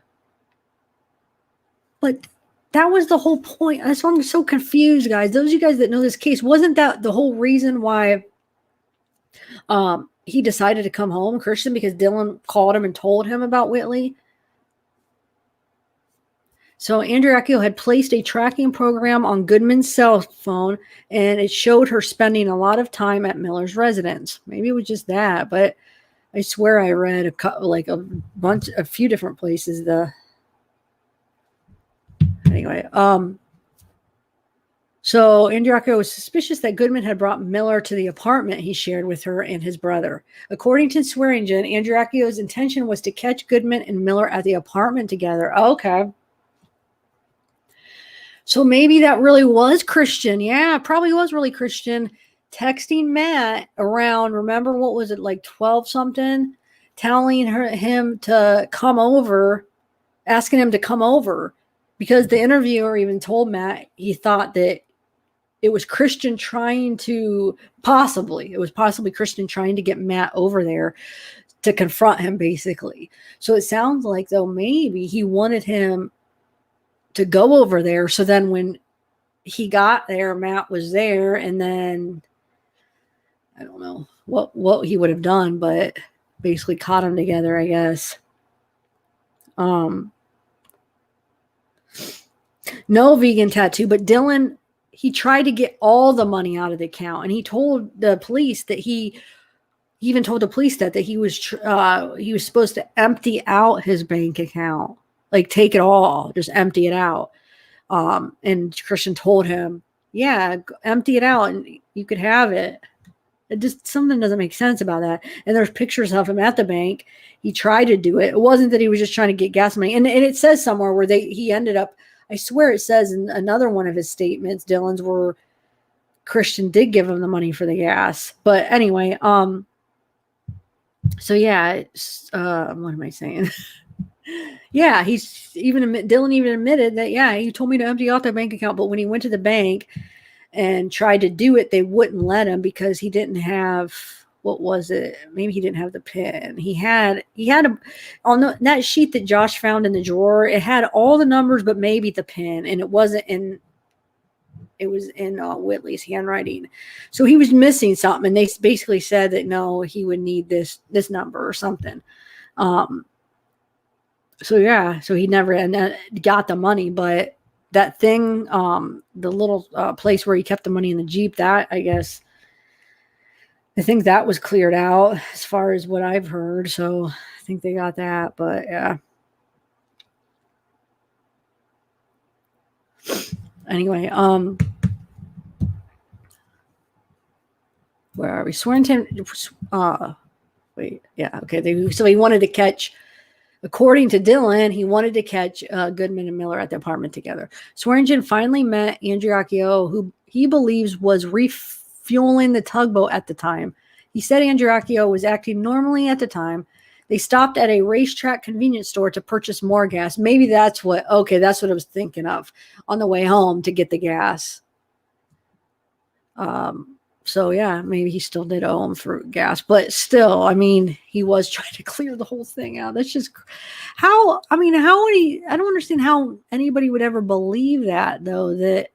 But that was the whole point. That's why I'm so confused, guys. Those of you guys that know this case, wasn't that the whole reason why he decided to come home, Christian, because Dylan called him and told him about Whitley? So Andreacchio had placed a tracking program on Goodman's cell phone, and it showed her spending a lot of time at Miller's residence. Maybe it was just that, but I swear I read a few different places. Anyway, so Andreacchio was suspicious that Goodman had brought Miller to the apartment he shared with her and his brother. According to Swearingen, Andreacchio's intention was to catch Goodman and Miller at the apartment together. Okay. So maybe that really was Christian. Yeah, probably was really Christian texting Matt around, remember, what was it, like 12 something, telling him to come over, asking him to come over, because the interviewer even told Matt he thought that it was Christian trying to possibly Christian trying to get Matt over there to confront him, basically. So it sounds like, though, maybe he wanted him to go over there. So then when he got there, Matt was there, and then I don't know what he would have done, but basically caught them together, I guess. No vegan tattoo, but Dylan, he tried to get all the money out of the account, and he told the police that he even told the police that he was supposed to empty out his bank account, like take it all, just empty it out. And Christian told him, yeah, empty it out and you could have it. It just, something doesn't make sense about that. And there's pictures of him at the bank. He tried to do it. It wasn't that he was just trying to get gas money. And it says somewhere where he ended up, I swear it says in another one of his statements, Dylan's, where Christian did give him the money for the gas. But anyway, so yeah, what am I saying? Yeah, Dylan even admitted that, yeah, he told me to empty out the bank account, but when he went to the bank and tried to do it, they wouldn't let him because he didn't have, what was it? Maybe he didn't have the PIN. He had on that sheet that Josh found in the drawer, it had all the numbers, but maybe the PIN, and it was in Whitley's handwriting. So he was missing something, and they basically said that no, he would need this number or something. So yeah, so he never got the money, but that thing, the little place where he kept the money in the Jeep, that, I think that was cleared out as far as what I've heard. So I think they got that, but yeah. Anyway, where are we? Swearingen, so he wanted to catch, according to Dylan, he wanted to catch Goodman and Miller at the apartment together. Swearingen finally met Andreacchio, who he believes was refueling the tugboat at the time. He said Andreacchio was acting normally at the time. They stopped at a racetrack convenience store to purchase more gas. Maybe that's what I was thinking of on the way home to get the gas. So yeah, maybe he still did owe him for gas, but still, I mean, he was trying to clear the whole thing out. That's just how would he, I don't understand how anybody would ever believe that, though, that,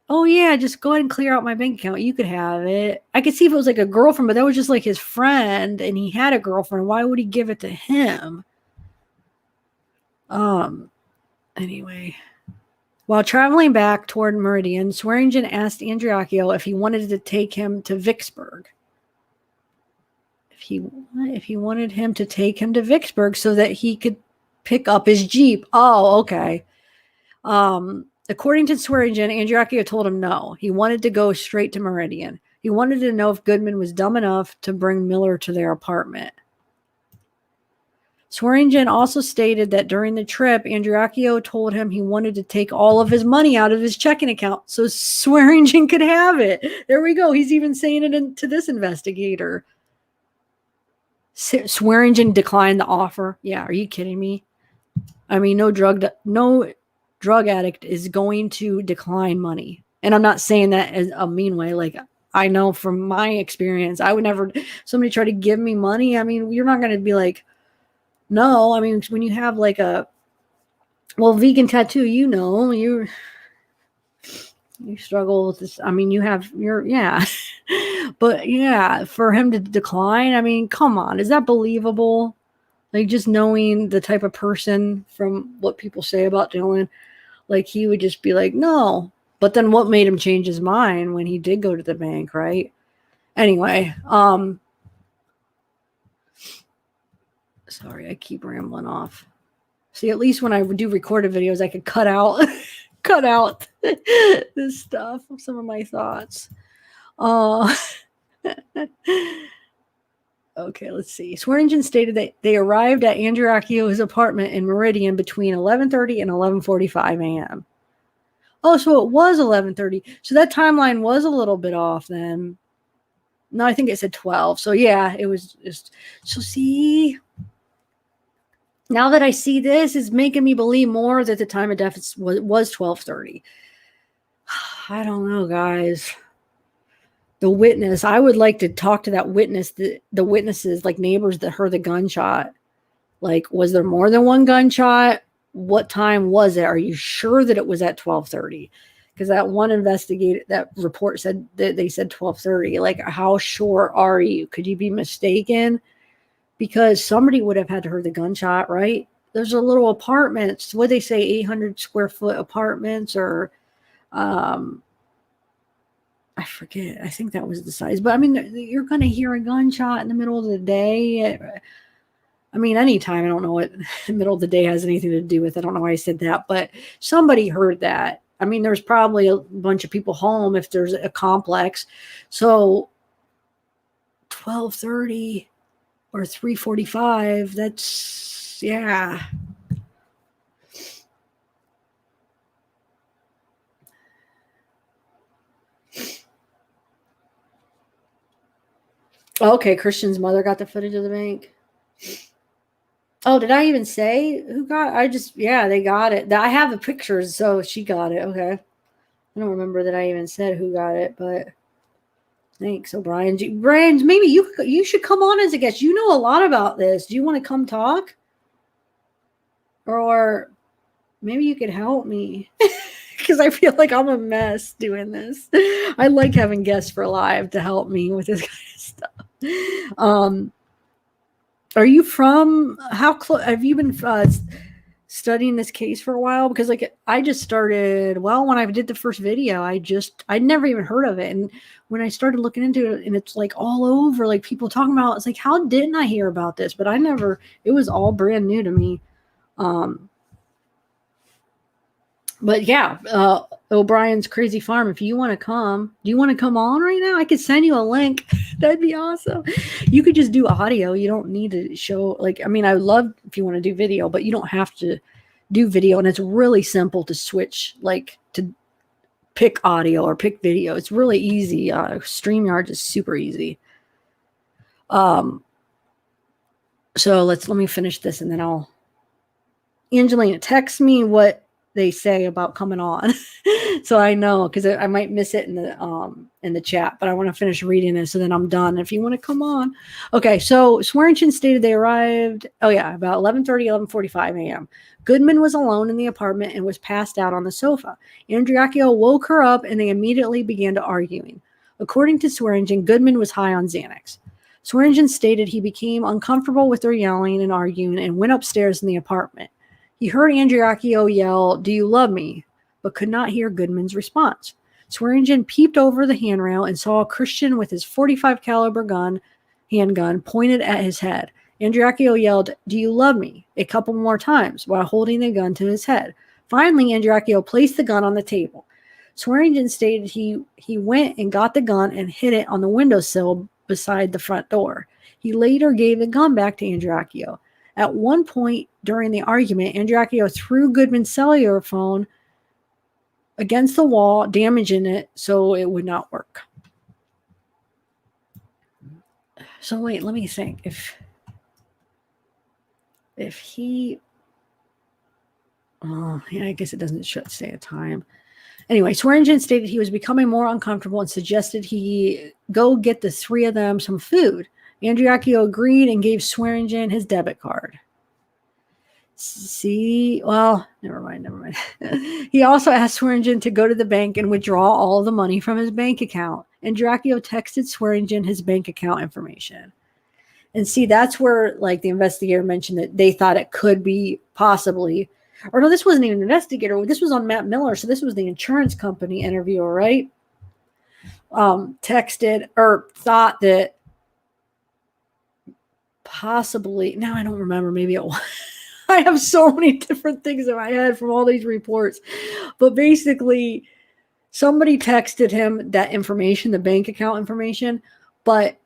oh yeah, just go ahead and clear out my bank account. You could have it. I could see if it was like a girlfriend, but that was just like his friend and he had a girlfriend. Why would he give it to him? Anyway. While traveling back toward Meridian, Swearingen asked Andreacchio if he wanted to take him to Vicksburg. If he wanted him to take him to Vicksburg so that he could pick up his Jeep. Oh, okay. According to Swearingen, Andreacchio told him no. He wanted to go straight to Meridian. He wanted to know if Goodman was dumb enough to bring Miller to their apartment. Swearingen also stated that during the trip, Andreacchio told him he wanted to take all of his money out of his checking account so Swearingen could have it. There we go. He's even saying it to this investigator. Swearingen declined the offer. Yeah, are you kidding me? I mean, no drug addict is going to decline money. And I'm not saying that as a mean way. Like, I know from my experience, I would never, somebody try to give me money. I mean, you're not going to be like, no. I mean, when you have like vegan tattoo, you struggle with this. I mean, yeah. But yeah, for him to decline, I mean, come on, is that believable? Like, just knowing the type of person from what people say about Dylan, like he would just be like, no. But then what made him change his mind when he did go to the bank, right? Anyway, sorry, I keep rambling off. See, at least when I do recorded videos, I could cut out this stuff, some of my thoughts. Okay, let's see. Swearingen stated that they arrived at Andreacchio's apartment in Meridian between 11:30 and 11:45 a.m. Oh, so it was 11:30. So that timeline was a little bit off then. No, I think it said 12. So yeah, it was just, so see, now that I see this, it's making me believe more that the time of death was 12:30. I don't know, guys. The witness, I would like to talk to that witness, the witnesses, like neighbors that heard the gunshot. Like, was there more than one gunshot? What time was it? Are you sure that it was at 12:30? Because that one investigator, that report said that they said 12:30. Like, how sure are you? Could you be mistaken? Because somebody would have had to heard the gunshot, right? there's a little apartments. What they say, 800 square foot apartments, or I forget. I think that was the size. But I mean, you're going to hear a gunshot in the middle of the day. I mean, anytime. I don't know what the middle of the day has anything to do with. I don't know why I said that, but somebody heard that. I mean, there's probably a bunch of people home if there's a complex. So 12:30 or 3:45, that's, yeah. Okay, Christian's mother got the footage of the bank. Oh, did I even say who got? Yeah, they got it. I have the pictures, so she got it. Okay. I don't remember that I even said who got it, but thanks, O'Brien. Brian, maybe you should come on as a guest. You know a lot about this. Do you want to come talk? Or maybe you could help me. Because I feel like I'm a mess doing this. I like having guests for live to help me with this kind of stuff. Are you from, how close, have you been studying this case for a while? Because like I just started, well, when I did the first video, I'd never even heard of it. And when I started looking into it, and it's like all over, like people talking about, it's like, how didn't I hear about this? But it was all brand new to me. But yeah, O'Brien's Crazy Farm, if you want to come, do you want to come on right now? I could send you a link. That'd be awesome. You could just do audio. You don't need to show, like, I mean, I would love if you want to do video, but you don't have to do video. And it's really simple to switch, like to pick audio or pick video. It's really easy. StreamYard is super easy. So let me finish this and then Angelina, text me what they say about coming on. So I know, because I might miss it in the chat, but I want to finish reading this, so then I'm done. If you want to come on. Okay, so Swearingen stated they arrived, about 11:30, 11:45 a.m. Goodman was alone in the apartment and was passed out on the sofa. Andreacchio woke her up and they immediately began to arguing. According to Swearingen, Goodman was high on Xanax. Swearingen stated he became uncomfortable with their yelling and arguing and went upstairs in the apartment. He heard Andreacchio yell, "Do you love me?" but could not hear Goodman's response. Swearingen peeped over the handrail and saw a Christian with his .45 caliber handgun pointed at his head. Andreacchio yelled, "Do you love me?" a couple more times while holding the gun to his head. Finally, Andreacchio placed the gun on the table. Swearingen stated he went and got the gun and hid it on the windowsill beside the front door. He later gave the gun back to Andreacchio. At one point during the argument, Andreacchio threw Goodman's cellular phone against the wall, damaging it so it would not work. So wait, let me think. If he, I guess it doesn't say a time. Anyway, Swearingen stated he was becoming more uncomfortable and suggested he go get the three of them some food. Andreacchio agreed and gave Swearingen his debit card. Never mind. He also asked Swearingen to go to the bank and withdraw all of the money from his bank account. Andreacchio texted Swearingen his bank account information. And see, that's where, like, the investigator mentioned that they thought it could be possibly, or no, this wasn't even an investigator. This was on Matt Miller. So this was the insurance company interviewer, right? Texted or thought that possibly, now I don't remember, maybe it was. I have so many different things in my head from all these reports. But basically, somebody texted him that information, the bank account information. But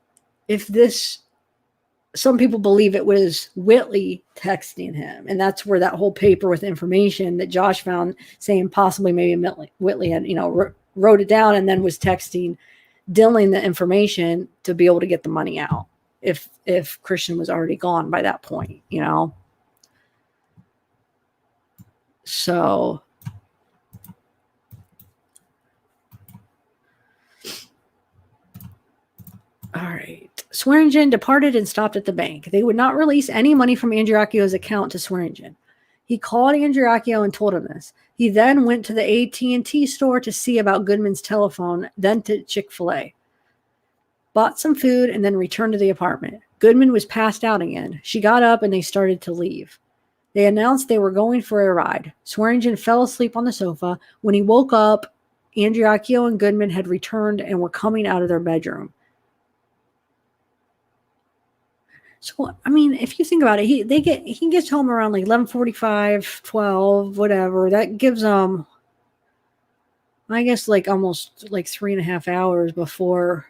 some people believe it was Whitley texting him. And that's where that whole paper with information that Josh found saying possibly maybe Whitley had, wrote it down and then was texting Dylan the information to be able to get the money out if Christian was already gone by that point, So all right. Swearingen departed and stopped at the bank. They would not release any money from Andreacchio's account to Swearingen. He called Andreacchio and told him this. He then went to the AT&T store to see about Goodman's telephone, then to Chick-fil-A. Bought some food and then returned to the apartment. Goodman was passed out again. She got up and they started to leave. They announced they were going for a ride. Swearingen fell asleep on the sofa. When he woke up, Andreacchio and Goodman had returned and were coming out of their bedroom. So, I mean, if you think about it, he gets home around like 11:45, 12, whatever. That gives them, I guess, like almost like 3.5 hours before,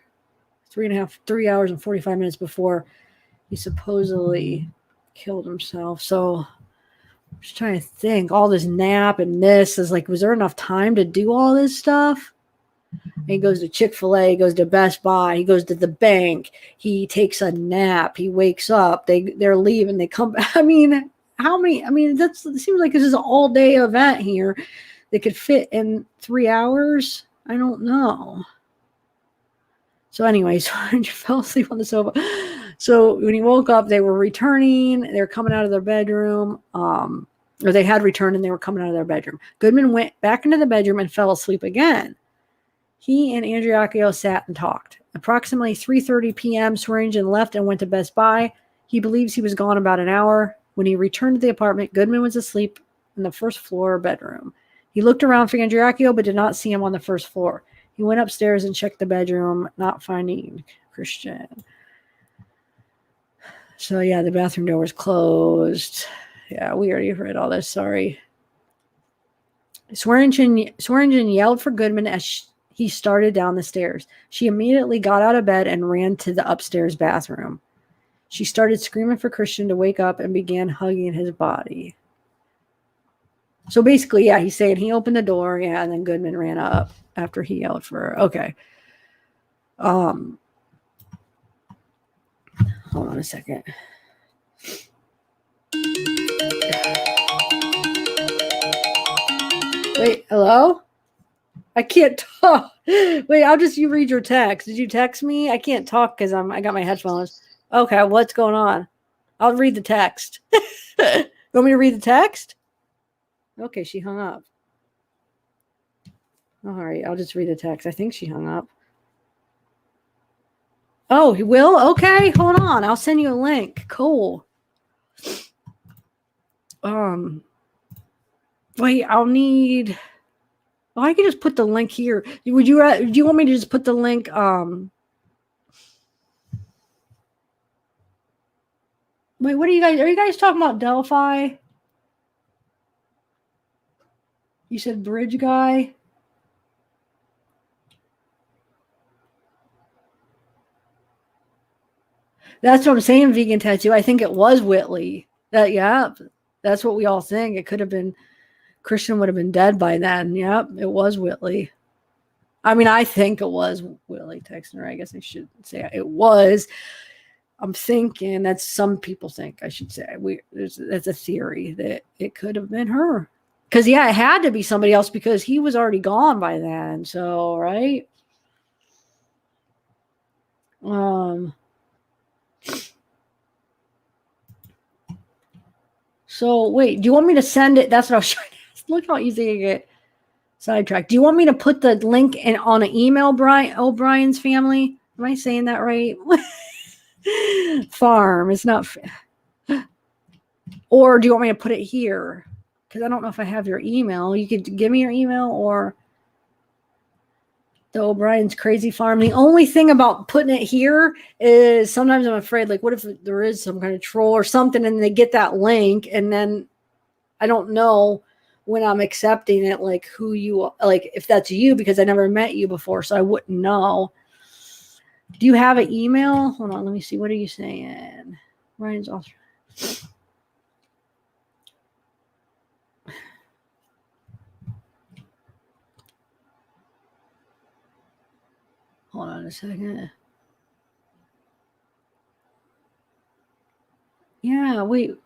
3 hours and 45 minutes before he supposedly killed himself. So, I'm just trying to think. All this nap and this is like, was there enough time to do all this stuff? He goes to Chick-fil-A, he goes to Best Buy, he goes to the bank, he takes a nap, he wakes up, they're leaving, they come back. I mean, how many? I mean, it seems like this is an all-day event here that could fit in 3 hours. I don't know. So anyways, he fell asleep on the sofa. So when he woke up, they were returning, they were coming out of their bedroom, or they had returned and they were coming out of their bedroom. Goodman went back into the bedroom and fell asleep again. He and Andreacchio sat and talked. Approximately 3:30 p.m., Swearingen left and went to Best Buy. He believes he was gone about an hour. When he returned to the apartment, Goodman was asleep in the first floor bedroom. He looked around for Andreacchio, but did not see him on the first floor. He went upstairs and checked the bedroom, not finding Christian. So, yeah, the bathroom door was closed. Yeah, we already read all this. Sorry. Swearingen yelled for Goodman as he started down the stairs. She immediately got out of bed and ran to the upstairs bathroom. She started screaming for Christian to wake up and began hugging his body. So basically, yeah, he's saying he opened the door, yeah, and then Goodman ran up after he yelled for her. Okay. Hold on a second. Wait, hello? I can't talk. Wait, you read your text. Did you text me? I can't talk because I got my headphones. Okay, what's going on? I'll read the text. You want me to read the text? Okay, she hung up. All right, I'll just read the text. I think she hung up. Oh, he will? Okay, hold on. I'll send you a link. Cool. Wait, I'll need. Oh, I can just put the link here. Do you want me to just put the link? Wait, what are you guys talking about? Delphi? You said bridge guy? That's what I'm saying, vegan tattoo. I think it was Whitley. That's what we all think. It could have been Christian would have been dead by then. Yep, it was Whitley. I mean, I think it was Whitley texting her. I guess I should say it was. I'm thinking that's some people think, I should say. That's a theory that it could have been her. Because, yeah, it had to be somebody else because he was already gone by then. So, right? So, wait, do you want me to send it? That's what I was trying to ask. Look how easy I get sidetracked. Do you want me to put the link on an email, O'Brien's family? Am I saying that right? Farm. It's not. Or do you want me to put it here? Because I don't know if I have your email. You could give me your email or the O'Brien's Crazy Farm. The only thing about putting it here is sometimes I'm afraid, like, what if there is some kind of troll or something and they get that link and then I don't know when I'm accepting it, like who you, like if that's you, because I never met you before, so I wouldn't know. Do you have an email? Hold on, let me see. What are you saying? Ryan's off. Hold on a second. Yeah, wait.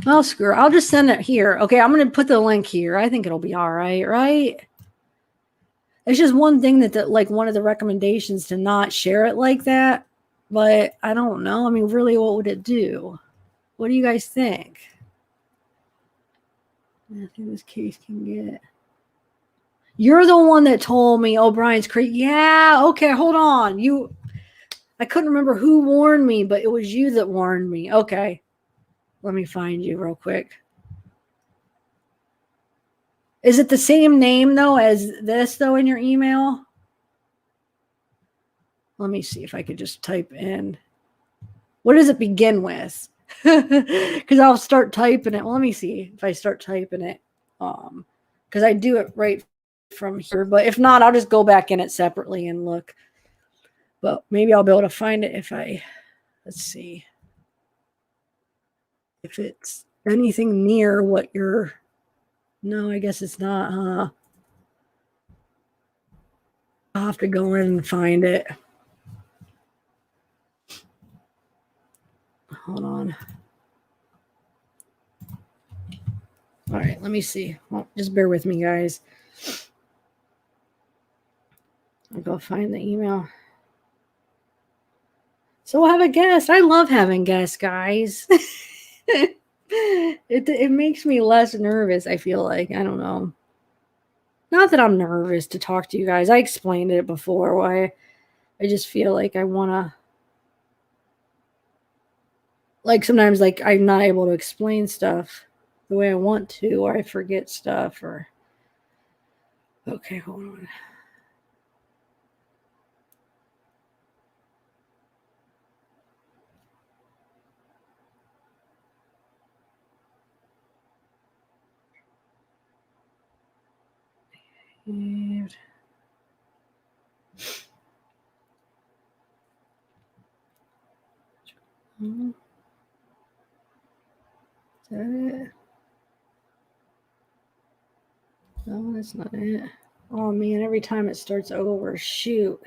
Oh, screw it. I'll just send it here. Okay, I'm going to put the link here. I think it'll be all right, right? It's just one thing that like one of the recommendations to not share it like that. But I don't know. I mean, really, what would it do? What do you guys think? I think this case can get. You're the one that told me, oh, Brian's crazy. Yeah, okay, hold on. I couldn't remember who warned me, but it was you that warned me. Okay. Let me find you real quick. Is it the same name, though, as this, though, in your email? Let me see if I could just type in. What does it begin with? Because I'll start typing it. Well, let me see if I start typing it. Because I do it right from here. But if not, I'll just go back in it separately and look. But maybe I'll be able to find it if I, let's see. If it's anything near what you're, no, I guess it's not, huh? I'll have to go in and find it. Hold on. All right, let me see. Well, just bear with me, guys. I'll go find the email. So we'll have a guest. I love having guests, guys. It makes me less nervous, I feel like. I don't know. Not that I'm nervous to talk to you guys. I explained it before why I just feel like I want to, like sometimes like I'm not able to explain stuff the way I want to, or I forget stuff, or okay, hold on. Is that it? No, that's not it. Oh man, every time it starts over, shoot.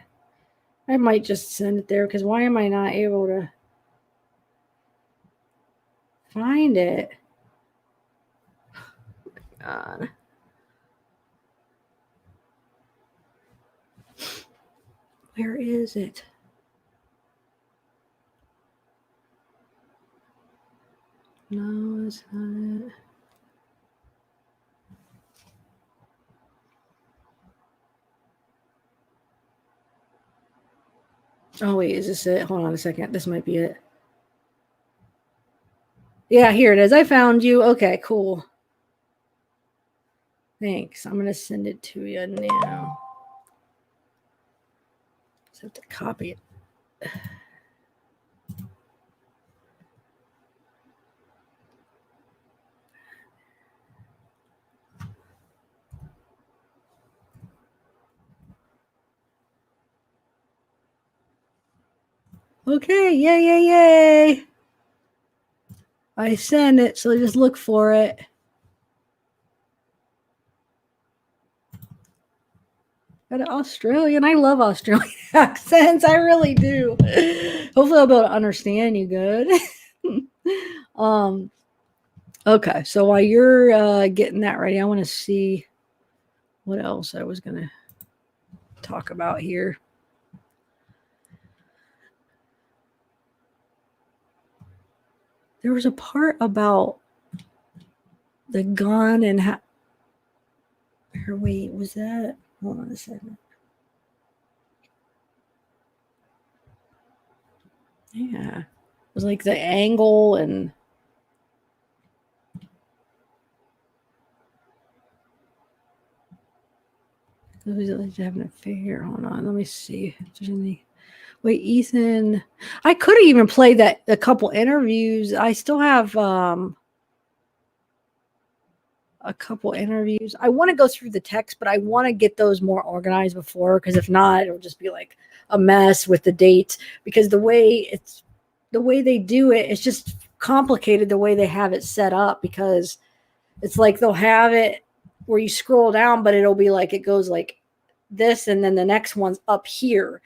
I might just send it there because why am I not able to find it? God. Where is it? No, it's not it. Oh, wait, is this it? Hold on a second. This might be it. Yeah, here it is. I found you. Okay, cool. Thanks. I'm going to send it to you now. Just have to copy it. Okay, yay. I send it, so just look for it. Got an Australian. I love Australian accents. I really do. Hopefully I'll be able to understand you good. Okay, so while you're getting that ready, I want to see what else I was going to talk about here. There was a part about the gun and how. Wait, was that? Hold on a second. Yeah, it was like the angle and. Who's like having an affair? Hold on, let me see if there's any. Wait, Ethan. I could have even played that a couple interviews. I still have a couple interviews. I want to go through the text, but I want to get those more organized before, because if not, it'll just be like a mess with the dates. Because the way they do it, it's just complicated the way they have it set up, because it's like they'll have it where you scroll down, but it'll be like it goes like this, and then the next one's up here,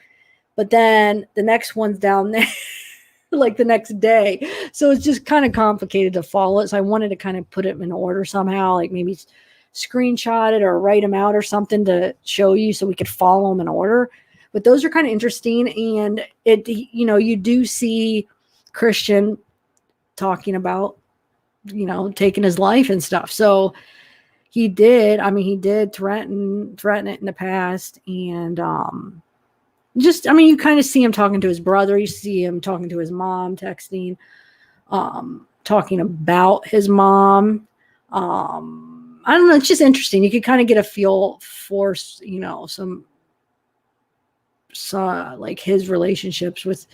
but then the next one's down there like the next day. So it's just kind of complicated to follow it. So I wanted to kind of put it in order somehow, like maybe screenshot it or write them out or something to show you so we could follow them in order. But those are kind of interesting. And it, you do see Christian talking about, taking his life and stuff. So he did. I mean, he did threaten it in the past. And just, I mean, you kind of see him talking to his brother. You see him talking to his mom, texting, talking about his mom. I don't know. It's just interesting. You could kind of get a feel for, you know, some like his relationships with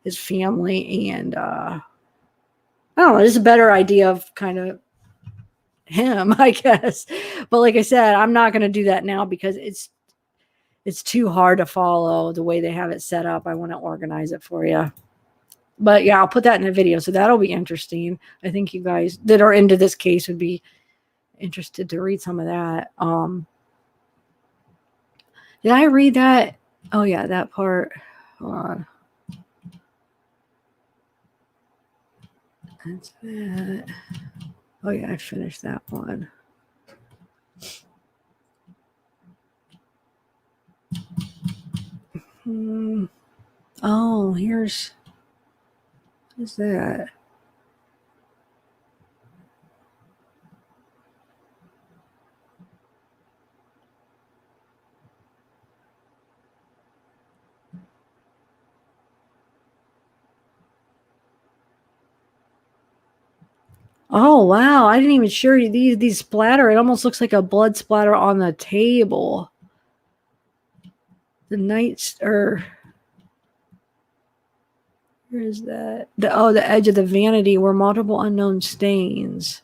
his family. And I don't know, just a better idea of kind of him, I guess. But like I said, I'm not going to do that now because it's too hard to follow the way they have it set up. I want to organize it for you. But yeah, I'll put that in a video. So that'll be interesting. I think you guys that are into this case would be interested to read some of that. Did I read that? Oh yeah, that part. Hold on. That's that. Oh yeah, I finished that one. Oh, here's what's that? Oh wow, I didn't even show you these splatter. It almost looks like a blood splatter on the table. The nights or where is that? The edge of the vanity were multiple unknown stains.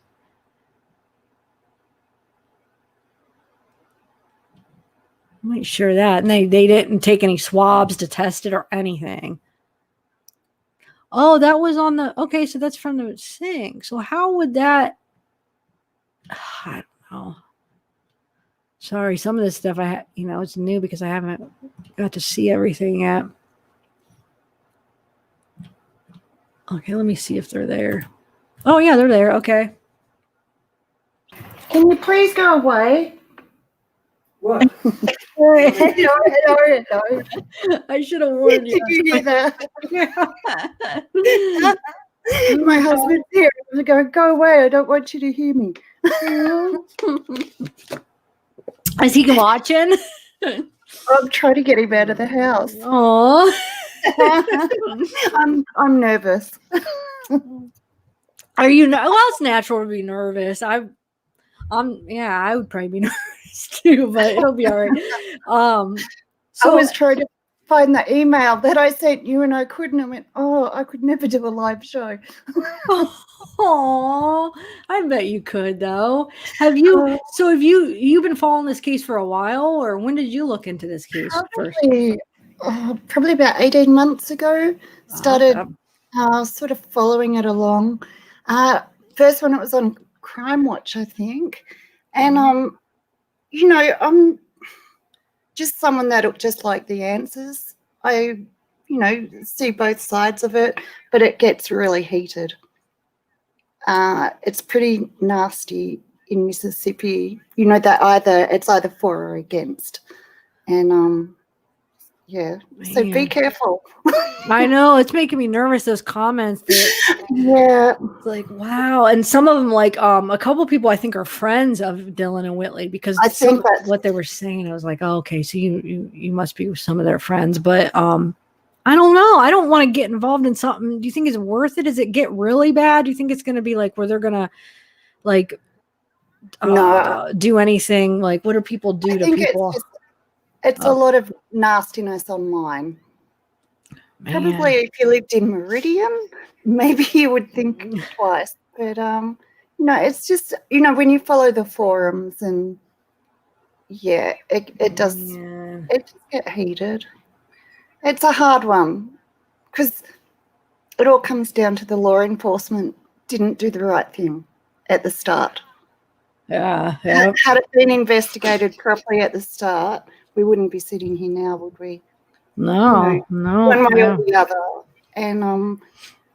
Make sure that. And they didn't take any swabs to test it or anything. Oh, that was on the okay, so that's from the sink. So how would that I don't know. Sorry, some of this stuff it's new because I haven't got to see everything yet. Okay, let me see if they're there. Oh yeah, they're there. Okay. Can you please go away? What? No. I should have warned you. Did you hear that? My husband's here. I'm going, go away. I don't want you to hear me. Is he watching? I'm trying to get him out of the house. Oh. I'm nervous. Are you? Well, it's natural to be nervous. I would probably be nervous too, but it'll be all right. So I was trying to find the email that I sent you, and I couldn't. I went, oh, I could never do a live show. Oh, I bet you could though. Have you? So have you've been following this case for a while, or when did you look into this case first? Probably about 18 months ago. Started sort of following it along. First when it was on Crime Watch, I think. And, I'm just someone that'll just like the answers. I, see both sides of it, but it gets really heated. It's pretty nasty in Mississippi. That it's either for or against. And, yeah, so be careful. I know, it's making me nervous, those comments. Yeah. It's like, wow. And some of them, like, a couple people I think are friends of Dylan and Whitley because I think what they were saying, I was like, oh, okay, so you must be with some of their friends. But I don't know. I don't want to get involved in something. Do you think it's worth it? Does it get really bad? Do you think it's going to be like where they're going to, like, do anything? Like, what do people do to people? It's a lot of nastiness online. Man. Probably if you lived in Meridian, maybe you would think twice. But, it's just, when you follow the forums and, yeah, it does, it just get heated. It's a hard one because it all comes down to the law enforcement didn't do the right thing at the start. Yeah. Had it been investigated properly at the start, we wouldn't be sitting here now, would we? No. One way or the other. And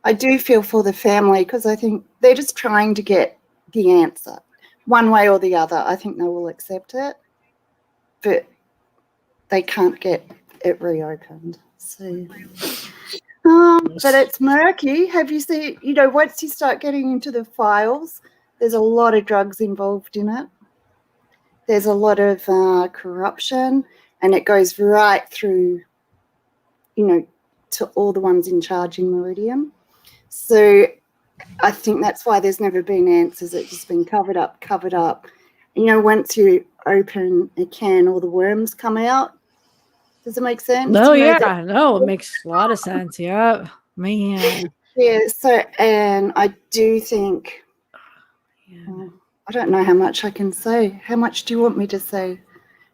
I do feel for the family because I think they're just trying to get the answer. One way or the other, I think they will accept it, but they can't get it reopened. So, but it's murky. Have you seen, once you start getting into the files, there's a lot of drugs involved in it. there's a lot of corruption, and it goes right through, to all the ones in charge in Meridian. So I think that's why there's never been answers. It's just been covered up. Once you open a can, all the worms come out. Does it make sense? No, it makes a lot of sense. Yeah, man. Yeah, so, and I do think, I don't know how much I can say. How much do you want me to say?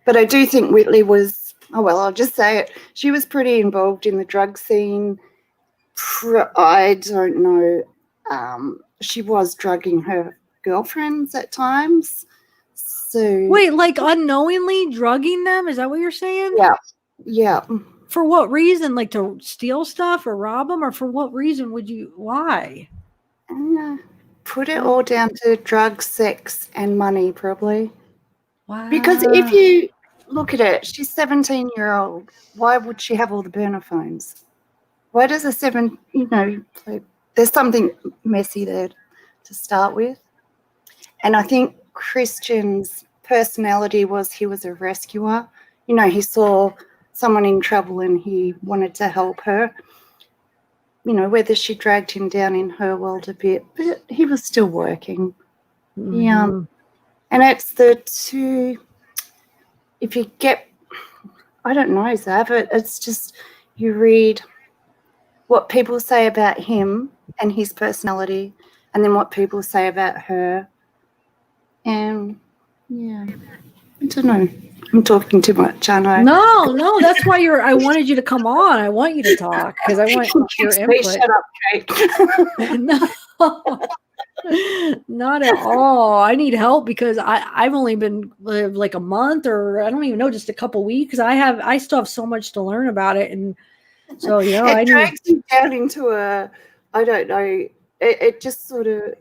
But I do think Whitley was, I'll just say it. She was pretty involved in the drug scene. I don't know. She was drugging her girlfriends at times. So wait, like unknowingly drugging them? Is that what you're saying? Yeah. For what reason? Like to steal stuff or rob them? Or for what reason would you? Why? Put it all down to drugs, sex, and money, probably. Wow. Because if you look at it, she's 17-year-old. Why would she have all the burner phones? Why does there's something messy there to start with. And I think Christian's personality was he was a rescuer. He saw someone in trouble and he wanted to help her. Whether she dragged him down in her world a bit, but he was still working. Mm-hmm. Yeah. And it's the two, if you get, I don't know, Zav, it's just you read what people say about him and his personality and then what people say about her. And, I don't know. I'm talking too much, aren't I? No, that's why I wanted you to come on. I want you to talk because I want your input. Shut up, Kate. No, not at all. I need help because I've only been like a month, or I don't even know, just a couple weeks. I still have so much to learn about it, and so it drags you down into I don't know. It just sort of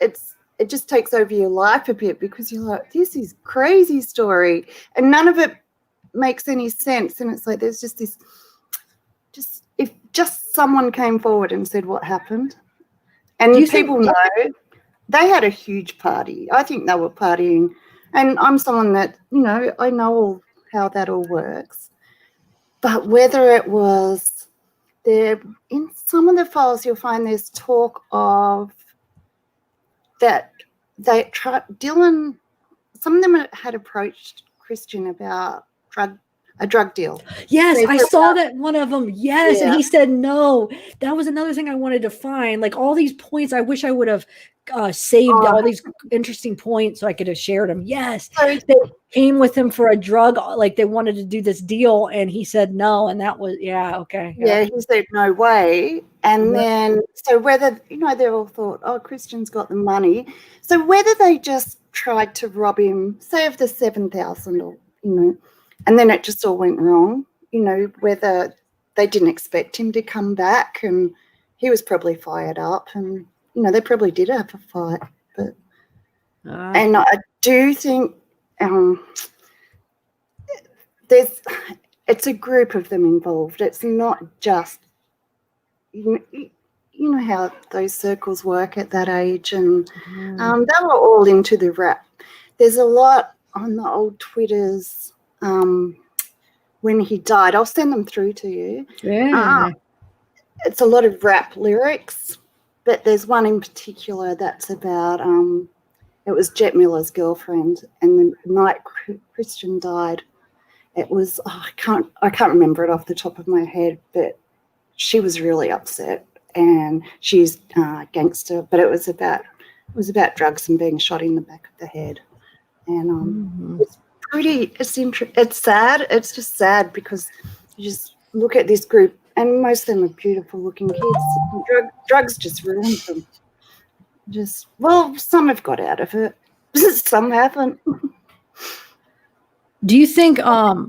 it just takes over your life a bit because you're like, this is crazy story, and none of it makes any sense. And it's like there's just this, if just someone came forward and said what happened, and people know they had a huge party. I think they were partying, and I'm someone that I know how that all works. But whether it was there in some of the files, you'll find there's talk of that Dylan, some of them had approached Christian about a drug deal. Yes, I saw that one of them. Yes, and he said no. That was another thing I wanted to find. Like all these points, I wish I would have saved all these interesting points so I could have shared them. Yes, they came with him for a drug, like they wanted to do this deal, and he said no, and that was okay. Yeah, he said no way, and then so whether they all thought, oh, Christian's got the money, so whether they just tried to rob him, say of the 7,000, or and then it just all went wrong, whether they didn't expect him to come back and he was probably fired up and, they probably did have a fight. But and I do think it's a group of them involved. It's not just, you know how those circles work at that age. And they were all into the rap. There's a lot on the old Twitters when he died. I'll send them through to you. Yeah. It's a lot of rap lyrics, but there's one in particular that's about it was Jet Miller's girlfriend, and the night Christian died, it was I can't remember it off the top of my head, but she was really upset, and she's a gangster, but it was about drugs and being shot in the back of the head, and it's sad. It's just sad because you just look at this group, and most of them are beautiful looking kids. Drugs just ruined them. Some have got out of it. Some haven't. Do you think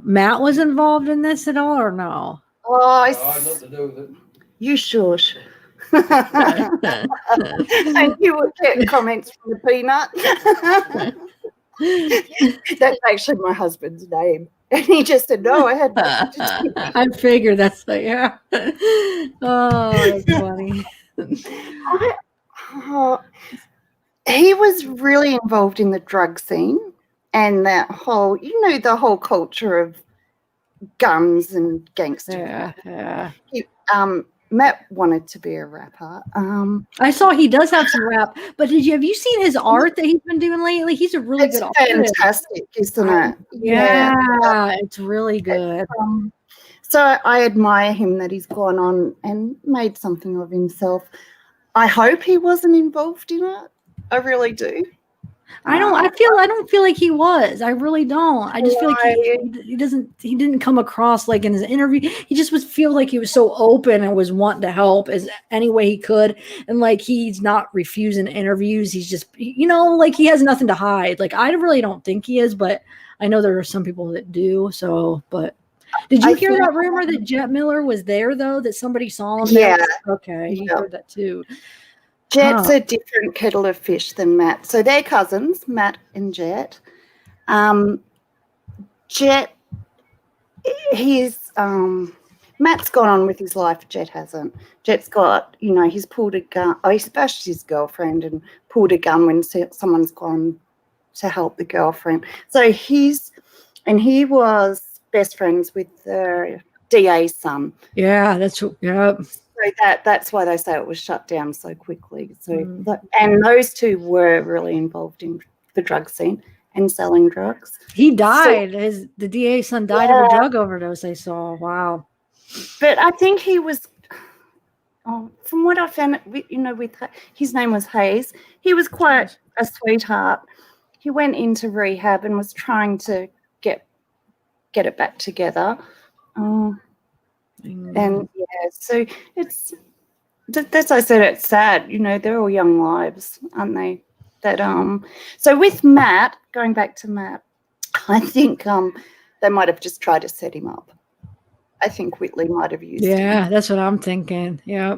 Matt was involved in this at all or no? Nothing to do with it. You shush. And you would get comments from the Peanut. That's actually my husband's name. And he just said, no, I had nothing to do. I figured that's the, yeah. Oh, that's funny. He was really involved in the drug scene. and that whole, the whole culture of guns and gangster. Yeah. Matt wanted to be a rapper. I saw he does have some rap, but have you seen his art that he's been doing lately? He's a really good artist. Fantastic, isn't it? Yeah, it's really good. So I admire him that he's gone on and made something of himself. I hope he wasn't involved in it. I really do. I don't feel like he was. I really don't. I just feel like he didn't come across like in his interview. He just feel like he was so open and was wanting to help as any way he could. And like, he's not refusing interviews. He's just, like, he has nothing to hide. Like, I really don't think he is, but I know there are some people that do. So, but did you hear that rumor that Jet Miller was there though, that somebody saw him? Yeah. There? Okay. He heard that too. Jet's a different kettle of fish than Matt. So they're cousins, Matt and Jet. Jet, Matt's gone on with his life. Jet hasn't. Jet's got, he's pulled a gun. Oh, he bashed his girlfriend and pulled a gun when someone's gone to help the girlfriend. So he was best friends with the DA's son. Yeah, yeah. So that's why they say it was shut down so quickly. So and those two were really involved in the drug scene and selling drugs. He died. The DA's son died of a drug overdose. I saw. Wow. But I think he was. From what I found, with his name was Hayes. He was quite a sweetheart. He went into rehab and was trying to get it back together. And so that's I said it's sad. They're all young lives, aren't they? That So with Matt, going back to Matt, I think they might have just tried to set him up. I think Whitley might have used him. Yeah, that's what I'm thinking. Yeah.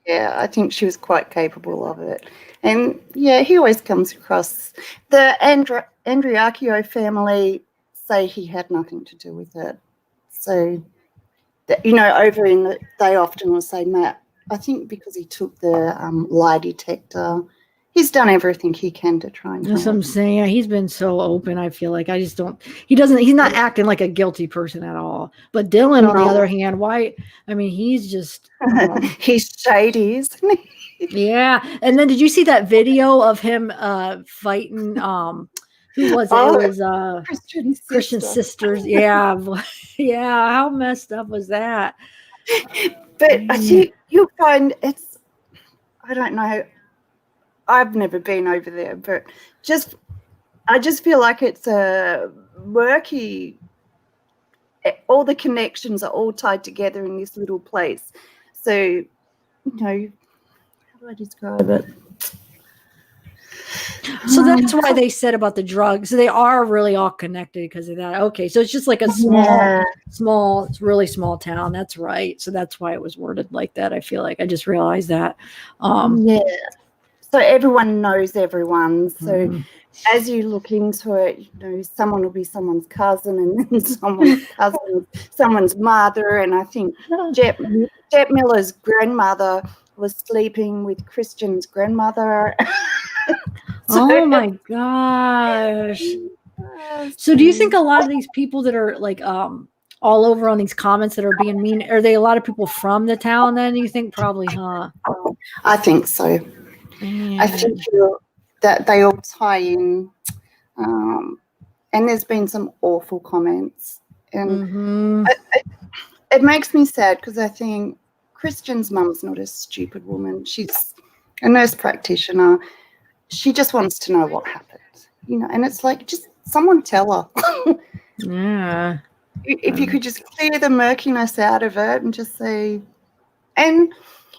Yeah, I think she was quite capable of it. And he always comes across. The Andreacchio family say he had nothing to do with it. So. They often will say, Matt, I think because he took the lie detector, he's done everything he can to try and That's what I'm saying. Yeah, he's been so open. I feel like he's not acting like a guilty person at all. But Dylan, on the other hand, he's just. He's shady, isn't he? Yeah. And then did you see that video of him fighting who was it? It was Christian sisters. Yeah. Yeah. How messed up was that? But I think you'll find I don't know. I've never been over there, but I just feel like it's a murky. All the connections are all tied together in this little place. So, how do I describe it? So that's why they said about the drugs. So they are really all connected because of that. Okay, so it's just like a really small town. That's right. So that's why it was worded like that. I feel like I just realized that. So everyone knows everyone. So as you look into it, someone will be someone's cousin, and then someone's cousin, someone's mother. And I think Jet Miller's grandmother was sleeping with Christian's grandmother. Oh my gosh. So do you think a lot of these people that are like all over on these comments that are being mean, are they a lot of people from the town then? You think probably, huh? I think so. I think that they all tie in. And there's been some awful comments. And it makes me sad because I think Christian's mum's not a stupid woman. She's a nurse practitioner. She just wants to know what happened, and it's like, just someone tell her. Yeah. If you could just clear the murkiness out of it and just say, and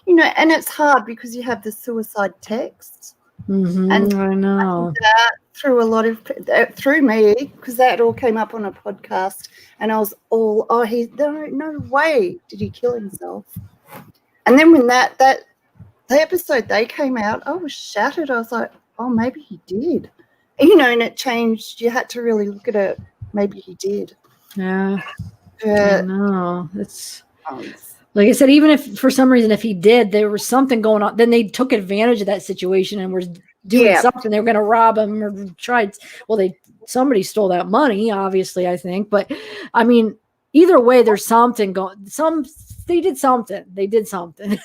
it's hard because you have the suicide texts. And I know. That through me, because that all came up on a podcast, and I was all, no way did he kill himself. And then when the episode they came out, I was shattered. I was like, oh, maybe he did. And it changed. You had to really look at it. Maybe he did. Yeah. I know. It's like I said, even if for some reason, if he did, there was something going on, then they took advantage of that situation and were doing something. They were going to rob him or tried. Well, they somebody stole that money, obviously, I think. But I mean, either way, there's something going. They did something.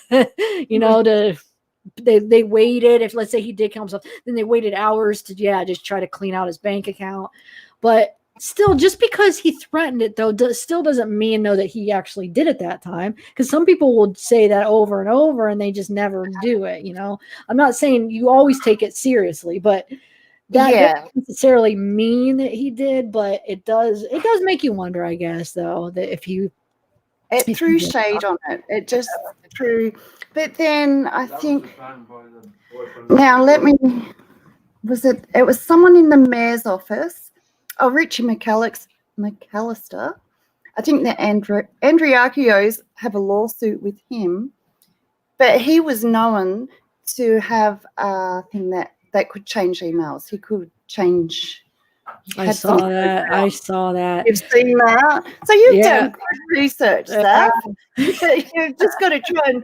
You know, they waited. If let's say he did kill himself, then they waited hours to just try to clean out his bank account. But still, just because he threatened it, though, still doesn't mean that he actually did it that time. Because some people will say that over and over, and they just never do it. You know, I'm not saying you always take it seriously, but that doesn't necessarily mean that he did. But it does make you wonder, I guess, though, that if it threw shade on it. It just threw. But then I think now it was someone in the mayor's office. Oh, Richie McAllister. I think the Andreacchios have a lawsuit with him, but he was known to have a thing that could change emails. He could change. I saw that. You've seen that? So you've done good research, Steph. You've just got to try and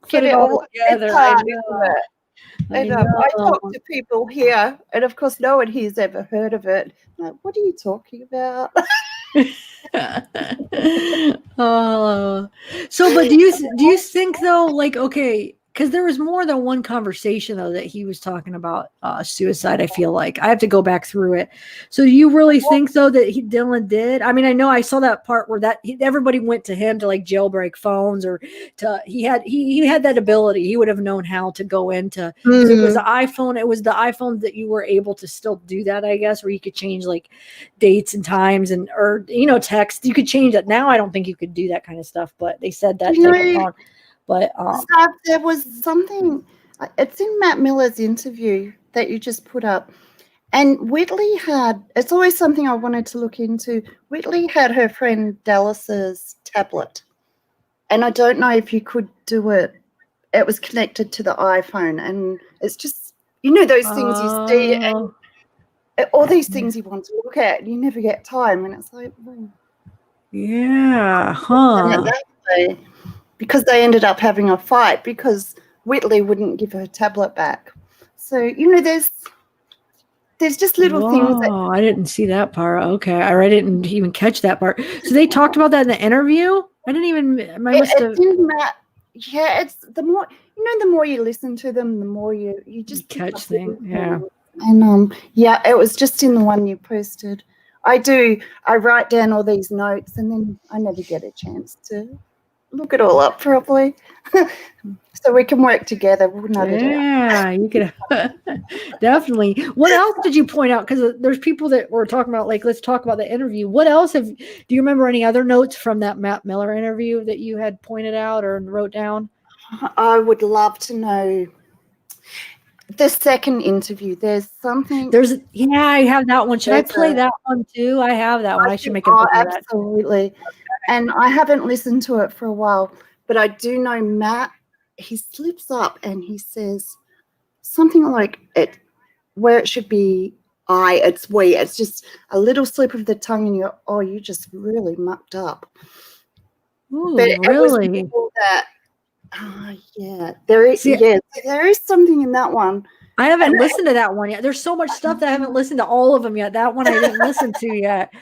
get it all together. It's hard, isn't it? And I talk to people here, and of course, no one here's ever heard of it. I'm like, what are you talking about? But do you think though, like, okay, because there was more than one conversation though that he was talking about suicide. I feel like I have to go back through it. So do you really think though that Dylan did? I mean, I know I saw that part where everybody went to him to like jailbreak phones, or he had that ability. He would have known how to go into. It was the iPhone. It was the iPhone that you were able to still do that, I guess, where you could change like dates and times or text. You could change that. Now I don't think you could do that kind of stuff, but they said that. But there was something, it's in Matt Miller's interview that you just put up. And Whitley it's always something I wanted to look into. Whitley had her friend Dallas's tablet. And I don't know if you could do it. It was connected to the iPhone. And it's just, those things you see. And all these things you want to look at, and you never get time. And it's like, yeah, huh. Because they ended up having a fight because Whitley wouldn't give her tablet back. So, there's just little things. I didn't see that part. Okay. I didn't even catch that part. So they talked about that in the interview? I didn't even, it's the more, the more you listen to them, the more you just catch things. Yeah. And it was just in the one you posted. I write down all these notes and then I never get a chance to look it all up properly. So we can work together. You could definitely. What else did you point out? Because there's people that were talking about, like, let's talk about the interview. What else do you remember any other notes from that Matt Miller interview that you had pointed out or wrote down? I would love to know the second interview. There's something. I have that one. Should I play that one too? I have that one. I should make it. Absolutely. And I haven't listened to it for a while, but I do know Matt, he slips up and he says something like where it should be it's we. It's just a little slip of the tongue and you just really mucked up. Ooh, but really? There is something in that one. I haven't listened to that one yet. There's so much stuff that I haven't listened to all of them yet. That one I didn't listen to yet.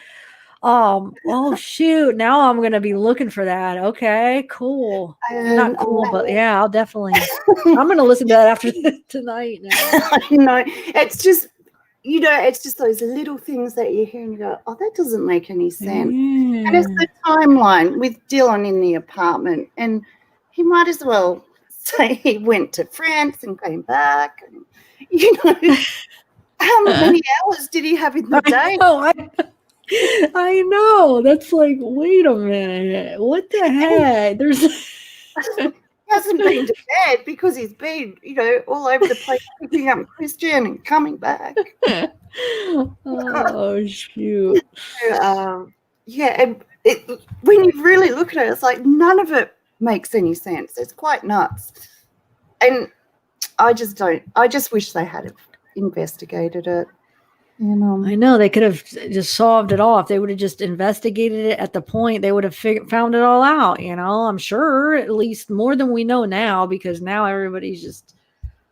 Oh shoot! Now I'm gonna be looking for that. Okay, cool. Not cool, but yeah, I'll definitely. I'm gonna listen to that after tonight. Now. It's just it's just those little things that you hear and you go, oh, that doesn't make any sense. Yeah. And it's the timeline with Dylan in the apartment, and he might as well say he went to France and came back. And, how many hours did he have in the day? I know. That's like, wait a minute. What the heck? He hasn't been to bed because he's been, all over the place picking up Christian and coming back. Oh, shoot. And when you really look at it, it's like none of it makes any sense. It's quite nuts. And I just wish they had investigated it. I know they could have just solved it all if they would have just investigated it at the point. They would have found it all out. I'm sure at least more than we know now, because now everybody's just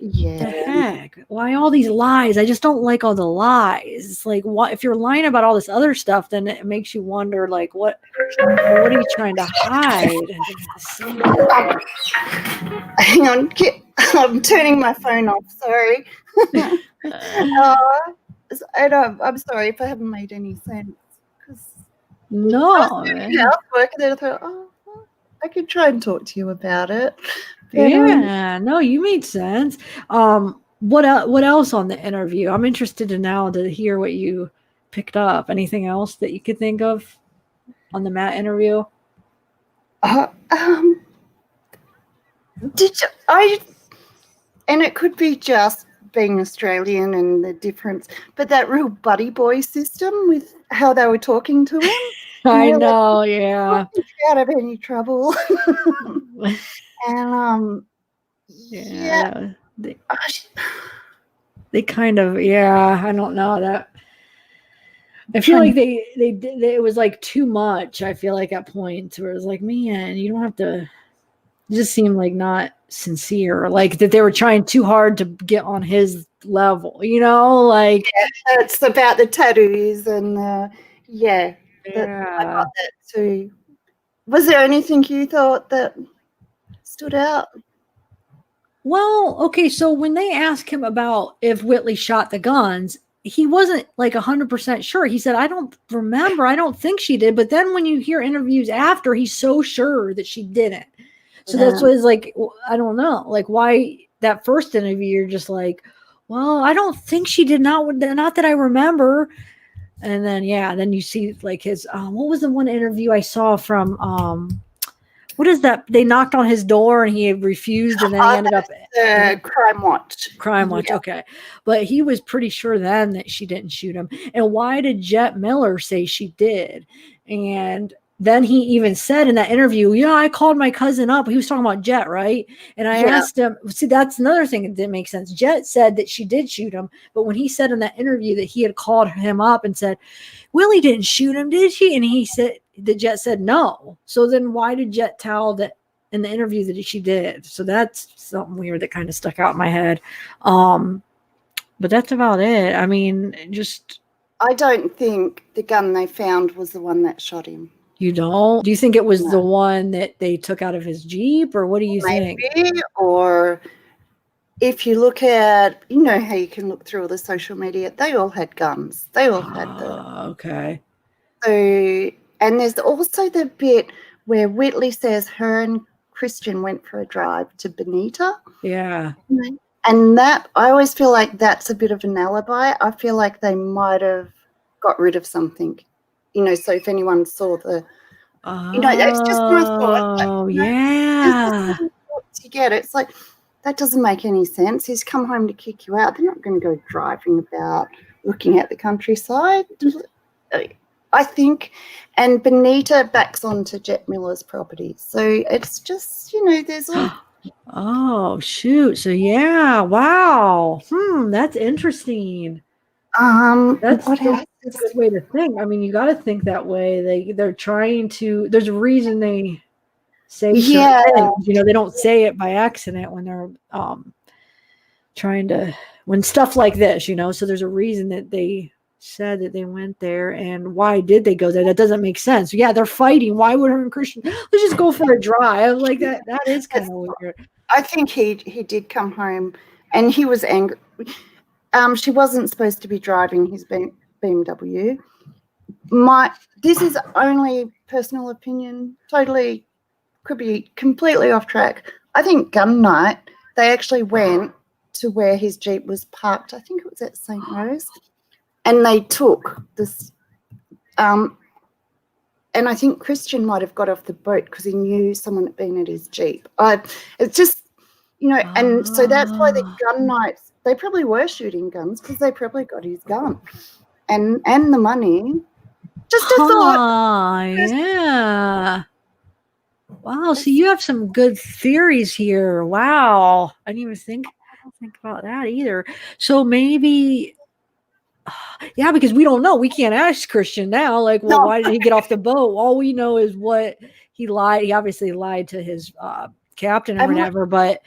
Yeah. The heck? Why all these lies? I just don't like all the lies. It's like, what if you're lying about all this other stuff? Then it makes you wonder, like, what are you trying to hide? Hang on, I'm turning my phone off. Sorry. I'm sorry if I haven't made any sense. No, I was doing housework and then I thought, well, I could try and talk to you about it. But, yeah, no, you made sense. What else on the interview? I'm interested to hear what you picked up. Anything else that you could think of on the Matt interview? And it could be just being Australian and the difference, but that real buddy boy system with how they were talking to him. I know, like, yeah. Out of any trouble. And yeah. They kind of, yeah, I don't know that. I feel like they it was like too much. I feel like at points where it was like, man, you don't have to. It just seemed like not sincere, like that they were trying too hard to get on his level. You know, like it's about the tattoos and yeah. I got that too. Was there anything you thought that stood out? Well, okay, so when they asked him about if Whitley shot the guns, he wasn't like 100% sure. He said, I don't remember. I don't think she did. But then when you hear interviews after, he's so sure that she didn't. So that's what it's like, I don't know. Like, why that first interview, you're just like, well, I don't think she did, not that I remember. And then, yeah, then you see like his, what was the one interview I saw from, what is that? They knocked on his door and he refused, and then he ended up Crime Watch. Yeah. Okay. But he was pretty sure then that she didn't shoot him. And why did Jet Miller say she did? And then he even said in that interview, yeah, I called my cousin up. He was talking about Jet, right? And I asked him, see, that's another thing that didn't make sense. Jet said that she did shoot him, but when he said in that interview that he had called him up and said, Willie didn't shoot him, did she? And he said, the Jet said no. So then why did Jet tell that in the interview that she did? So that's something weird that kind of stuck out in my head. But that's about it. I mean, just. I don't think the gun they found was the one that shot him. You don't? Do you think it was the one that they took out of his Jeep, or what do you think? Or if you look at, you know how you can look through all the social media, they all had guns. They all had them. Okay. So, and there's also the bit where Whitley says her and Christian went for a drive to Bonita. Yeah. And that, I always feel like that's a bit of an alibi. I feel like they might have got rid of something. You know, so if anyone saw the, you know, that's just my thought. Oh, yeah. You get it. It's like, that doesn't make any sense. He's come home to kick you out. They're not going to go driving about looking at the countryside, I think. And Bonita backs onto Jet Miller's property. So it's just, you know, there's all. Oh, shoot. So, yeah. Wow. That's interesting. That's a good way to think. I mean, you got to think that way. They're trying to. There's a reason they say certain things. You know, they don't say it by accident when they're trying to, when stuff like this. You know, so there's a reason that they said that they went there, and why did they go there? That doesn't make sense. Yeah, they're fighting. Why would her and Christian? Let's just go for a drive. Like that. That is kind of weird. I think he did come home, and he was angry. She wasn't supposed to be driving his BMW. This is only personal opinion. Totally could be completely off track. I think gun night, they actually went to where his Jeep was parked. I think it was at St. Rose, and they took this. And I think Christian might have got off the boat because he knew someone had been at his Jeep. It's just, you know, and so that's why the gun nights. They probably were shooting guns because they probably got his gun and the money. Just a thought. Yeah. Wow. So you have some good theories here. Wow. I didn't even think about that either. So maybe, yeah, because we don't know. We can't ask Christian now. Like, well, why did he get off the boat? All we know is what he lied. He obviously lied to his captain or whatever. But,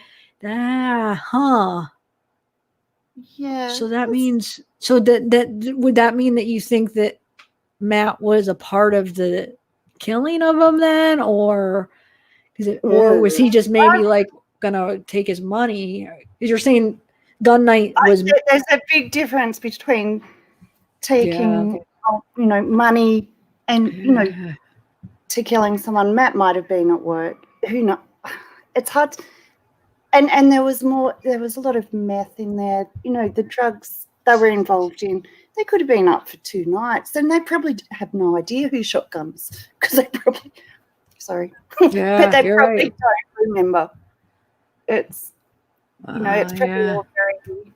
Yeah. So that means, that would that mean that you think that Matt was a part of the killing of him then, or or was he just maybe like gonna take his money? Because you're saying gun night was There's a big difference between taking, money and to killing someone. Matt might have been at work. Who knows? It's hard. And there was a lot of meth in there. The drugs they were involved in. They could have been up for 2 nights, and they probably have no idea who shot guns because they probably. Sorry, but they probably don't remember. It's it's probably all very.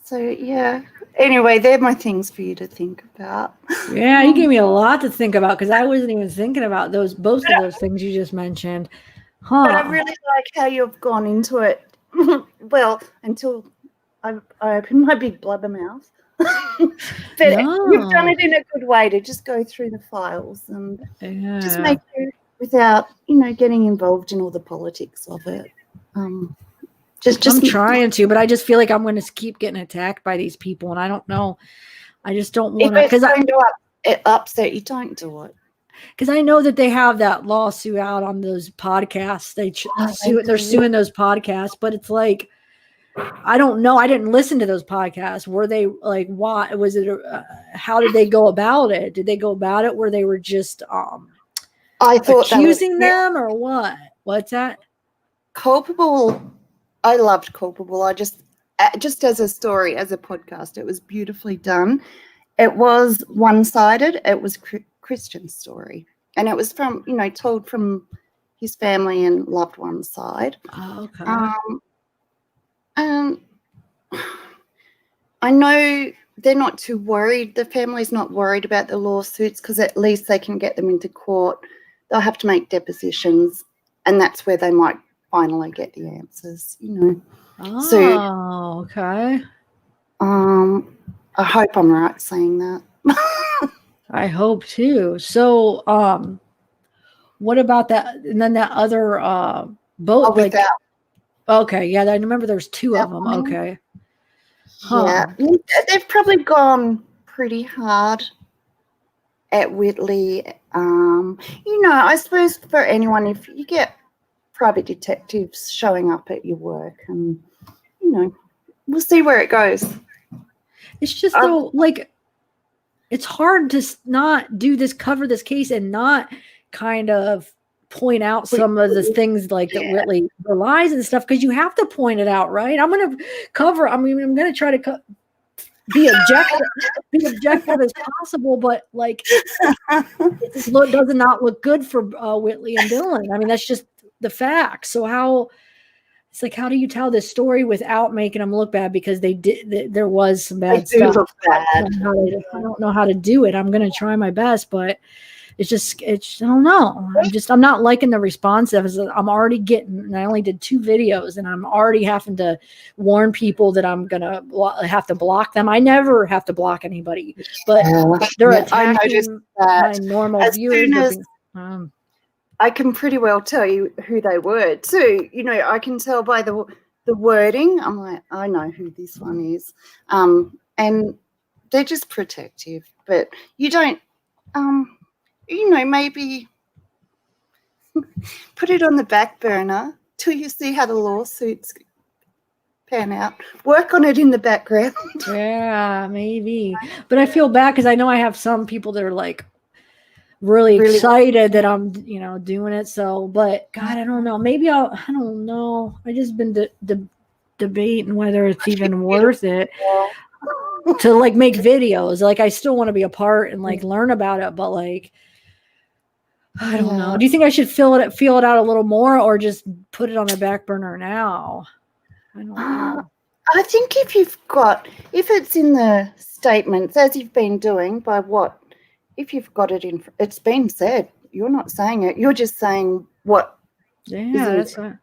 So yeah. Anyway, they're my things for you to think about. Yeah, you gave me a lot to think about because I wasn't even thinking about both of those things you just mentioned. Huh. But I really like how you've gone into it. Well, until I opened my big blubber mouth. But you've done it in a good way to just go through the files and just make it without, getting involved in all the politics of it. I'm trying to, but I just feel like I'm going to keep getting attacked by these people, and I don't know. I just don't want to. If it's going to upset you, don't do it. Because I know that they have that lawsuit out on those podcasts. They're suing those podcasts, but it's like, I don't know. I didn't listen to those podcasts. Were they like, why was it? How did they go about it? Did they go about it where they were just I thought accusing them or what? What's that? Culpable. I loved Culpable. I just as a story, as a podcast, it was beautifully done. It was one-sided. It was Christian's story, and it was from told from his family and loved one's side. Oh, okay. And I know they're not too worried. The family's not worried about the lawsuits because at least they can get them into court. They'll have to make depositions, and that's where they might finally get the answers. Oh, so, okay. I hope I'm right saying that. I hope too. So, what about that? And then that other boat, okay, yeah, I remember there's 2 of them. Okay. Yeah, they've probably gone pretty hard at Whitley. I suppose for anyone, if you get private detectives showing up at your work, and we'll see where it goes. It's just though, like, it's hard to not cover this case and not kind of point out some of the things like that Whitley relies and stuff, because you have to point it out, right? I'm going to try to be objective as possible, but like, it does not look good for Whitley and Dylan. I mean, that's just the facts. So how do you tell this story without making them look bad? Because there was some bad stuff. Look bad. I don't know how to do it. I'm going to try my best, but I don't know. I'm not liking the response. I'm already getting, I only did 2 videos and I'm already having to warn people that I'm going to have to block them. I never have to block anybody, but they're attacking my normal viewers. I can pretty well tell you who they were too. I can tell by the wording. I'm like, I know who this one is. And they're just protective, but you don't, maybe put it on the back burner till you see how the lawsuits pan out. Work on it in the background. Yeah, maybe. But I feel bad because I know I have some people that are like really excited that I'm, doing it. So, but God, I don't know. Maybe I don't know. I just been debating whether it's even worth it to like make videos. Like, I still want to be a part and like learn about it, but like, I don't know. Do you think I should feel it out a little more, or just put it on the back burner now? I don't know. I think if it's in the statements, as you've been doing, if you've got it in, it's been said. You're not saying it. You're just saying what. Yeah, that's right.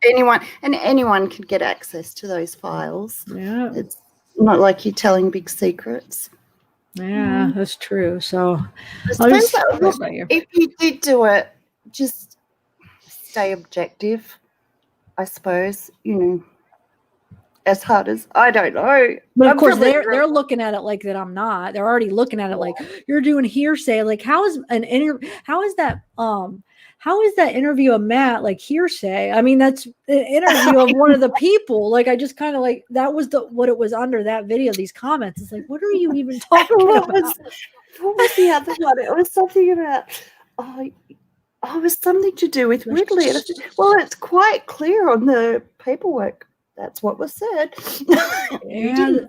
Anyone can get access to those files. Yeah, it's not like you're telling big secrets. Yeah, that's true. So if you did do it, just stay objective, I suppose. as hard as I don't know. But of I'm course, probably they're looking at it like that. I'm not. They're already looking at it like you're doing hearsay. Like, how is that interview of Matt like hearsay? I mean, that's an interview of one of the people. Like, I just kind of like that was what it was under that video. These comments. It's like, what are you even talking about? What was the other one? It was something about it was something to do with Ridley. And I said, well, it's quite clear on the paperwork. That's what was said. And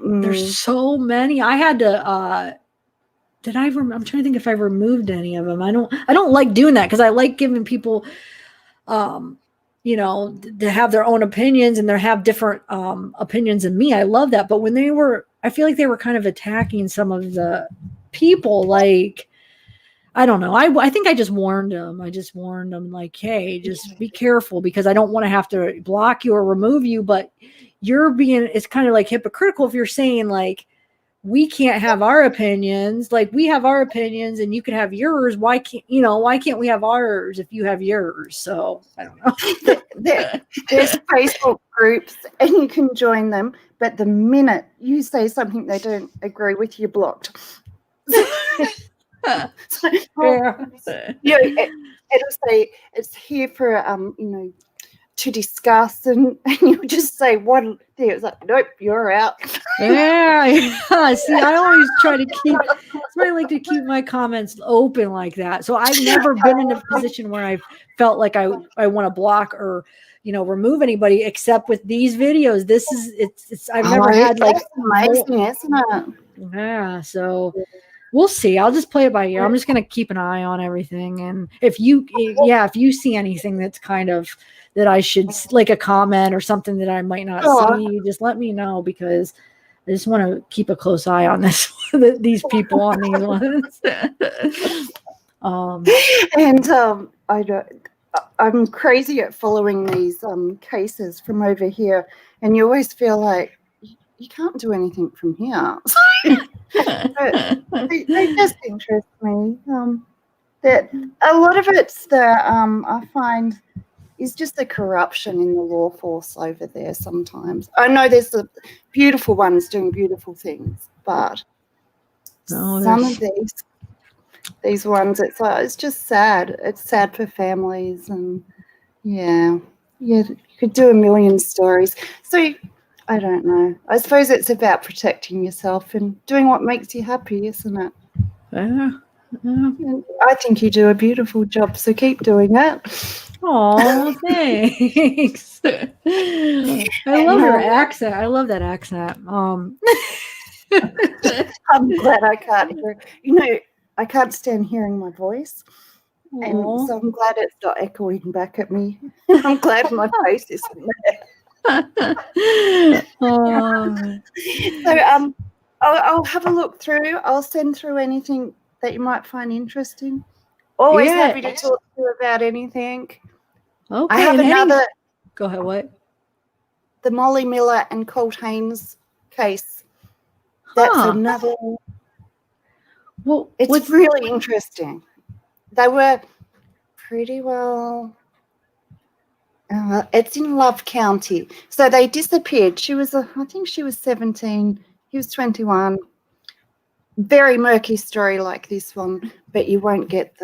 there's so many. I had to I'm trying to think if I removed any of them. I don't like doing that because I like giving people to have their own opinions and they have different opinions than me. I love that. But when I feel like they were kind of attacking some of the people, like, I don't know. I think I just warned them. Like, hey, just be careful because I don't want to have to block you or remove you, but it's kind of like hypocritical if you're saying like, we can't have our opinions. Like, we have our opinions and you can have yours. Why can't we have ours if you have yours? So I don't know. There's Facebook groups and you can join them, but the minute you say something they don't agree with, you're blocked. It'll say it's here for to discuss, and you just say one thing. It's like, nope, you're out. Yeah. See, I always try to I like to keep my comments open like that. So I've never been in a position where I've felt like I want to block or remove anybody except with these videos. I've never had like amazing, isn't it? Yeah. So we'll see. I'll just play it by ear. I'm just going to keep an eye on everything. And if you see anything that's kind of that I should like a comment or something that I might not see, just let me know because I just want to keep a close eye on these people on these ones. I'm crazy at following these cases from over here, and you always feel like you can't do anything from here. They just interest me. That a lot of it's I find is just the corruption in the law force over there. Sometimes I know there's the beautiful ones doing beautiful things, but some of these ones, it's just sad. It's sad for families, and you could do a million stories. So I don't know. I suppose it's about protecting yourself and doing what makes you happy, isn't it? Yeah. I think you do a beautiful job, so keep doing it. Oh, thanks. I love your accent. I love that accent. I'm glad I can't hear. I can't stand hearing my voice. And so I'm glad it's not echoing back at me. I'm glad my face isn't there. So I'll have a look through. I'll send through anything that you might find interesting. Always happy to talk to you about anything. Okay. I have another. Go ahead. What? The Molly Miller and Colt Haynes case. That's another. Well, it's really interesting. They were pretty well. It's in Love County. So they disappeared. I think she was 17. He was 21. Very murky story like this one, but you won't get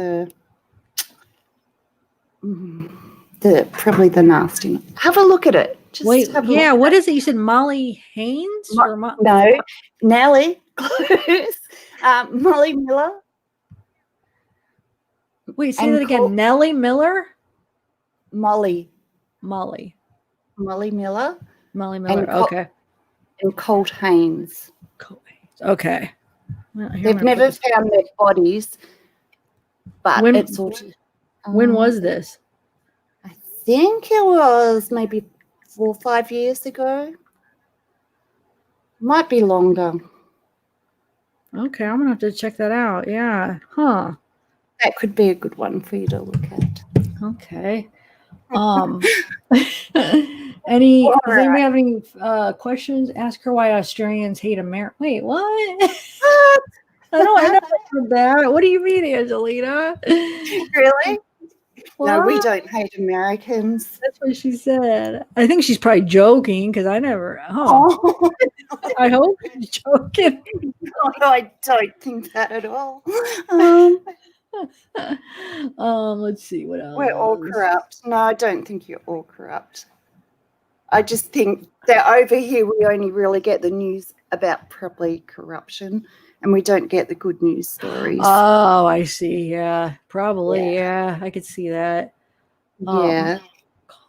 probably the nasty. Have a look at it. What is it? You said Molly Haynes? No, Nellie. Close. Molly Miller. Wait, say that again. Nellie Miller? Molly Miller. Molly Miller. Okay. And Colt Haynes. Okay. Well, they've never found their bodies, but when was this? I think it was maybe 4 or 5 years ago. Might be longer. Okay, I'm gonna have to check that out. Yeah. Huh. That could be a good one for you to look at. Okay. Does anybody have any questions? Ask her why Australians hate America. Wait, what? I never heard that. What do you mean, Angelina? Really? No, we What? don't hate Americans. That's what she said. I think she's probably joking because I never. Oh, I hope she's joking. I don't think that at all. Let's see what else. We're all corrupt. No, I don't think you're all corrupt. I just think that over here we only really get the news about probably corruption, and we don't get the good news stories. Oh, I see. Yeah, probably. Yeah, I could see that. Yeah.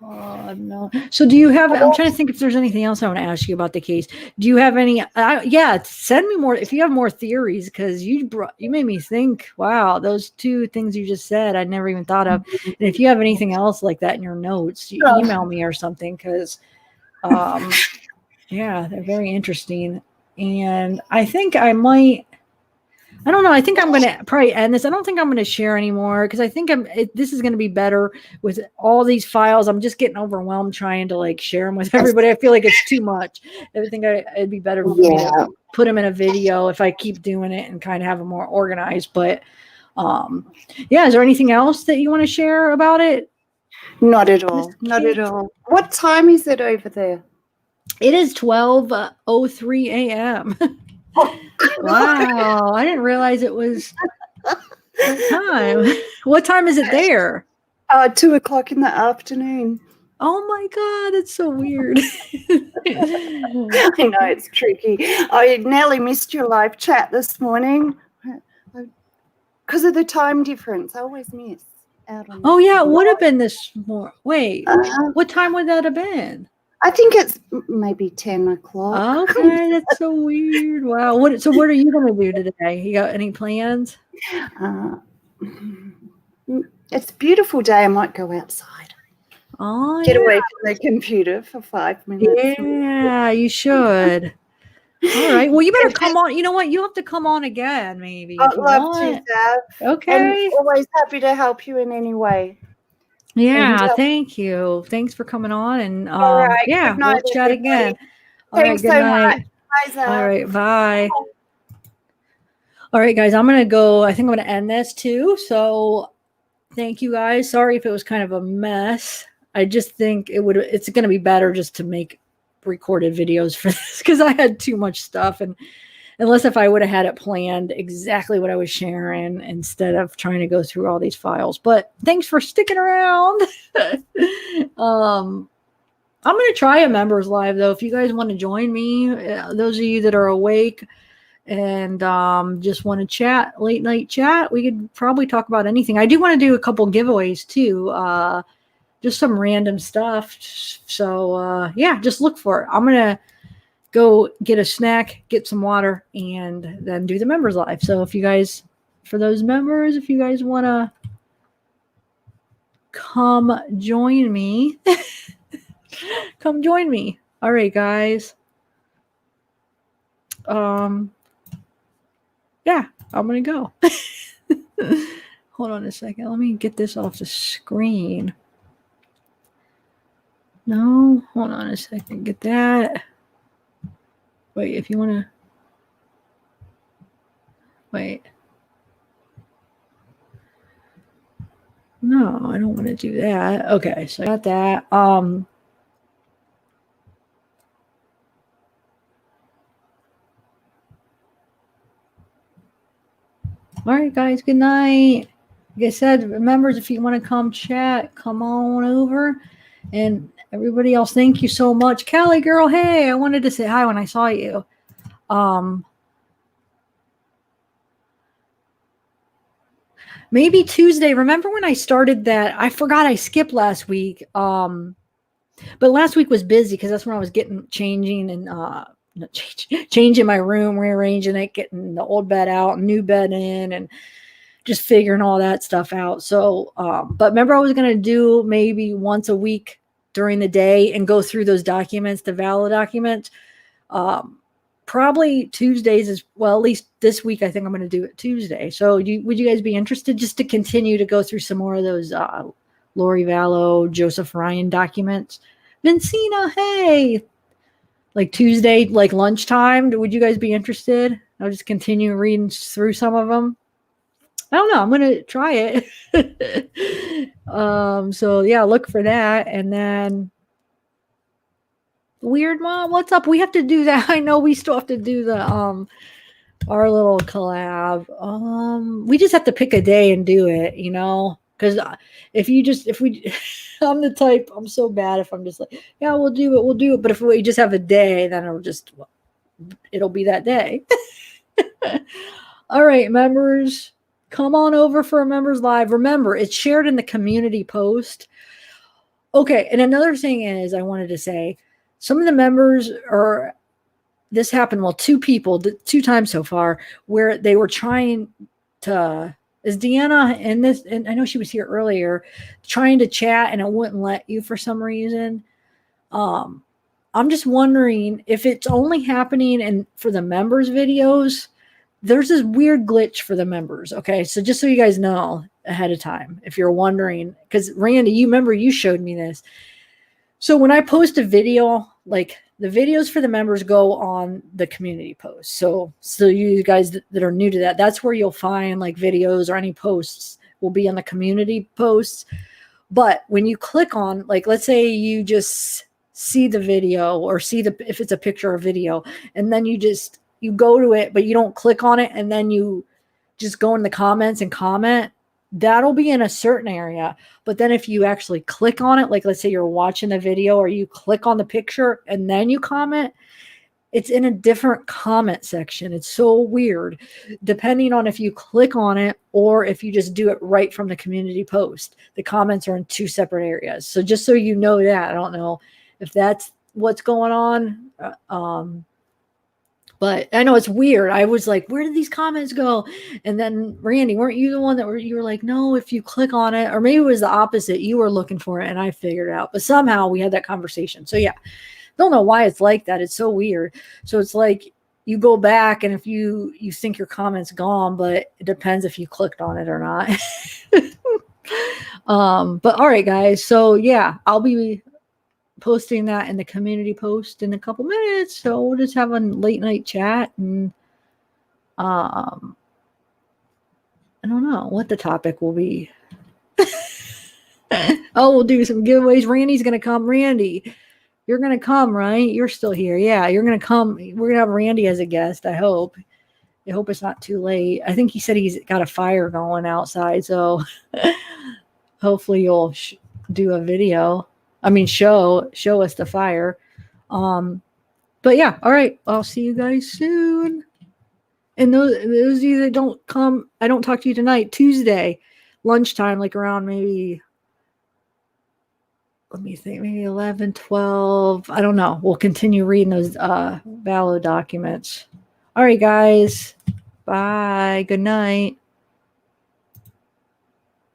God, no. So do you have, I'm trying to think if there's anything else I want to ask you about the case. Do you have any, yeah, send me more, if you have more theories, because you made me think, wow, those two things you just said, I never even thought of. And if you have anything else like that in your notes, you email me or something, because, yeah, they're very interesting. And I think I might, I don't know. I think I'm going to probably end this. I don't think I'm going to share anymore because I think this is going to be better with all these files. I'm just getting overwhelmed trying to like share them with everybody. I feel like it's too much. I think it'd be better for me to put them in a video if I keep doing it and kind of have them more organized. But yeah, is there anything else that you want to share about it? Not at all. Not at all. What time is it over there? It is 12:03 a.m. Wow, I didn't realize it was that time. What time is it there? 2:00 in the afternoon. Oh my God, that's so weird. I know, it's tricky. I nearly missed your live chat this morning because of the time difference. I always miss out on. Oh yeah, it would have been this more. Wait, what time would that have been? I think it's maybe 10 o'clock. Okay, that's so weird. Wow. What are you going to do today? You got any plans? It's a beautiful day. I might go outside. Oh, Get away from the computer for 5 minutes. Yeah, you should. All right. Well, you better come on. You know what? You have to come on again, maybe. I'd love to, Sav. Okay. And always happy to help you in any way. Yeah, thank you. Thanks for coming on, and all right, yeah, we'll chat again. All Thanks right, good night. much. Bye, Zach. All right, bye. All right, guys, I'm gonna go. I think I'm gonna end this too. So, thank you guys. Sorry if it was kind of a mess. I just think it's gonna be better just to make recorded videos for this because I had too much stuff, and unless if I would have had it planned exactly what I was sharing instead of trying to go through all these files. But thanks for sticking around. I'm going to try a members live though. If you guys want to join me, those of you that are awake and just want to chat, late night chat, we could probably talk about anything. I do want to do a couple giveaways too. Just some random stuff. So yeah, just look for it. I'm going to go get a snack, get some water, and then do the members live. So if you guys, for those members, if you guys want to come join me, come join me. All right, guys. Yeah, I'm going to go. Hold on a second. Let me get this off the screen. No, hold on a second. Get that. Wait, if you want to, wait. No, I don't want to do that. Okay, so I got that. All right, guys, good night. Like I said, members, if you want to come chat, come on over. And everybody else, thank you so much. Callie girl, hey, I wanted to say hi when I saw you. Maybe Tuesday. Remember when I started that? I forgot I skipped last week. But last week was busy because that's when I was changing my room, rearranging it, getting the old bed out, new bed in, and just figuring all that stuff out. So, but remember I was going to do maybe once a week during the day and go through those documents, the valid documents. Probably Tuesdays as well, at least this week, I think I'm going to do it Tuesday. So would you guys be interested just to continue to go through some more of those Lori Vallow, Joseph Ryan documents? Vincina, hey, like Tuesday, like lunchtime. Would you guys be interested? I'll just continue reading through some of them. I don't know. I'm gonna try it. So yeah, look for that. And then Weird Mom, what's up? We have to do that. I know we still have to do the our little collab. We just have to pick a day and do it, you know, because if we I'm the type, I'm so bad if I'm just like, yeah, we'll do it. But if we just have a day, then it'll be that day. All right, members, come on over for a members live. Remember, it's shared in the community post. Okay, and another thing is I wanted to say, some of the members are, this happened, well, two people, 2 times so far, where they were trying to, is Deanna in this, and I know she was here earlier, trying to chat and it wouldn't let you for some reason. I'm just wondering if it's only happening for the members videos. There's this weird glitch for the members. Okay. So just so you guys know ahead of time, if you're wondering, because Randy, you remember you showed me this. So when I post a video, like the videos for the members go on the community post. So you guys that are new to that, that's where you'll find like videos or any posts will be on the community posts. But when you click on, like, let's say you just see the video or if it's a picture or video, and then you go to it, but you don't click on it, and then you just go in the comments and comment, that'll be in a certain area. But then if you actually click on it, like let's say you're watching the video or you click on the picture and then you comment, it's in a different comment section. It's so weird, depending on if you click on it or if you just do it right from the community post. The comments are in 2 separate areas. So just so you know that, I don't know if that's what's going on. But I know it's weird. I was like, where did these comments go? And then Randy, weren't you the one you were like, no, if you click on it, or maybe it was the opposite. You were looking for it and I figured it out, but somehow we had that conversation. So yeah, don't know why it's like that. It's so weird. So it's like you go back and if you think your comment's gone, but it depends if you clicked on it or not. But all right, guys. So yeah, I'll be posting that in the community post in a couple minutes. So we'll just have a late night chat and I don't know what the topic will be. Oh, we'll do some giveaways. Randy's gonna come. Randy, you're gonna come, right? You're still here. Yeah, you're gonna come. We're gonna have Randy as a guest. I hope it's not too late. I think he said he's got a fire going outside, so hopefully you'll do a video. I mean, show us the fire. But yeah, all right. I'll see you guys soon. And those of you that don't come, I don't talk to you tonight. Tuesday, lunchtime, like around maybe, let me think, maybe 11, 12. I don't know. We'll continue reading those Vallow documents. All right, guys. Bye. Good night.